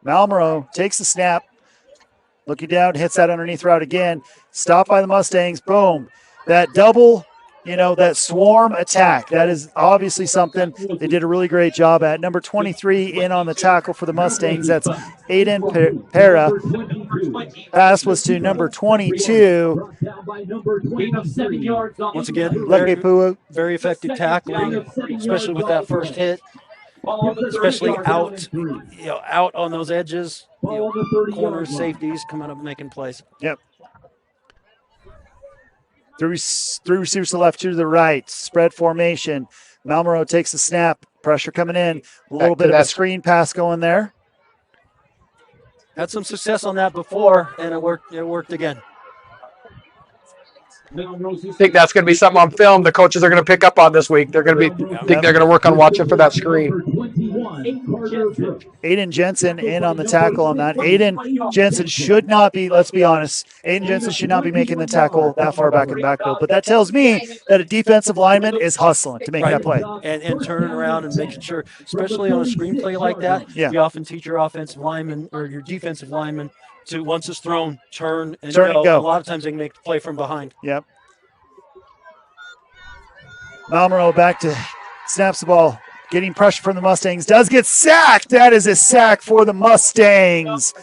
Malmero takes the snap. Looking down, hits that underneath route again. Stopped by the Mustangs. Boom. That double, that swarm attack. That is obviously something they did a really great job at. Number 23 in on the tackle for the Mustangs. That's Aiden Pera. Pass was to number 22. Once again, very effective tackling, especially with that first hit. Especially out on those edges, corners, safeties coming up making plays. Yep. Three receivers to the left, two to the right. Spread formation. Malmero takes the snap. Pressure coming in. A little bit of a screen pass going there. Had some success on that before, and it worked again. I think that's going to be something on film the coaches are going to pick up on this week. They're going to they're going to work on watching for that screen. Aiden Jensen in on the tackle on that. Aiden Jensen should not be, let's be honest, Aiden Jensen should not be making the tackle that far back in the backfield. But that tells me that a defensive lineman is hustling to make that play. And turning around and making sure, especially on a screenplay like that, you often teach your offensive lineman or your defensive lineman to, once it's thrown, turn and go. A lot of times they can make the play from behind. Yep. Malmero back to snaps the ball. Getting pressure from the Mustangs. Does get sacked. That is a sack for the Mustangs.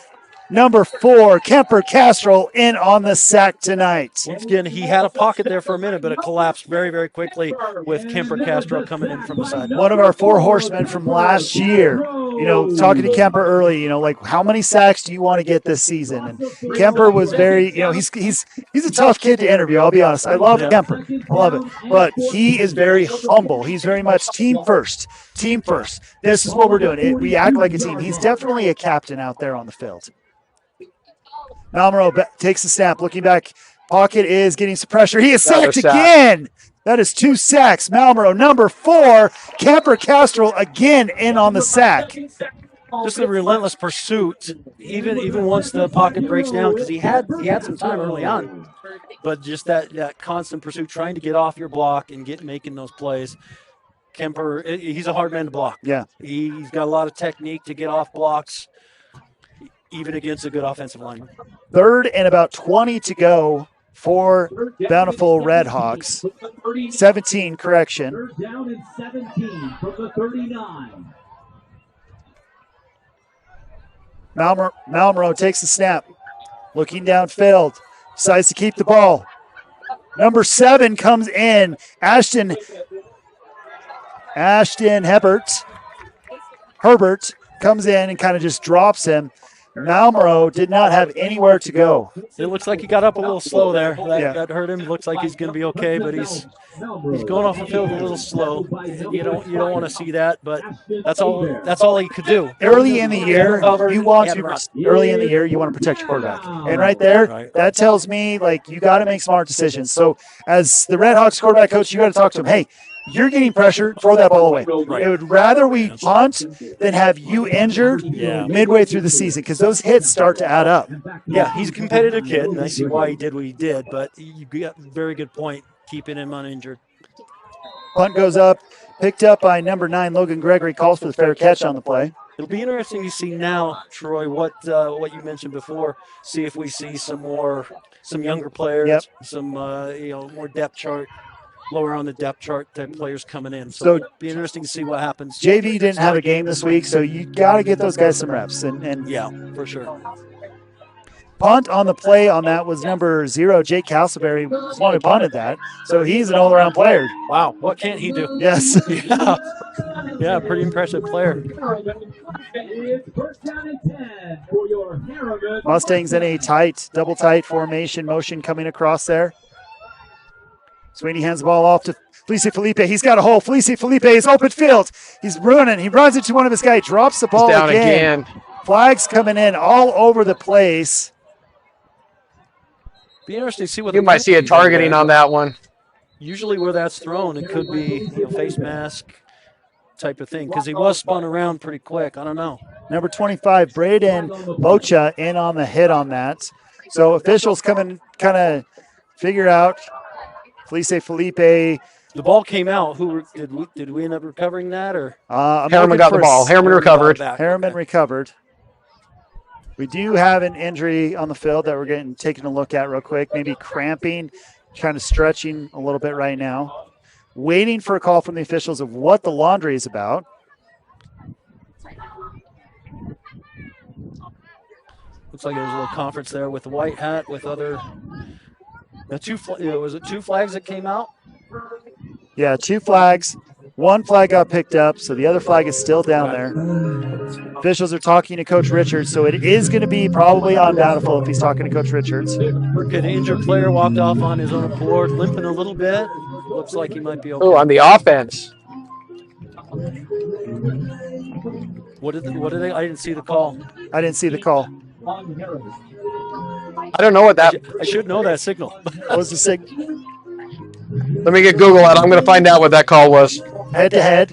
Number 4, Kemper Castro in on the sack tonight. Once again, he had a pocket there for a minute, but it collapsed very, very quickly with Kemper Castro coming in from the side. One of our 4 horsemen from last year. Talking to Kemper early, how many sacks do you want to get this season? And Kemper was very, he's a tough kid to interview, I'll be honest. I love Kemper. I love it. But he is very humble. He's very much team first. Team first. This is what we're doing. We act like a team. He's definitely a captain out there on the field. Malmero takes the snap, looking back. Pocket is getting some pressure. He is sacked again. That is 2 sacks. Malmero, number 4. Kemper Castro again in on the sack. Just a relentless pursuit, even once the pocket breaks down, because he had some time early on. But just that constant pursuit, trying to get off your block and making those plays. Kemper, he's a hard man to block. Yeah. He's got a lot of technique to get off blocks, even against a good offensive lineman. 3rd and about 20 to go for Bountiful Redhawks. 17, correction. 3rd down and 17 from the 39. Malmero takes the snap. Looking downfield. Decides to keep the ball. Number 7 comes in. Ashton Herbert comes in and kind of just drops him. Malmero did not have anywhere to go. It looks like he got up a little slow there. That hurt him. Looks like he's going to be okay, but he's going off the field a little slow. You don't want to see that, but that's all he could do. Early in the year, you want to protect your quarterback. And right there, that tells me you got to make smart decisions. So as the Redhawks quarterback coach, you got to talk to him. Hey, you're getting pressure, throw that ball away. I would rather we punt than have you injured midway through the season, because those hits start to add up. Yeah, he's a competitive kid, and I see why he did what he did, but you got a very good point keeping him uninjured. Punt goes up, picked up by number 9, Logan Gregory, calls for the fair catch on the play. It'll be interesting to see now, Troy, what you mentioned before, see if we see some younger players, some more depth chart. Lower on the depth chart type players coming in. So it'll be interesting to see what happens. JV didn't have a game this week, so you got to get those guys some reps. And yeah, for sure. Punt on the play on that was number 0, Jake Castleberry, was the one who punted that. So he's an all-around player. Wow, what can't he do? Yes. Yeah, pretty impressive player. It's 1st down and 10 for your Herriman. Mustangs in a double tight formation, motion coming across there. Sweeney hands the ball off to Felice Felipe. He's got a hole. Felice Felipe is open field. He's running. He runs into one of his guys, drops the ball down again. Flags coming in all over the place. Be interesting to see what You might see a targeting on that one. Usually where that's thrown, it could be face mask type of thing because he was spun around pretty quick. I don't know. Number 25, Braden Bocha in on the hit on that. So officials come and kind of figure out. Felice Felipe. The ball came out. Did we end up recovering that or? Herriman got the ball. Herriman recovered. Herriman recovered. We do have an injury on the field that we're taking a look at real quick. Maybe cramping, kind of stretching a little bit right now. Waiting for a call from the officials of what the laundry is about. Looks like there's a little conference there with the white hat with other. Was it two flags that came out? Yeah, 2 flags. 1 flag got picked up, so the other flag is still down there. Officials are talking to Coach Richards, so it is going to be probably on Bountiful if he's talking to Coach Richards. An injured player walked off on his own accord, limping a little bit. Looks like he might be okay. Oh, on the offense. What did they? I didn't see the call. I didn't see the call. I don't know what that. I should know that signal. What was the signal? Let me get Google out. I'm going to find out what that call was. Head to head.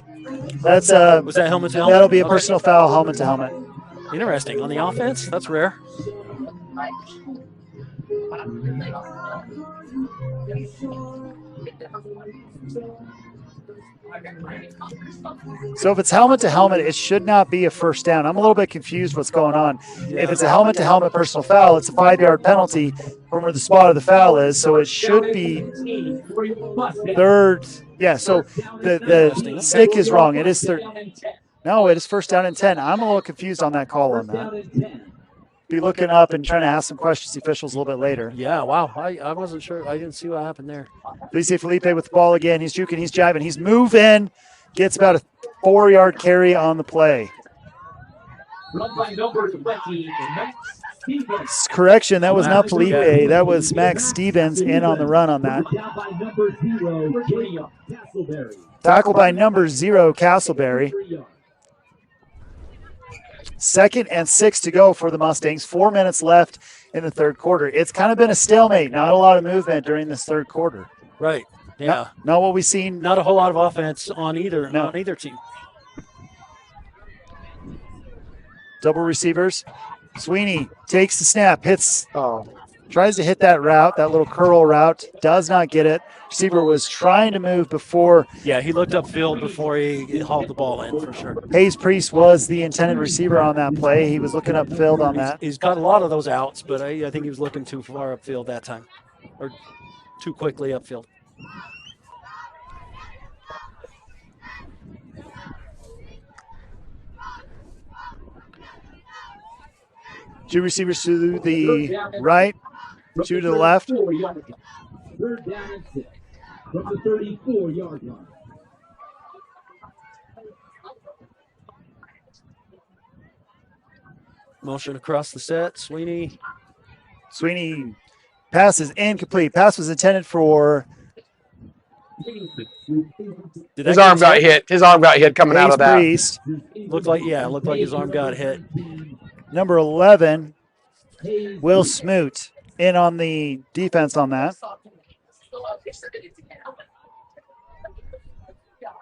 That's was that helmet to helmet? That'll be a personal foul, helmet to helmet. Interesting. On the offense, that's rare. So if it's helmet to helmet, it should not be a first down. I'm a little bit confused what's going on. If it's a helmet to helmet personal foul, it's a 5-yard penalty from where the spot of the foul is. So it should be third. Yeah, so the stick is wrong. It is third. No, it is first down and 10. I'm a little confused on that call on that. Be looking up and trying to ask some questions to the officials a little bit later. Yeah, wow. I wasn't sure. I didn't see what happened there. Felice Felipe with the ball again. He's juking. He's jiving. He's moving. Gets about a 4-yard carry on the play. Correction, that was not Felipe. That was Max Stevens in on the run on that. Tackle by number 0, Castleberry. 2nd and 6 to go for the Mustangs. 4 minutes left in the third quarter. It's kind of been a stalemate. Not a lot of movement during this third quarter. Right. Yeah. Not what we've seen. Not a whole lot of offense on either team. Double receivers. Sweeney takes the snap, tries to hit that route, that little curl route, does not get it. Receiver was trying to move before. Yeah, he looked upfield before he hauled the ball in for sure. Hayes Priest was the intended receiver on that play. He was looking upfield on that. He's got a lot of those outs, but I think he was looking too far upfield that time, or too quickly upfield. Two receivers to the right, 2 to the left. Third down and 6 from the 34-yard line. Motion across the set. Sweeney pass is incomplete. Pass was intended for. His arm got hit. His arm got hit coming out of that. Priest. Looked like his arm got hit. Number 11, Will Smoot, in on the defense on that.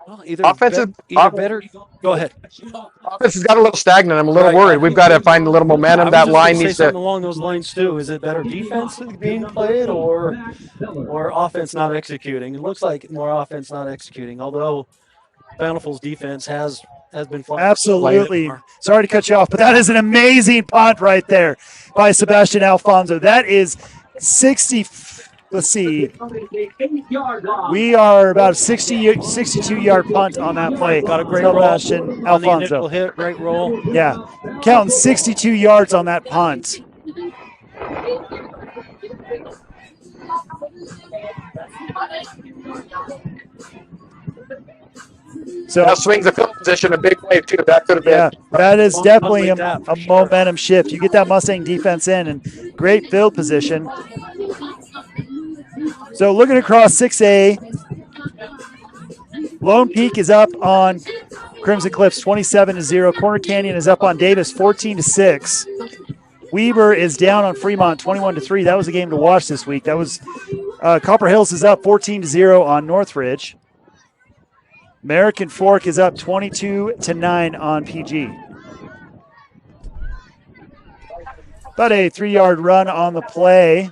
Well, Offensive, better. Go ahead. Offense has got a little stagnant. I'm a little worried. We've got to find a little momentum. That line needs to. Along those lines too. Is it better defense being played or offense not executing? It looks like more offense not executing. Although Bountiful's defense has been fun. Absolutely. Sorry to cut you off, but that is an amazing punt right there by Sebastian Alfonso. That is 60. Let's see. We are about 62-yard punt on that play. Got a great Sebastian roll. Alfonso. Hit, great roll. Yeah. Counting 62 yards on that punt. So that swings the field position a big way too. That could have been. Yeah, that is definitely a momentum shift. You get that Mustang defense in and great field position. So looking across 6A, Lone Peak is up on Crimson Cliffs 27-0. Corner Canyon is up on Davis 14-6. Weber is down on Fremont 21-3. That was a game to watch this week. That was Copper Hills is up 14-0 on Northridge. American Fork is up 22-9 on PG. About a 3-yard run on the play.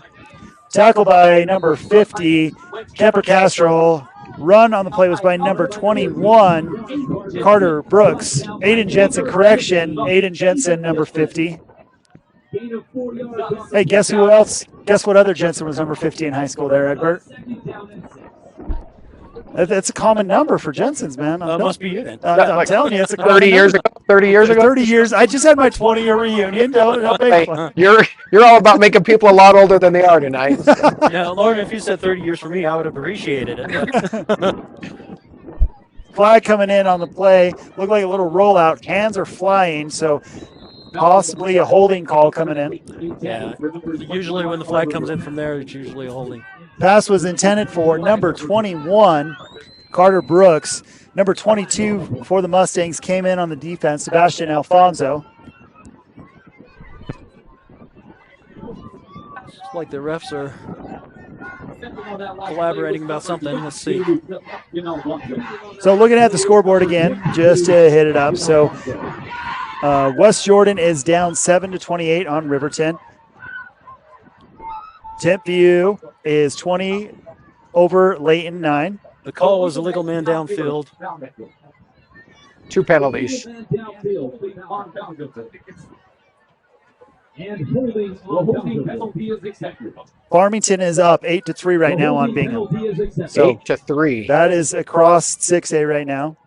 Tackle by number 50, Kemper Castro. Run on the play was by number 21, Carter Brooks. Aiden Jensen, correction. Aiden Jensen, number 50. Hey, guess who else? Guess what other Jensen was number 50 in high school there, Egbert? That's a common number for Jensen's, man. Must be you then. I'm telling you, it's a 30 years ago. 30 years ago. 30 years. I just had my 20-year reunion. Don't make fun. You're all about making people a lot older than they are tonight. Yeah, Lauren, if you said 30 years for me, I would have appreciated it. Flag coming in on the play. Looked like a little rollout. Hands are flying, so possibly a holding call coming in. Yeah, usually when the flag comes in from there, it's usually a holding. Pass was intended for number 21, Carter Brooks. Number 22 for the Mustangs came in on the defense, Sebastian Alfonso. It's like the refs are collaborating about something. Let's see. So looking at the scoreboard again, just to hit it up. So West Jordan is down 7-28 on Riverton. Timpview is 20 over Layton 9. The call was a legal man downfield. 2 penalties. Farmington is up 8-3 right now on Bingham. So 8-3. that is across 6A right now.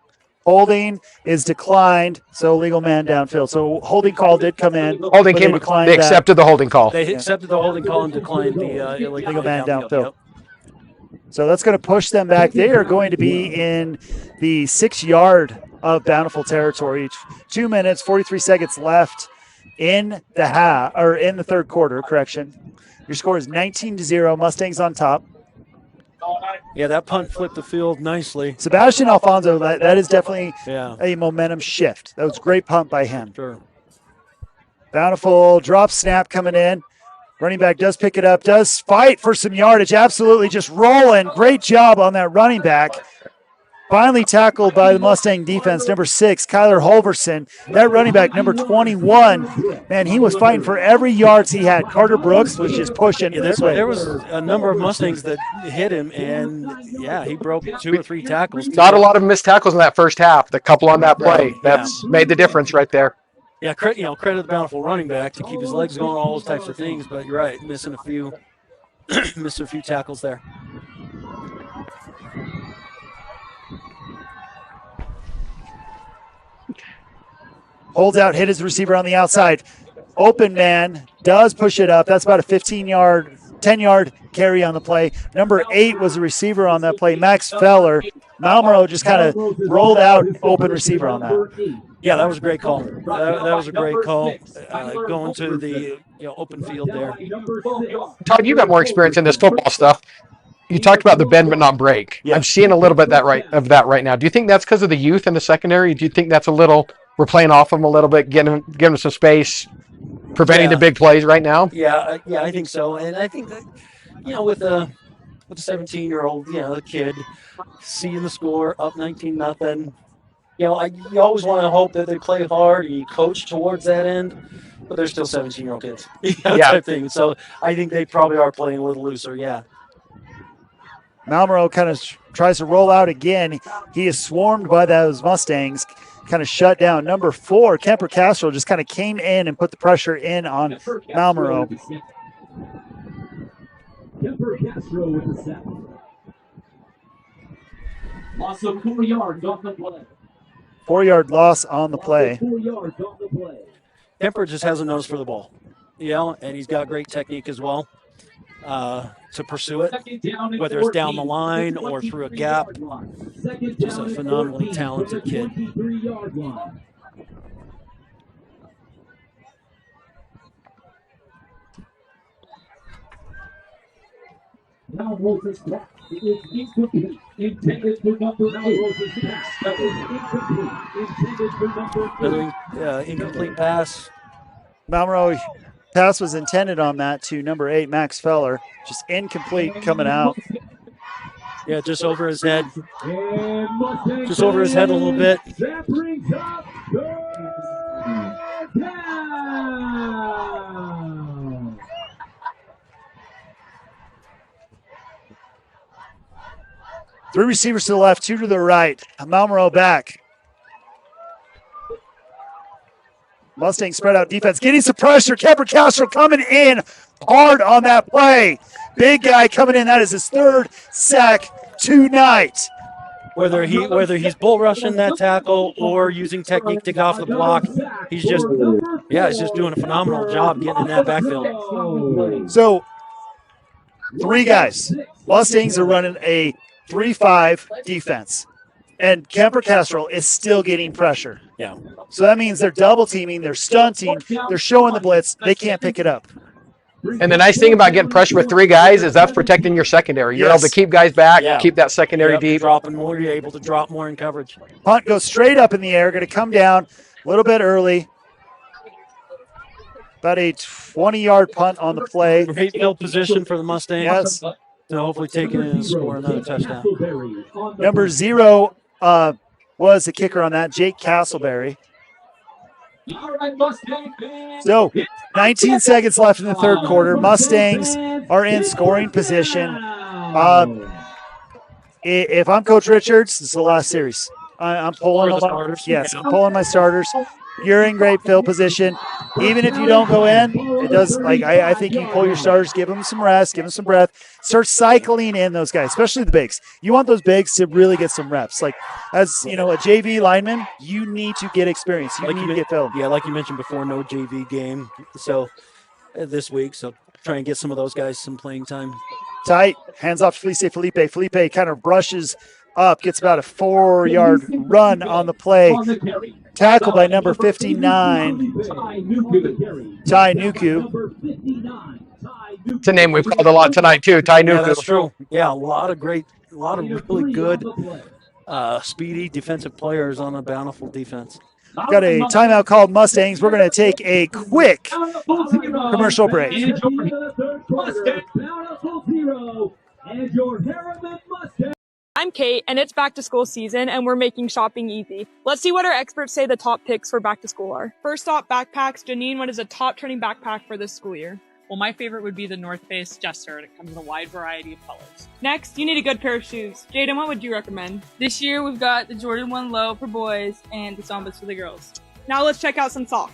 Holding is declined, so legal man downfield. So holding call did come in. Holding came. They accepted the holding call. They accepted the holding call and declined the illegal man downfield. Yep. So that's going to push them back. They are going to be in the 6-yard of Bountiful territory. 2 minutes, 43 seconds left in the third quarter. Correction. Your score is 19-0. Mustangs on top. Yeah, that punt flipped the field nicely. Sebastian Alfonso, that is definitely Yeah. a momentum shift. That was a great punt by him. Sure. Bountiful drop snap coming in. Running back does pick it up, does fight for some yardage. Absolutely just rolling. Great job on that running back. Finally tackled by the Mustang defense, number 6, Kyler Holverson. That running back, number 21, man, he was fighting for every yards he had. Carter Brooks was just pushing this way. There was a number of Mustangs that hit him, and, yeah, he broke 2 or 3 tackles. Not a lot of missed tackles in that first half. The couple on that play. That's made the difference right there. Yeah, credit the Bountiful running back to keep his legs going, all those types of things, but you're right, missing a few tackles there. Holds out, hit his receiver on the outside. Open man does push it up. That's about a 10-yard carry on the play. Number 8 was the receiver on that play, Max Feller. Malmero just kind of rolled out open receiver on that. Yeah, that was a great call. That was a great call, going to the open field there. Todd, you've got more experience in this football stuff. You talked about the bend but not break. Yeah. I'm seeing a little bit of that right now. Do you think that's because of the youth in the secondary? Do you think that's a little – we're playing off them a little bit, giving them some space, preventing the big plays right now? Yeah, I think so. And I think that, with the 17-year-old, the kid, seeing the score up 19-0, you always want to hope that they play hard and you coach towards that end, but they're still 17-year-old kids. Type thing. So I think they probably are playing a little looser, Malmero kind of tries to roll out again. He is swarmed by those Mustangs, kind of shut down. Number 4, Kemper Castro, just kind of came in and put the pressure in on Malmero. Kemper Castro with the sack. Loss of 4 yards off the play. 4-yard loss on the play. 4 yards off the play. Kemper just has a nose for the ball, and he's got great technique as well to pursue it, whether it's down the line or through a gap. Just a phenomenally talented kid. Now Moses back. It is incomplete. Intended for number 9. Moses pass. That is incomplete. Intended for number 3. Another incomplete pass. Malmero Pass was intended on that to number 8, Max Feller. Just incomplete coming out. Yeah, just over his head. Just over his head a little bit. That brings up third down. 3 receivers to the left, 2 to the right. Malmero back. Mustang spread out defense, getting some pressure. Kemper Castro coming in hard on that play. Big guy coming in. That is his 3rd sack tonight. Whether he's bull rushing that tackle or using technique to get off the block, he's just doing a phenomenal job getting in that backfield. So 3 guys. Mustangs are running a 3-5 defense. And Kemper Castro is still getting pressure. Yeah. So that means they're double teaming, they're stunting, they're showing the blitz. They can't pick it up. And the nice thing about getting pressure with 3 guys is that's protecting your secondary. You're able to keep guys back, keep that secondary deep. Dropping more, you're able to drop more in coverage. Punt goes straight up in the air, going to come down a little bit early. About a 20-yard punt on the play. Great field position for the Mustangs. Yes. To hopefully take it in and score another touchdown. Number 0 was the kicker on that, Jake Castleberry. So 19 seconds left in the 3rd quarter. Mustangs are in scoring position. If I'm Coach Richards, this is the last series. I'm pulling the starters. Yes, I'm pulling my starters. You're in great field position. Even if you don't go in, it does. I think you pull your starters, give them some rest, give them some breath. Start cycling in those guys, especially the bigs. You want those bigs to really get some reps. Like as a JV lineman, you need to get experience. You need to get filled. Yeah, like you mentioned before, no JV game. So this week, so try and get some of those guys some playing time. Tight, hands off to Felipe. Felipe kind of brushes up, gets about a 4-yard run on the play. Tackled by number 59, Ty Nuku. It's a name we've called a lot tonight too, Ty Nuku. Yeah, that's true. Yeah, a lot of really good, speedy defensive players on a Bountiful defense. Got a timeout called Mustangs. We're going to take a quick commercial break. I'm Kate, and it's back to school season, and we're making shopping easy. Let's see what our experts say the top picks for back to school are. First stop, backpacks. Janine, what is a top trending backpack for this school year? Well, my favorite would be the North Face Jester. It comes in a wide variety of colors. Next, you need a good pair of shoes. Jaden, what would you recommend? This year, we've got the Jordan 1 Low for boys and the Sambas for the girls. Now let's check out some sock.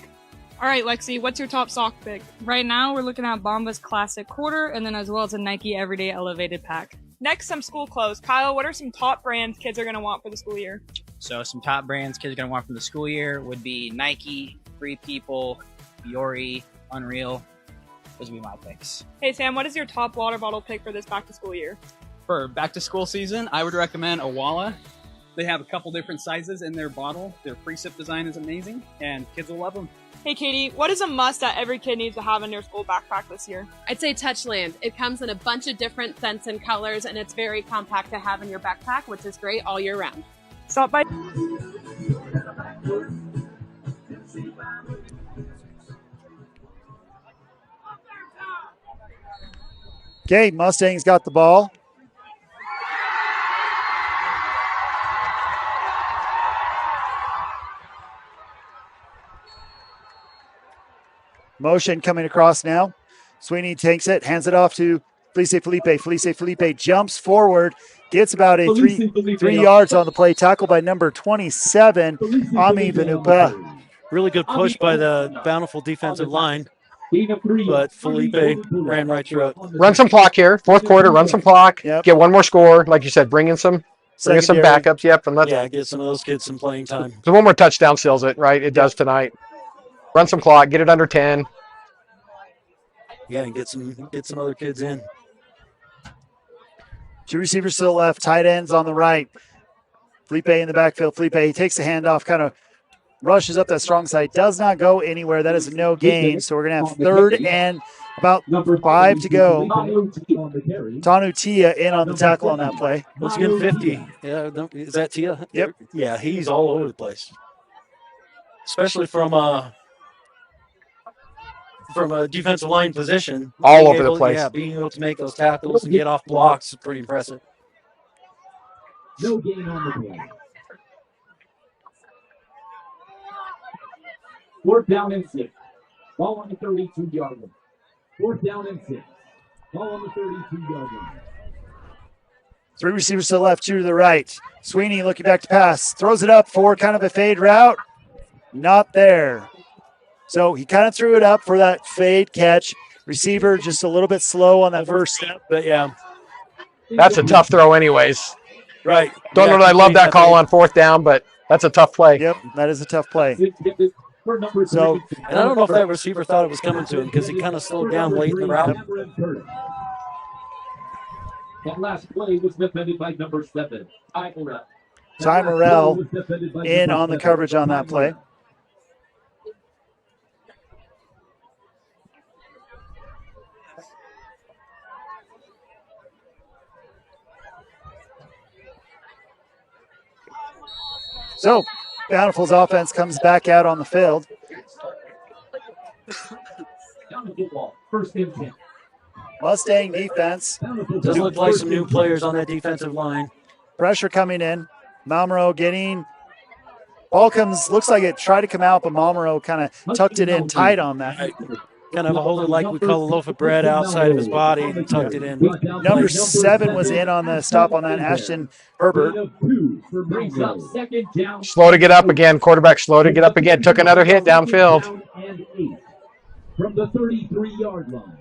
All right, Lexi, what's your top sock pick? Right now, we're looking at Bombas Classic Quarter, and then as well as a Nike Everyday Elevated Pack. Next, some school clothes. Kyle, what are some top brands kids are going to want for the school year? So some top brands kids are going to want from the school year would be Nike, Free People, Fiore, Unreal. Those would be my picks. Hey, Sam, what is your top water bottle pick for this back to school year? For back to school season, I would recommend Awala. They have a couple different sizes in their bottle. Their precip design is amazing, and kids will love them. Hey, Katie, what is a must that every kid needs to have in their school backpack this year? I'd say Touchland. It comes in a bunch of different scents and colors, and it's very compact to have in your backpack, which is great all year round. Stop by. Okay, Mustangs got the ball. Motion coming across now. Sweeney takes it, hands it off to Felipe. Felipe jumps forward, gets about a three yards on the play. Tackled by number 27, Ami Vanupa. Really good push by the Bountiful defensive line, but Felipe ran right through it. Run some clock here, 4th quarter. Run some clock. Yep. Get one more score, like you said. Bring in some backups. Yep, and get some of those kids some playing time. So one more touchdown seals it, right? It does tonight. Run some clock, get it under 10. Yeah, and get some other kids in. 2 receivers to the left, tight ends on the right. Felipe in the backfield. Felipe, he takes the handoff, kind of rushes up that strong side, does not go anywhere. That is a no gain. So we're going to have 3rd and about 5 to go. Tanu Tia in on the tackle on that play. Let's get 50. Yeah, is that Tia? Yep. Yeah, he's all over the place. Especially from from a defensive line position. All over the place. Yeah, being able to make those tackles and get off blocks is pretty impressive. No gain on the play. Fourth down and 6. Ball on the 32-yard line. Fourth down and 6. Ball on the 32-yard line. 3 receivers to the left, 2 to the right. Sweeney looking back to pass. Throws it up for kind of a fade route. Not there. So he kind of threw it up for that fade catch. Receiver just a little bit slow on that first step, but yeah. That's a tough throw anyways. Right. Don't know that I love that call on fourth down, but that's a tough play. Yep, that is a tough play. So, and I don't know if that receiver thought it was coming to him because he kind of slowed down late in the route. That last play was defended by number 7, Ty Morrell. Ty Morrell in on the coverage on that play. So, Bountiful's offense comes back out on the field. Down the football, first and 10. Mustang defense. Does look like some new players on that defensive line. Pressure coming in. Malmero getting. Ball comes, looks like it tried to come out, but Malmero kind of tucked it in tight on that. Kind of a holder like we call a loaf of bread outside of his body and tucked it in. Number 7 was in on the stop on that, Ashton Herbert. Slow to get up again. Quarterback slow to get up again. Took another hit downfield. From the 33-yard line.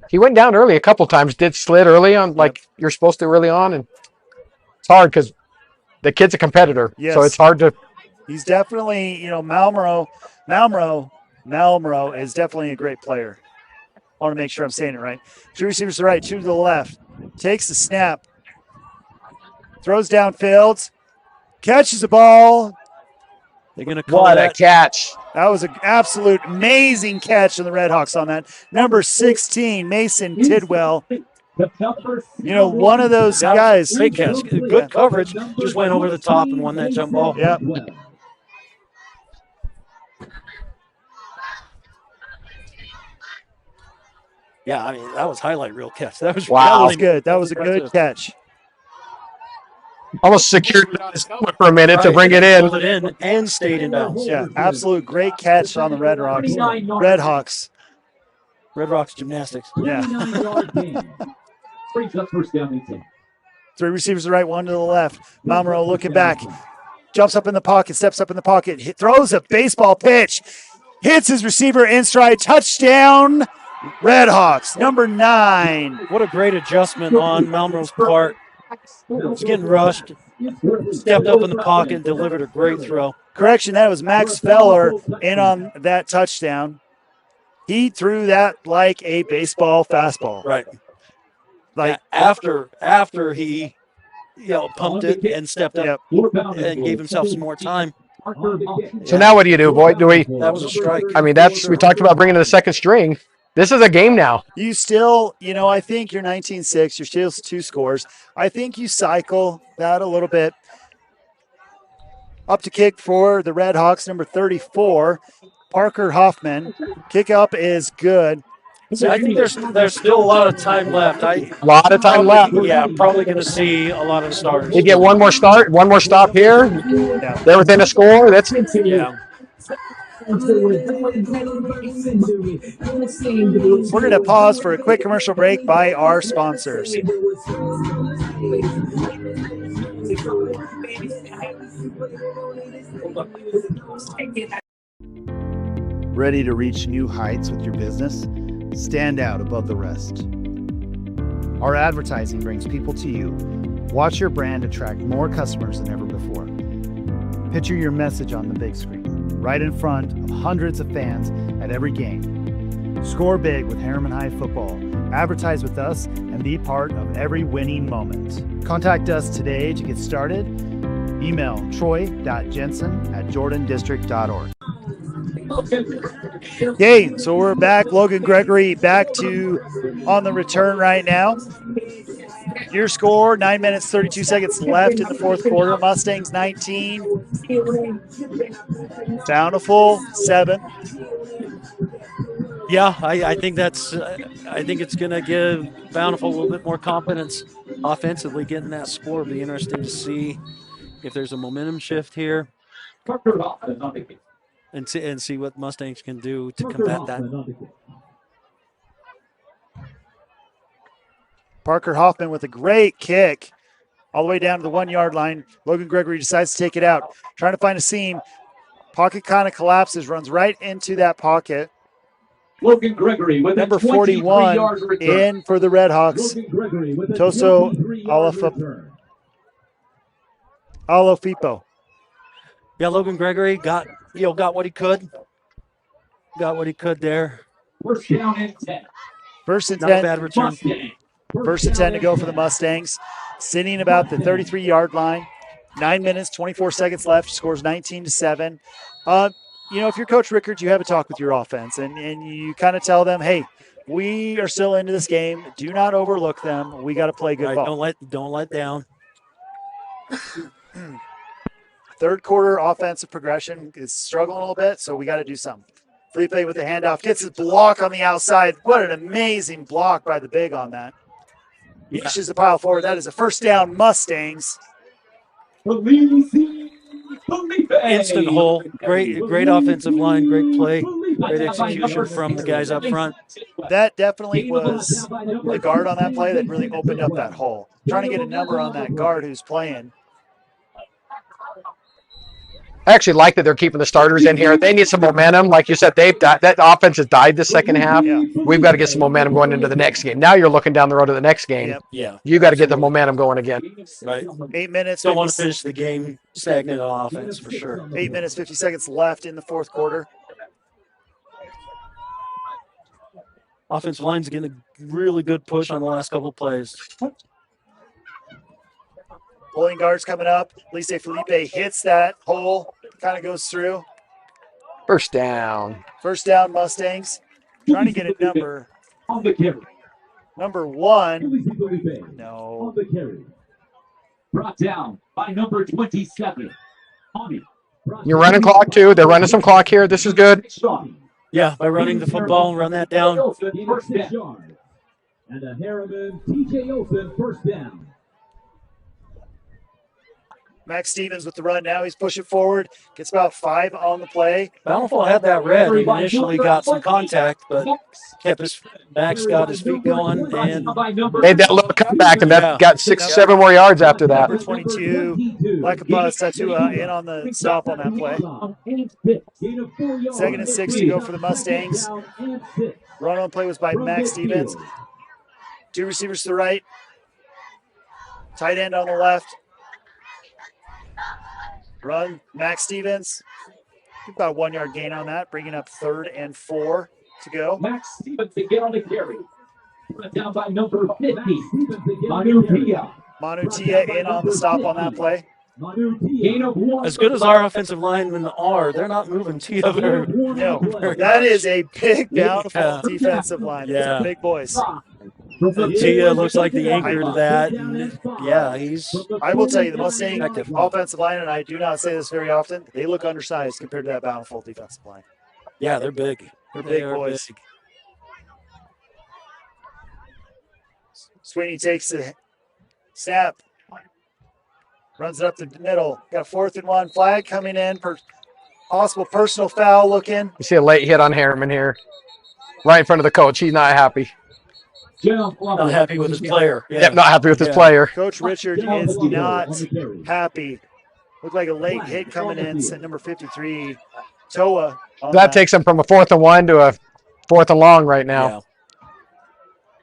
He went down early a couple times. Did slid early on like you're supposed to early on. And it's hard because the kid's a competitor. Yes. So it's hard to. He's definitely, Malmero is definitely a great player. I want to make sure I'm saying it right. 2 receivers to the right, 2 to the left. Takes the snap. Throws downfield. Catches the ball. They're going to call What that. a catch. That was an absolute amazing catch of the Redhawks on that. Number 16, Mason Tidwell. One of those guys. Great catch. Good coverage. Just went over the top and won that jump ball. Yep. Yeah, I mean, that was highlight reel catch. That was That was really good. That was a good catch. Almost secured it on his helmet for a minute to bring it in. Pulled it in and stayed in bounds. Yeah, absolute great catch on the Redhawks. Redhawks gymnastics. Yeah. Brings up first down and 10. 3 receivers to the right, 1 to the left. Malmero looking back. Jumps up in the pocket, steps up in the pocket, throws a baseball pitch. Hits his receiver in stride. Touchdown, Redhawks, number 9. What a great adjustment on Malmero's part. He's getting rushed. Stepped up in the pocket and delivered a great throw. Correction, that was Max Feller in on that touchdown. He threw that like a baseball fastball. Right. Like after he pumped it and stepped up and gave himself some more time. So now what do you do, boy? That was a strike. I mean, we talked about bringing in the second string. This is a game now. You still, I think you're 19-6. You're still 2 scores. I think you cycle that a little bit. Up to kick for the Redhawks, number 34, Parker Hoffman. Kick up is good. So I think there's still a lot of time left. A lot of time left. Yeah, probably going to see a lot of starters. You get one more start, one more stop here. Yeah. They're within a score. That's yeah. We're going to pause for a quick commercial break by our sponsors. Ready to reach new heights with your business? Stand out above the rest. Our advertising brings people to you. Watch your brand attract more customers than ever before. Picture your message on the big screen, right in front of hundreds of fans at every game. Score big with Herriman High football. Advertise with us and be part of every winning moment. Contact us today to get started. Email troy.jensen@jordandistrict.org. Okay, so we're back. Logan Gregory back on the return right now. Your score, 9 minutes, 32 seconds left in the fourth quarter. Mustangs 19. Bountiful 7. Yeah, I think that's. I think it's going to give Bountiful a little bit more confidence offensively, getting that score. It'll be interesting to see if there's a momentum shift here, and see what Mustangs can do to combat that. Parker Hoffman with a great kick all the way down to the 1 yard line. Logan Gregory decides to take it out, trying to find a seam. Pocket kind of collapses, runs right into that pocket. Logan Gregory with number 41 in for the Redhawks. Toso Alofipo. Yeah, Logan Gregory got what he could. Got what he could there. First down and 10. First and 10. Not a bad return. First and 10 to go for the Mustangs. Sitting about the 33-yard line. 9 minutes, 24 seconds left. Scores 19-7. If you're Coach Rickards, you have a talk with your offense, and you kind of tell them, hey, we are still into this game. Do not overlook them. We got to play good ball. Don't let down. Third quarter offensive progression is struggling a little bit, so we got to do something. Felipe with the handoff, gets his block on the outside. What an amazing block by the big on that. Pushes the pile forward. That is a first down, Mustangs. Instant hole. Great offensive line, great play, great execution from the guys up front. That definitely was the guard on that play that really opened up that hole. Trying to get a number on that guard who's playing. I actually like that they're keeping the starters in here. They need some momentum. Like you said, that offense has died the second half. Yeah. We've got to get some momentum going into the next game. Now you're looking down the road to the next game. Yep. Yeah. You got to get the momentum going again. Right. 8 minutes. Don't want to finish the game stagnant on offense for sure. 8 minutes, 50 seconds left in the fourth quarter. Offensive line's getting a really good push on the last couple of plays. Pulling guards coming up. Lise Felipe hits that hole, kind of goes through. First down. First down, Mustangs. Trying to get a number. On the carry. Number 1. No. On the carry. Brought down by number 27. You're running clock too. They're running some clock here. This is good. Yeah, by running the football and run that down. First down. And a Herriman TJ Olsen first down. Max Stevens with the run now. He's pushing forward. Gets about 5 on the play. Bountiful had that red and initially got some contact, but Max got his feet going and made that little comeback, and that got 6, 7 more yards after that. Number 22, Lakapa Satua in on the stop on that play. 2nd and 6 to go for the Mustangs. Run on play was by Max Stevens. 2 receivers to the right. Tight end on the left. Run, Max Stevens. About a 1 yard gain on that, bringing up 3rd and 4 to go. Max Stevens to get on the carry. Down by number 50. Manu Tia. Manu Tia in on the stop on that play. As good as our offensive linemen are, they're not moving Tia very. No, that is a big, Bountiful defensive line. Yeah. Big boys. Tia looks like the anchor to that. And yeah, I will tell you, the Mustang offensive line, and I do not say this very often, they look undersized compared to that Bountiful defensive line. Yeah, they're big. They're big boys. Big. Sweeney takes the snap. Runs it up the middle. Got 4th and 1 flag coming in for possible personal foul looking. You see a late hit on Herriman here. Right in front of the coach. He's not happy. Not happy with his player. Yeah. Yep, not happy with his player. Coach Richard is not happy. Looked like a late hit coming in. Sent number 53, Toa. That takes him from a 4th and 1 to a 4th and long right now. Yeah.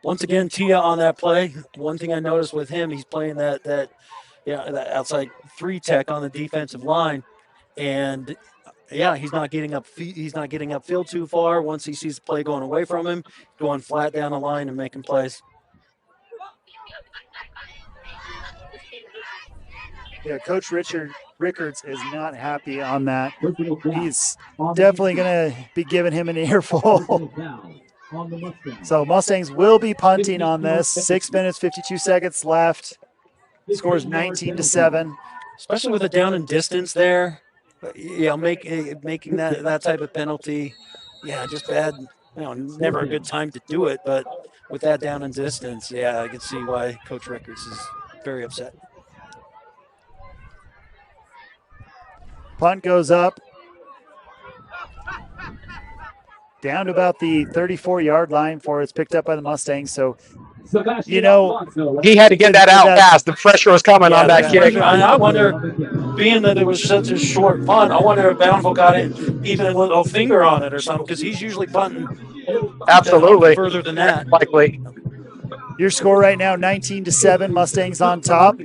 Once again, Tia on that play. One thing I noticed with him, he's playing that outside 3 tech on the defensive line, and he's not getting up. He's not getting upfield too far. Once he sees the play going away from him, going flat down the line and making plays. Yeah, Coach Rickards is not happy on that. He's definitely going to be giving him an earful. So Mustangs will be punting on this. 6 minutes, 52 seconds left. Scores 19-7. Especially with a down and distance there. Making that type of penalty. Yeah, just never a good time to do it, but with that down and distance, I can see why Coach Rickers is very upset. Punt goes up. Down to about the 34-yard line before it's picked up by the Mustangs. So, he had to get that out fast. The pressure was coming on that kick. I wonder, being that it was such a short punt, I wonder if Bountiful got it even with a finger on it or something, because he's usually punting absolutely further than that. Likely. Your score right now, 19-7. Mustangs on top.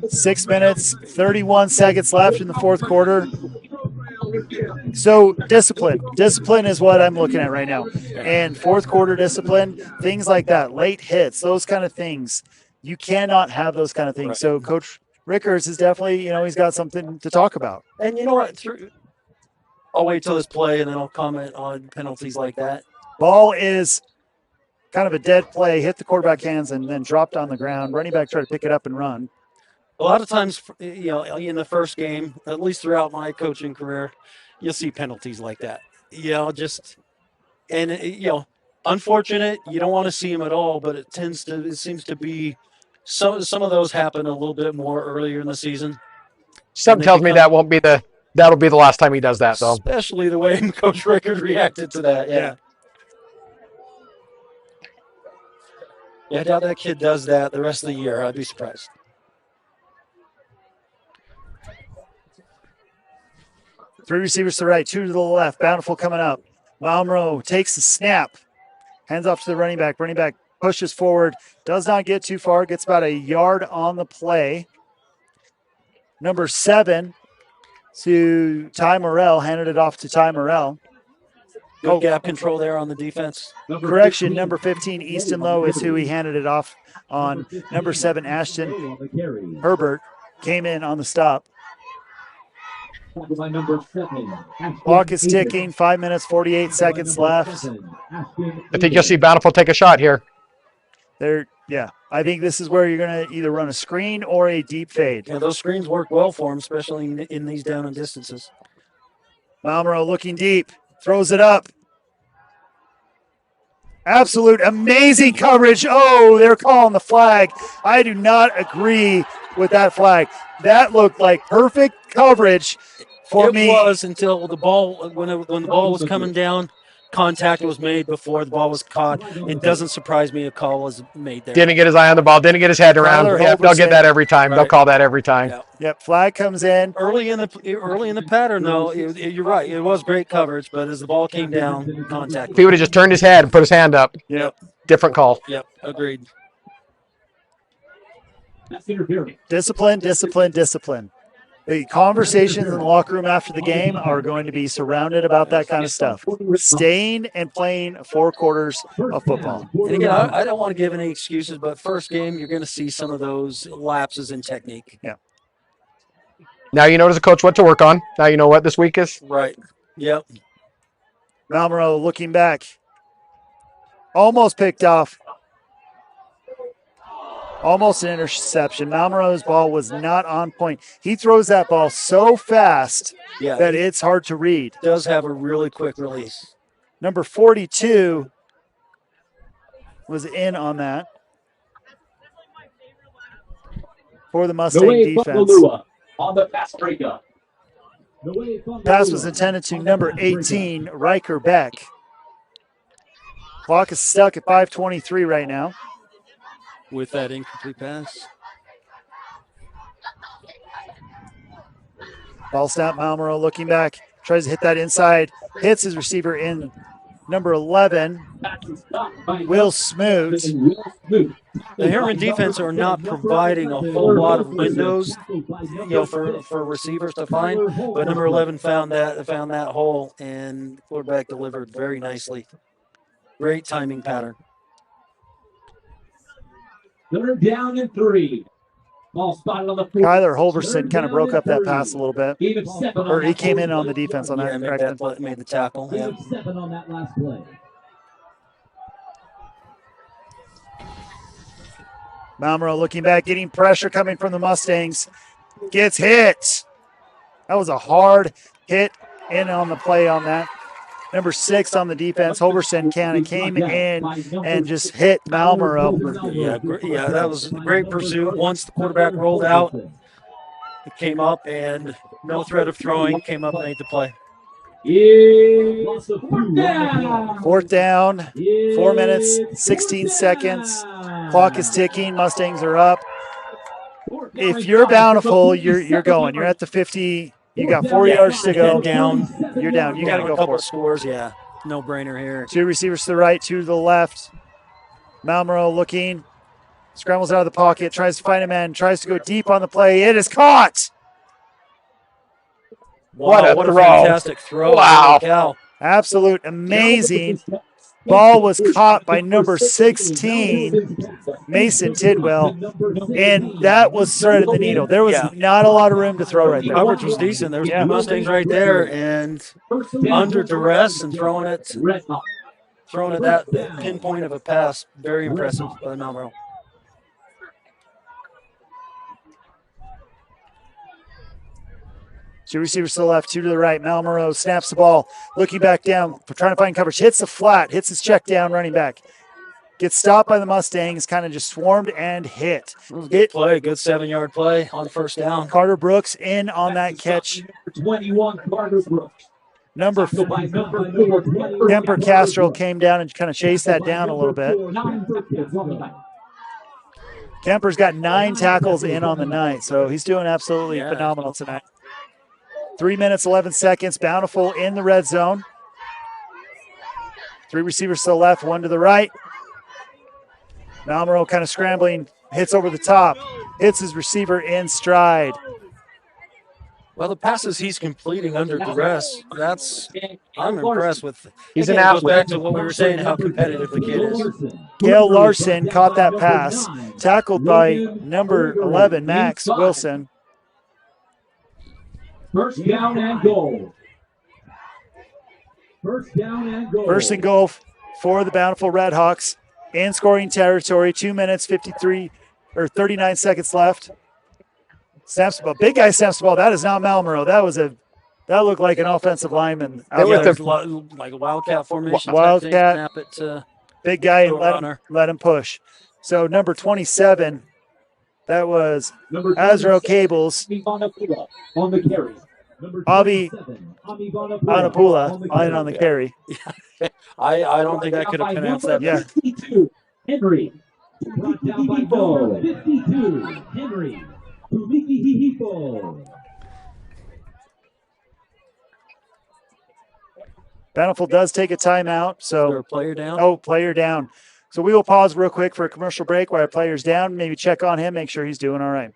6 minutes, 31 seconds left in the fourth quarter. So discipline is what I'm looking at right now. And fourth quarter discipline, things like that, late hits, those kind of things. You cannot have those kind of things. Right. So Coach Rickers is definitely, he's got something to talk about. And you know what? I'll wait till this play and then I'll comment on penalties like that. Ball is kind of a dead play, hit the quarterback hands and then dropped on the ground. Running back tried to pick it up and run. A lot of times, in the first game, at least throughout my coaching career, you'll see penalties like that. Unfortunate. You don't want to see them at all, but it seems to be some of those happen a little bit more earlier in the season. Something tells me that'll be the last time he does that, though. Especially the way Coach Rickard reacted to that. Yeah. I doubt that kid does that the rest of the year. I'd be surprised. Three receivers to the right, two to the left. Bountiful coming up. Malmro takes the snap. Hands off to the running back. Running back pushes forward. Does not get too far. Gets about a yard on the play. Number 7 to Ty Morrell. Handed it off to Ty Morrell. Good gap control there on the defense. Correction, number 15, Easton Lowe is who he handed it off on. Number 7, Ashton Herbert came in on the stop. Clock is ticking. 5 minutes, 48 seconds left. I think you'll see Bountiful take a shot here. I think this is where you're going to either run a screen or a deep fade. Yeah, those screens work well for him, especially in these down and distances. Malmro looking deep, throws it up. Absolute amazing coverage. Oh, they're calling the flag. I do not agree with that flag. That looked like perfect coverage for me. It was until the ball, when the ball was coming down, contact was made before the ball was caught. It doesn't surprise me a call was made there. Didn't get his eye on the ball. Didn't get his head around. Yeah, they'll get that every time. Right. They'll call that every time. Yep. Flag comes in early in the pattern. Though you're right. It was great coverage, but as the ball came down, contact. If he would have just turned his head and put his hand up. Yep. Different call. Yep. Agreed. Discipline. The conversations in the locker room after the game are going to be surrounded about that kind of stuff. Staying and playing 4 quarters of football. And again, I don't want to give any excuses, but first game, you're going to see some of those lapses in technique. Yeah. Now you know as a coach what to work on. Now you know what this week is. Right. Yep. Malmro looking back. Almost picked off. Almost an interception. Malmro's ball was not on point. He throws that ball so fast that it's hard to read. Does have a really quick release. Number 42 was in on that for the Mustang defense. On the pass breakup. Pass was intended to number 18, Riker Beck. Clock is stuck at 5:23 right now. With that incomplete pass. Ball snap, Malmro looking back. Tries to hit that inside. Hits his receiver in number 11, Will Smoot. The Herriman defense are not providing a whole lot of windows, for receivers to find. But number 11 found that hole, and quarterback delivered very nicely. Great timing pattern. They're down in 3. Ball spotted on the floor. Kyler Holverson kind of broke up that pass a little bit. Or he came in on the defense on that. Made the tackle. Yeah. 7 on that last play. Malmro looking back, getting pressure coming from the Mustangs. Gets hit. That was a hard hit in on the play on that. number 6 on the defense, Holberson, kind of came in and just hit Malmero. Yeah, that was a great pursuit. Once the quarterback rolled out, it came up and no threat of throwing, came up and made the play. Fourth down, 4 minutes, 16 seconds. Clock is ticking. Mustangs are up. If you're Bountiful, you're going. You're at the 50. You got 4 yards to go. You're down. You got to go a couple for it. scores. Yeah, no brainer here. 2 receivers to the right, 2 to the left. Malmero looking, scrambles out of the pocket, tries to find a man, tries to go deep on the play. It is caught. What a fantastic throw. Wow. Cow. Absolute amazing. Ball was caught by number 16, Mason Tidwell, and that was threading the needle. There was not a lot of room to throw right there. Coverage was decent. There was 2 Mustangs right there, and under duress and throwing it that pinpoint of a pass. Very impressive by Malmero. Two receivers to the left, 2 to the right. Malmero snaps the ball, looking back down, trying to find coverage. Hits the flat, hits his check down, running back. Gets stopped by the Mustangs, kind of just swarmed and hit. Good play, good 7-yard play on first down. Carter Brooks in on that catch. 21, Carter Brooks. Number 4, Kemper Castro came down and kind of chased that down a little bit. Kemper's got 9 tackles in on the night, so he's doing absolutely phenomenal tonight. 3 minutes, 11 seconds. Bountiful in the red zone. 3 receivers to the left, 1 to the right. Malmero kind of scrambling, hits over the top, hits his receiver in stride. Well, the passes he's completing under duress, I'm impressed with. He's an athlete. Goes back athlete. to what we were saying, how competitive the kid is. Gail Larson caught that pass, tackled by number 11, Max Wilson. First down and goal. First down and goal. First and goal for the Bountiful Redhawks in scoring territory. 2 minutes, 39 seconds left. Snaps the ball. Big guy snaps the ball. That is not Malmero. That looked like an offensive lineman. Like a wildcat formation. Wildcat. Snap it to big guy the and runner. let him push. So number 27, that was Azro Cables. On the carry. Avi Bonapula on the carry. I don't think I could have pronounced that. Yeah. 52, Henry. Brought down by number 52, Henry. Bountiful does take a timeout. So Is there a player down? Oh, player down. So we will pause real quick for a commercial break while our player's down. Maybe check on him, make sure he's doing all right.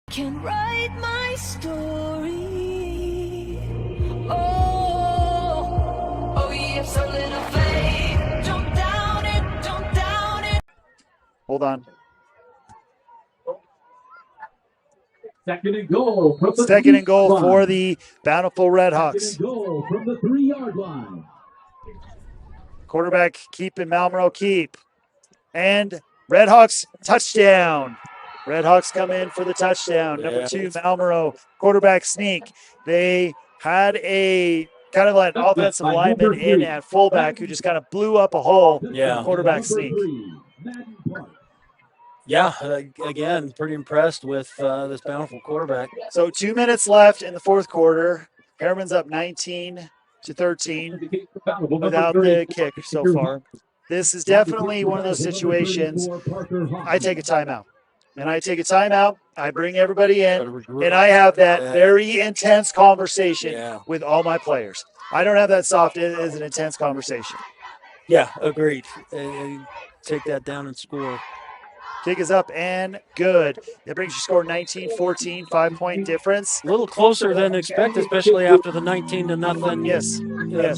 Can write my story. Oh, you have so little faith. Don't doubt it, don't doubt it. Hold on. Second and goal. From the Second and goal 3-yard for line. the Bountiful Redhawks. Second and goal from the 3-yard line. Quarterback keeping Malmero keep. And Redhawks touchdown. Redhawks come in for the touchdown. Number 2, Malmero, quarterback sneak. They had a kind of like an offensive lineman in at fullback who just kind of blew up a hole. Yeah. Quarterback sneak. Yeah, again, pretty impressed with this Bountiful quarterback. So 2 minutes left in the fourth quarter. Herriman's up 19-13 without the kick so far. This is definitely one of those situations. I take a timeout. And I take a timeout, I bring everybody in, and I have that very intense conversation with all my players. I don't have that soft, it is an intense conversation. Yeah, agreed. Take that down and score. Kick is up and good. That brings your score 19-14, 5-point difference. A little closer than expected, especially after the 19-0. Yes.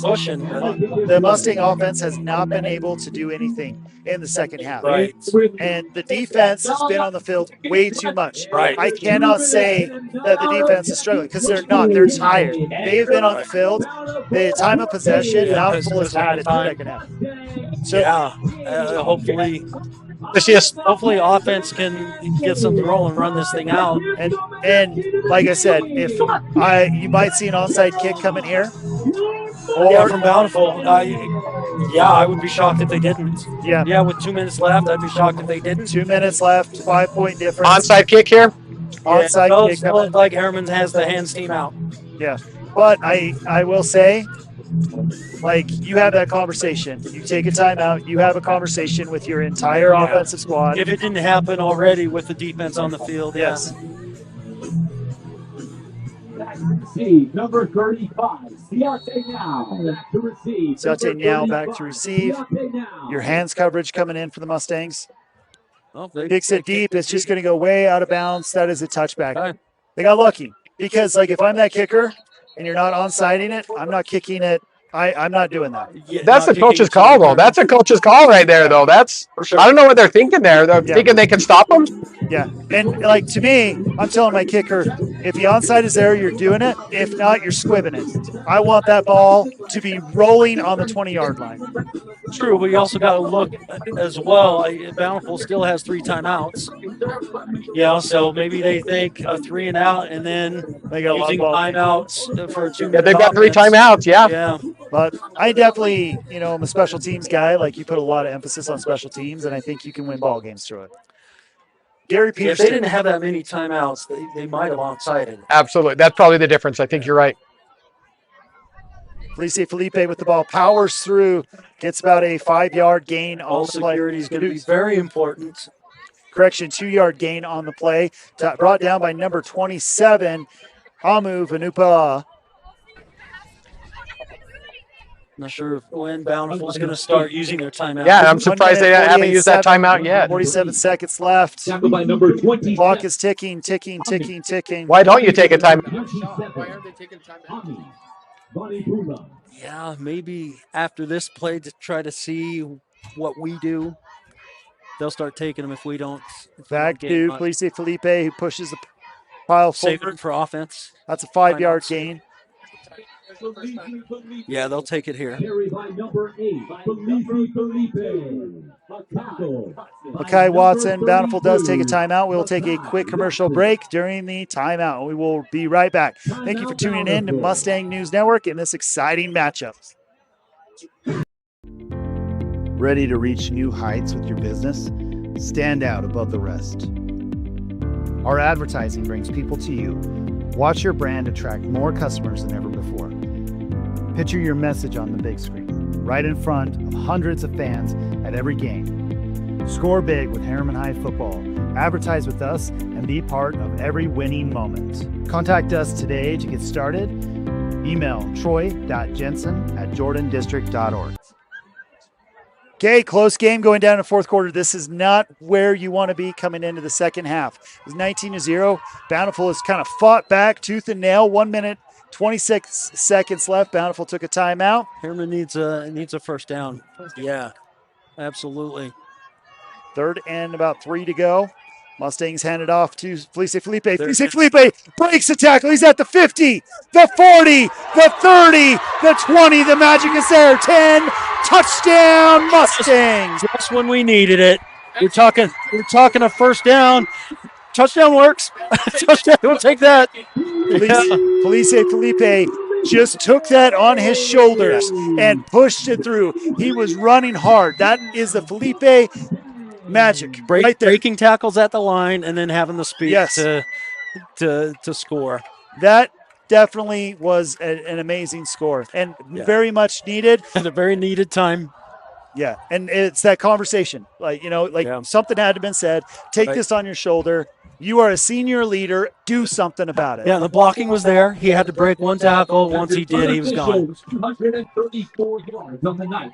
Pushing. The Mustang offense has not been able to do anything in the second half. Right. And the defense has been on the field way too much. Right. I cannot say that the defense is struggling because they're not. They're tired. They've been on the field. The time of possession, Bountiful has had it in the second half. So, hopefully Hopefully offense can get something rolling, run this thing out. And like I said, you might see an onside kick coming here. Or from Bountiful. I would be shocked if they didn't. Yeah, with 2 minutes left, I'd be shocked if they didn't. 2 minutes left, 5-point difference. Onside kick here? Onside kick. It looks like Herriman has the hands team out. Yeah, but I will say, like, you have that conversation. You take a timeout. You have a conversation with your entire offensive squad. If it didn't happen already with the defense on the field, yes. Receive number 35, Ciate Now back to receive. Ciate Now back to receive. Your hands coverage coming in for the Mustangs. Kicks it deep. It's just going to go way out of bounds. That is a touchback. They got lucky because, like, if I'm that kicker and you're not onsiding it, I'm not kicking it. I'm not doing that. That's the coach's call, though. That's a coach's call right there, though. That's I don't know what they're thinking there. They're thinking they can stop them. Yeah, and like to me, I'm telling my kicker, if the onside is there, you're doing it. If not, you're squibbing it. I want that ball to be rolling on the 20-yard line. True, but you also got to look as well. Bountiful still has 3 timeouts. So maybe they think a 3 and out, and then they got using timeouts for 2 minutes. Yeah, they've got 3 timeouts. Yeah. But I definitely, I'm a special teams guy. Like, you put a lot of emphasis on special teams, and I think you can win ball games through it. Gary Peterson. If they didn't have that many timeouts, they might have onside. Absolutely. That's probably the difference. I think you're right. Felice Felipe with the ball, powers through, gets about a 5-yard gain on the play. Security is going to be very important. Correction, 2-yard gain on the play. Brought down by number 27, Hamu Vanupa. Not sure when Bountiful is going to start using their timeout. Yeah, I'm surprised they haven't used that timeout yet. 47 seconds left. By number 20. Clock is ticking. Why don't you take a timeout? Why aren't they taking timeout? Yeah, maybe after this play to try to see what we do. They'll start taking them if we don't. Back to Felice Felipe, who pushes the pile forward. Save it for offense. That's a 5-yard gain. Yeah, they'll take it here. By number 8, Makai Watson, Bountiful does take a timeout. We'll take a quick commercial break during the timeout. We will be right back. Thank you for tuning in to Mustang News Network in this exciting matchup. Ready to reach new heights with your business? Stand out above the rest. Our advertising brings people to you. Watch your brand attract more customers than ever before. Picture your message on the big screen, right in front of hundreds of fans at every game. Score big with Herriman High football. Advertise with us and be part of every winning moment. Contact us today to get started. Email troy.jensen@jordandistrict.org. Okay, close game going down in the fourth quarter. This is not where you want to be coming into the second half. It was 19-0. Bountiful has kind of fought back tooth and nail. 1 minute, 26 seconds left. Bountiful took a timeout. Herriman needs a first down. Yeah, absolutely. Third and about 3 to go. Mustangs hand it off to Felice Felipe. Felice Felipe breaks the tackle. He's at the 50, the 40, the 30, the 20. The magic is there. 10. Touchdown, Mustangs. Just when we needed it. We're talking a first down. Touchdown works. Touchdown. We'll take that. Felice Felipe just took that on his shoulders and pushed it through. He was running hard. That is the Felipe magic right there. Breaking tackles at the line and then having the speed to score. That definitely was an amazing score and very much needed. At a very needed time. Yeah, and it's that conversation. Something had to have been said. Take this on your shoulder. You are a senior leader. Do something about it. Yeah, the blocking was there. He had to break one tackle. Once he did, he was gone. 234 yards on the night.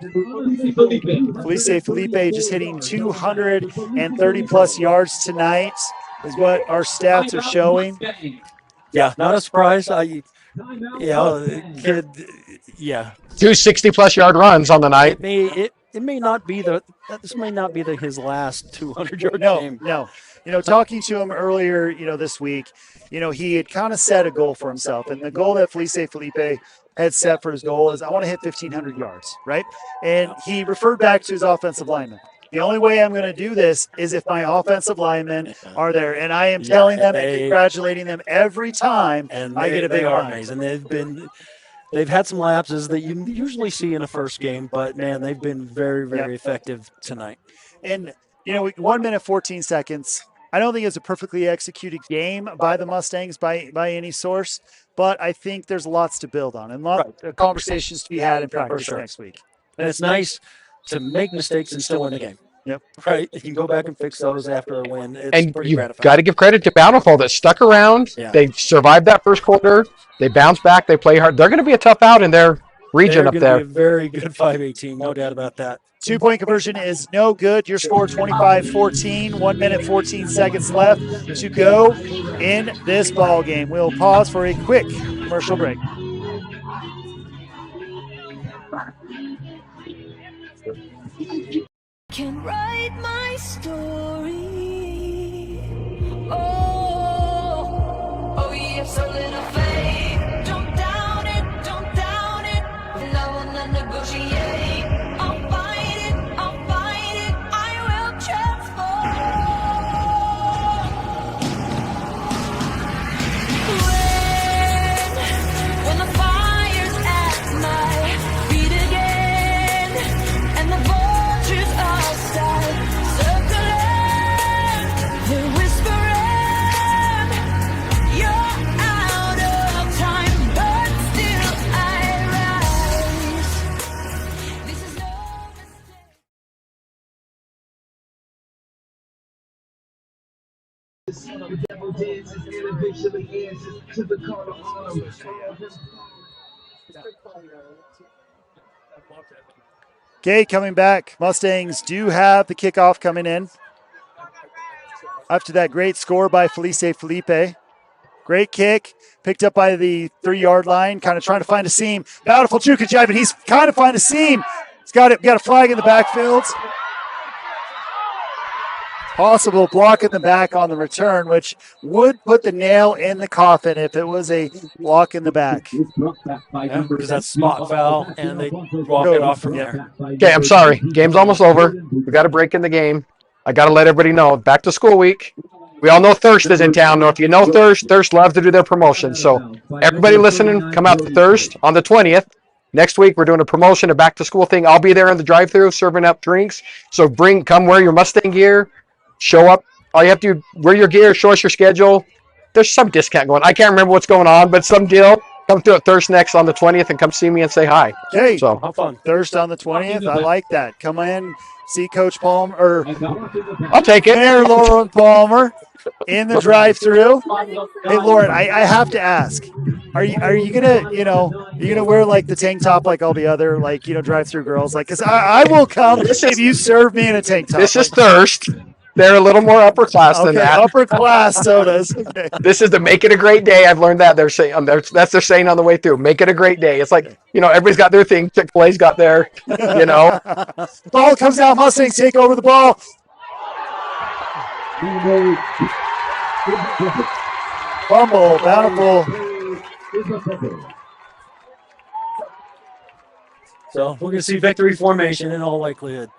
Felice Felipe just hitting 230-plus yards tonight is what our stats are showing. Yeah, not a surprise. Kid, 2 60-plus yard runs on the night. This may not be his last 200-yard game. No. Talking to him earlier, this week, he had kind of set a goal for himself. And the goal that Felice Felipe had set for his goal is, I want to hit 1,500 yards, right? And he referred back to his offensive lineman. The only way I'm going to do this is if my offensive linemen are there, and I am telling them and congratulating them every time I get a big run. Amazing. They've had some lapses that you usually see in a first game, but man, they've been very, very effective tonight. And 1 minute 14 seconds. I don't think it's a perfectly executed game by the Mustangs by any source, but I think there's lots to build on and lots of conversations to be had in practice next week. And it's nice to make mistakes and still win the game. Yep. Right. You can go back and fix those after a win. It's And pretty you've gratifying. got to give credit to Bountiful that stuck around. Yeah. They survived that first quarter. They bounced back. They play hard. They're going to be a tough out in their region They're up gonna there. Be a very good 5A team, no doubt about that. 2-point conversion is no good. Your score 25-14, 1 minute 14 seconds left to go in this ball game. We'll pause for a quick commercial break. Can write my story. Oh, yes, a little faith. Don't doubt it, don't doubt it. And I will not negotiate. I'll fight it, I will transform. When the fire's at my feet again, and the vultures outside circling, they're whispering, you're out of time, but still I rise. This is no The son of the devil dances and eventually answers to the call of arms. Okay, coming back. Mustangs do have the kickoff coming in. After that great score by Felice Felipe. Great kick, picked up by the 3-yard line, kind of trying to find a seam. Bountiful juke and jive, and he's kind of finding a seam. He's got a flag in the backfield. Possible block in the back on the return, which would put the nail in the coffin if it was a block in the back. Yeah, because that's spot foul, and they walk it off from there. Okay, I'm sorry. Game's almost over. We got a break in the game. I got to let everybody know. Back to school week. We all know Thirst is in town. Now, if you know Thirst loves to do their promotion. So everybody listening, come out to Thirst on the 20th. Next week, we're doing a promotion, a back-to-school thing. I'll be there in the drive-thru serving up drinks. So come wear your Mustang gear. Show up. All you have to do, wear your gear, show us your schedule. There's some discount going on. I can't remember what's going on, but some deal. Come through at Thirst next on the 20th and come see me and say hi. Okay, so have fun. Thirst on the 20th. I like that. Come in, see Coach Palmer, or I'll take it. Mayor Lauren Palmer in the drive-thru. Hey, Lauren, I have to ask. Are you gonna wear like the tank top like all the other drive-thru girls? Like, cause I will come if you serve me in a tank top. This is Thirst. They're a little more upper class than that. Upper class sodas. Okay. This is the make it a great day. I've learned that they're saying that's their saying on the way through. Make it a great day. It's like everybody's got their thing. Chick-fil-A's got their. Ball comes out. Mustangs take over the ball. Fumble. Bountiful. So we're going to see victory formation in all likelihood.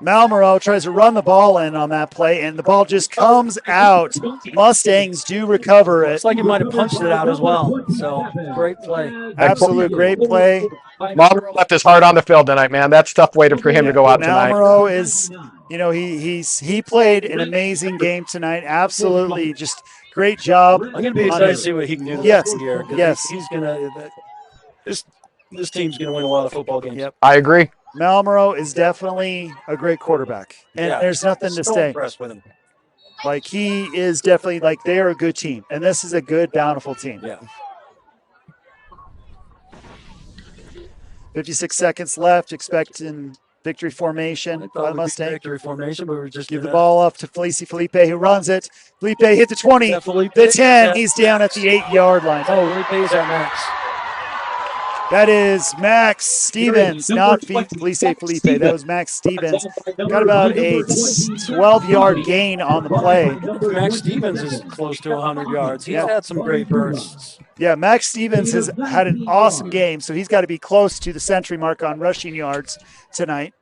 Malmero tries to run the ball in on that play, and the ball just comes out. Mustangs do recover it. It's like he might have punched it out as well. So great play. Absolute great play. Malmero left his heart on the field tonight, man. That's a tough way for him to go out tonight. Malmero is, he played an amazing game tonight. Absolutely, just great job. I'm going to be excited to see what he can do Yes, year. yes. He's going to. This team's going to win a lot of football games. Yep. I agree. Malmero is definitely a great quarterback, and there's nothing to say. Impressed with him. Like, he is definitely, they are a good team, and this is a good, Bountiful team. Yeah. 56 seconds left, expecting victory formation by the Mustang. Victory formation, but we're just give the ball up to Felice Felipe, who runs it. Felipe hit the 20, the 10. He's down at the 8-yard line. Oh, Felipe's at max. That is Max Stevens, not Felice Felipe. That was Max Stevens. Got about a 12-yard gain on the play. Max Stevens is close to 100 yards. He's had some great bursts. Yeah, Max Stevens has had an awesome game, so he's got to be close to the century mark on rushing yards tonight.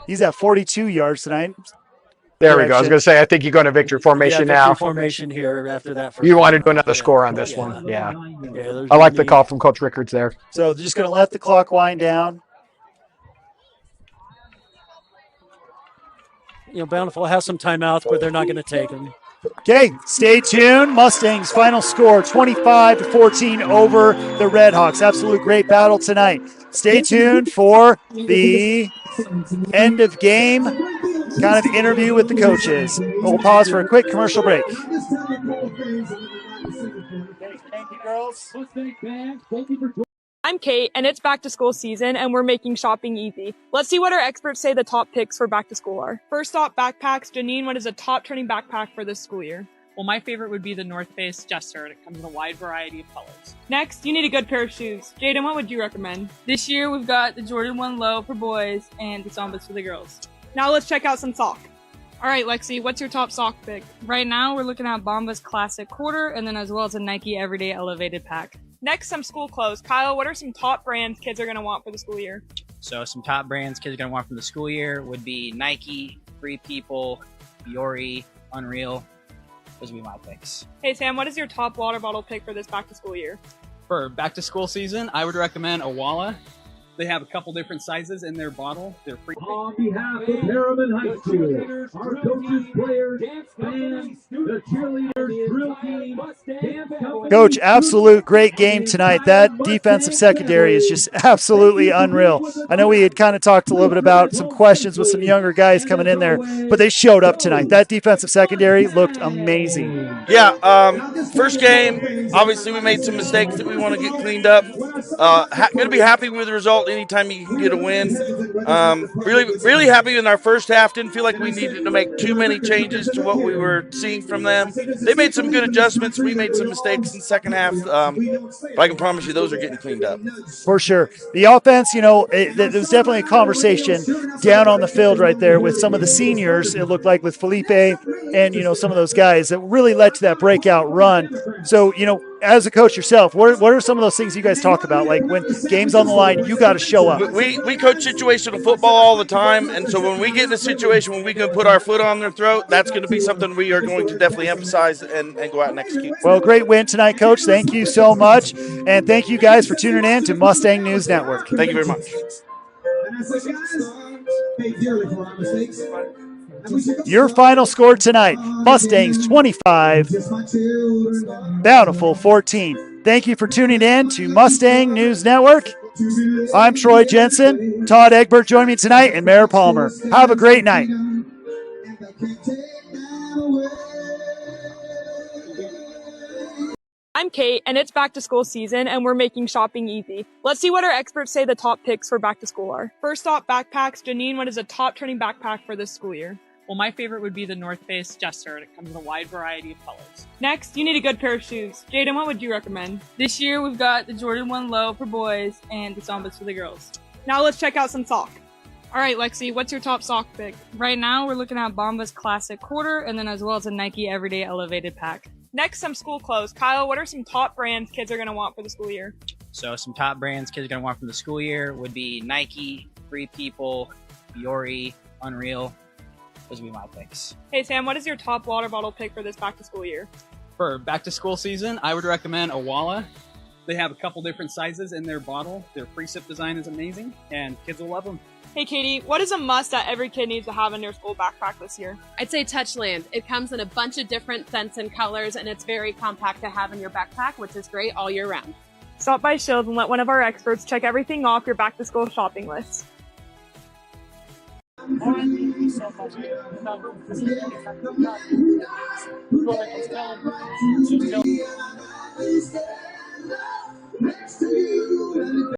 He's at 42 yards tonight. There we go. I was going to say, I think you're going to victory formation now. Formation here after that. You want to do another score on this one. Yeah. I like the call from Coach Rickards there. So they're just going to let the clock wind down. Bountiful has some timeouts, but they're not going to take them. Okay, stay tuned. Mustangs final score 25-14 over the Redhawks. Absolute great battle tonight. Stay tuned for the end of game kind of interview with the coaches. We'll pause for a quick commercial break. Thank you, girls. I'm Kate, and it's back to school season, and we're making shopping easy. Let's see what our experts say the top picks for back to school are. First off, backpacks. Janine, what is a top trending backpack for this school year? Well, my favorite would be the North Face Jester. It comes in a wide variety of colors. Next, you need a good pair of shoes. Jaden, what would you recommend? This year, we've got the Jordan 1 Low for boys and the Sambas for the girls. Now let's check out some sock. All right, Lexi, what's your top sock pick? Right now, we're looking at Bombas Classic Quarter and then as well as a Nike Everyday Elevated Pack. Next, some school clothes. Kyle, what are some top brands kids are going to want for the school year? So some top brands kids are going to want from the school year would be Nike, Free People, Fiore, Unreal. Those would be my picks. Hey, Sam, what is your top water bottle pick for this back to school year? For back to school season, I would recommend a Walla. They have a couple different sizes in their bottle. They're free. On behalf of Herriman High School, our coaches, players, fans, the cheerleaders, drill team, dance company. Coach, absolute great game tonight. That defensive secondary is just absolutely unreal. I know we had kind of talked a little bit about some questions with some younger guys coming in there, but they showed up tonight. That defensive secondary looked amazing. Yeah, first game, obviously we made some mistakes that we want to get cleaned up. Going to be happy with the result anytime you can get a win. Really happy in our first half. Didn't feel like we needed to make too many changes to what we were seeing from them. They made some good adjustments. We made some mistakes in the second half. But I can promise you those are getting cleaned up. For sure. The offense, there was definitely a conversation down on the field right there with some of the seniors, it looked like with Felipe and, some of those guys that really led to that breakout run. So, as a coach yourself, what are some of those things you guys talk about? Like when game's on the line, you got to show up. We coach situational football all the time, and so when we get in a situation when we can put our foot on their throat, that's going to be something we are going to definitely emphasize and go out and execute. Well, great win tonight, Coach. Thank you so much, and thank you guys for tuning in to Mustang News Network. Thank you very much. Your final score tonight, Mustangs 25, Bountiful 14. Thank you for tuning in to Mustang News Network. I'm Troy Jensen. Todd Egbert joined me tonight, and Mayor Palmer. Have a great night. I'm Kate, and it's back to school season, and we're making shopping easy. Let's see what our experts say the top picks for back to school are. First off, backpacks. Janine, what is a top trending backpack for this school year? Well, my favorite would be the North Face Jester. It comes in a wide variety of colors. Next, you need a good pair of shoes. Jaden, what would you recommend? This year, we've got the Jordan 1 Low for boys and the Sambas for the girls. Now let's check out some sock. All right, Lexi, what's your top sock pick? Right now, we're looking at Bombas Classic Quarter and then as well as a Nike Everyday Elevated Pack. Next, some school clothes. Kyle, what are some top brands kids are going to want for the school year? So some top brands kids are going to want from the school year would be Nike, Free People, Fiore, Unreal. Those would be my picks. Hey, Sam, what is your top water bottle pick for this back to school year? For back to school season, I would recommend a Walla. They have a couple different sizes in their bottle. Their precip design is amazing, and kids will love them. Hey, Katie, what is a must that every kid needs to have in their school backpack this year? I'd say Touchland. It comes in a bunch of different scents and colors, and it's very compact to have in your backpack, which is great all year round. Stop by Shields and let one of our experts check everything off your back to school shopping list.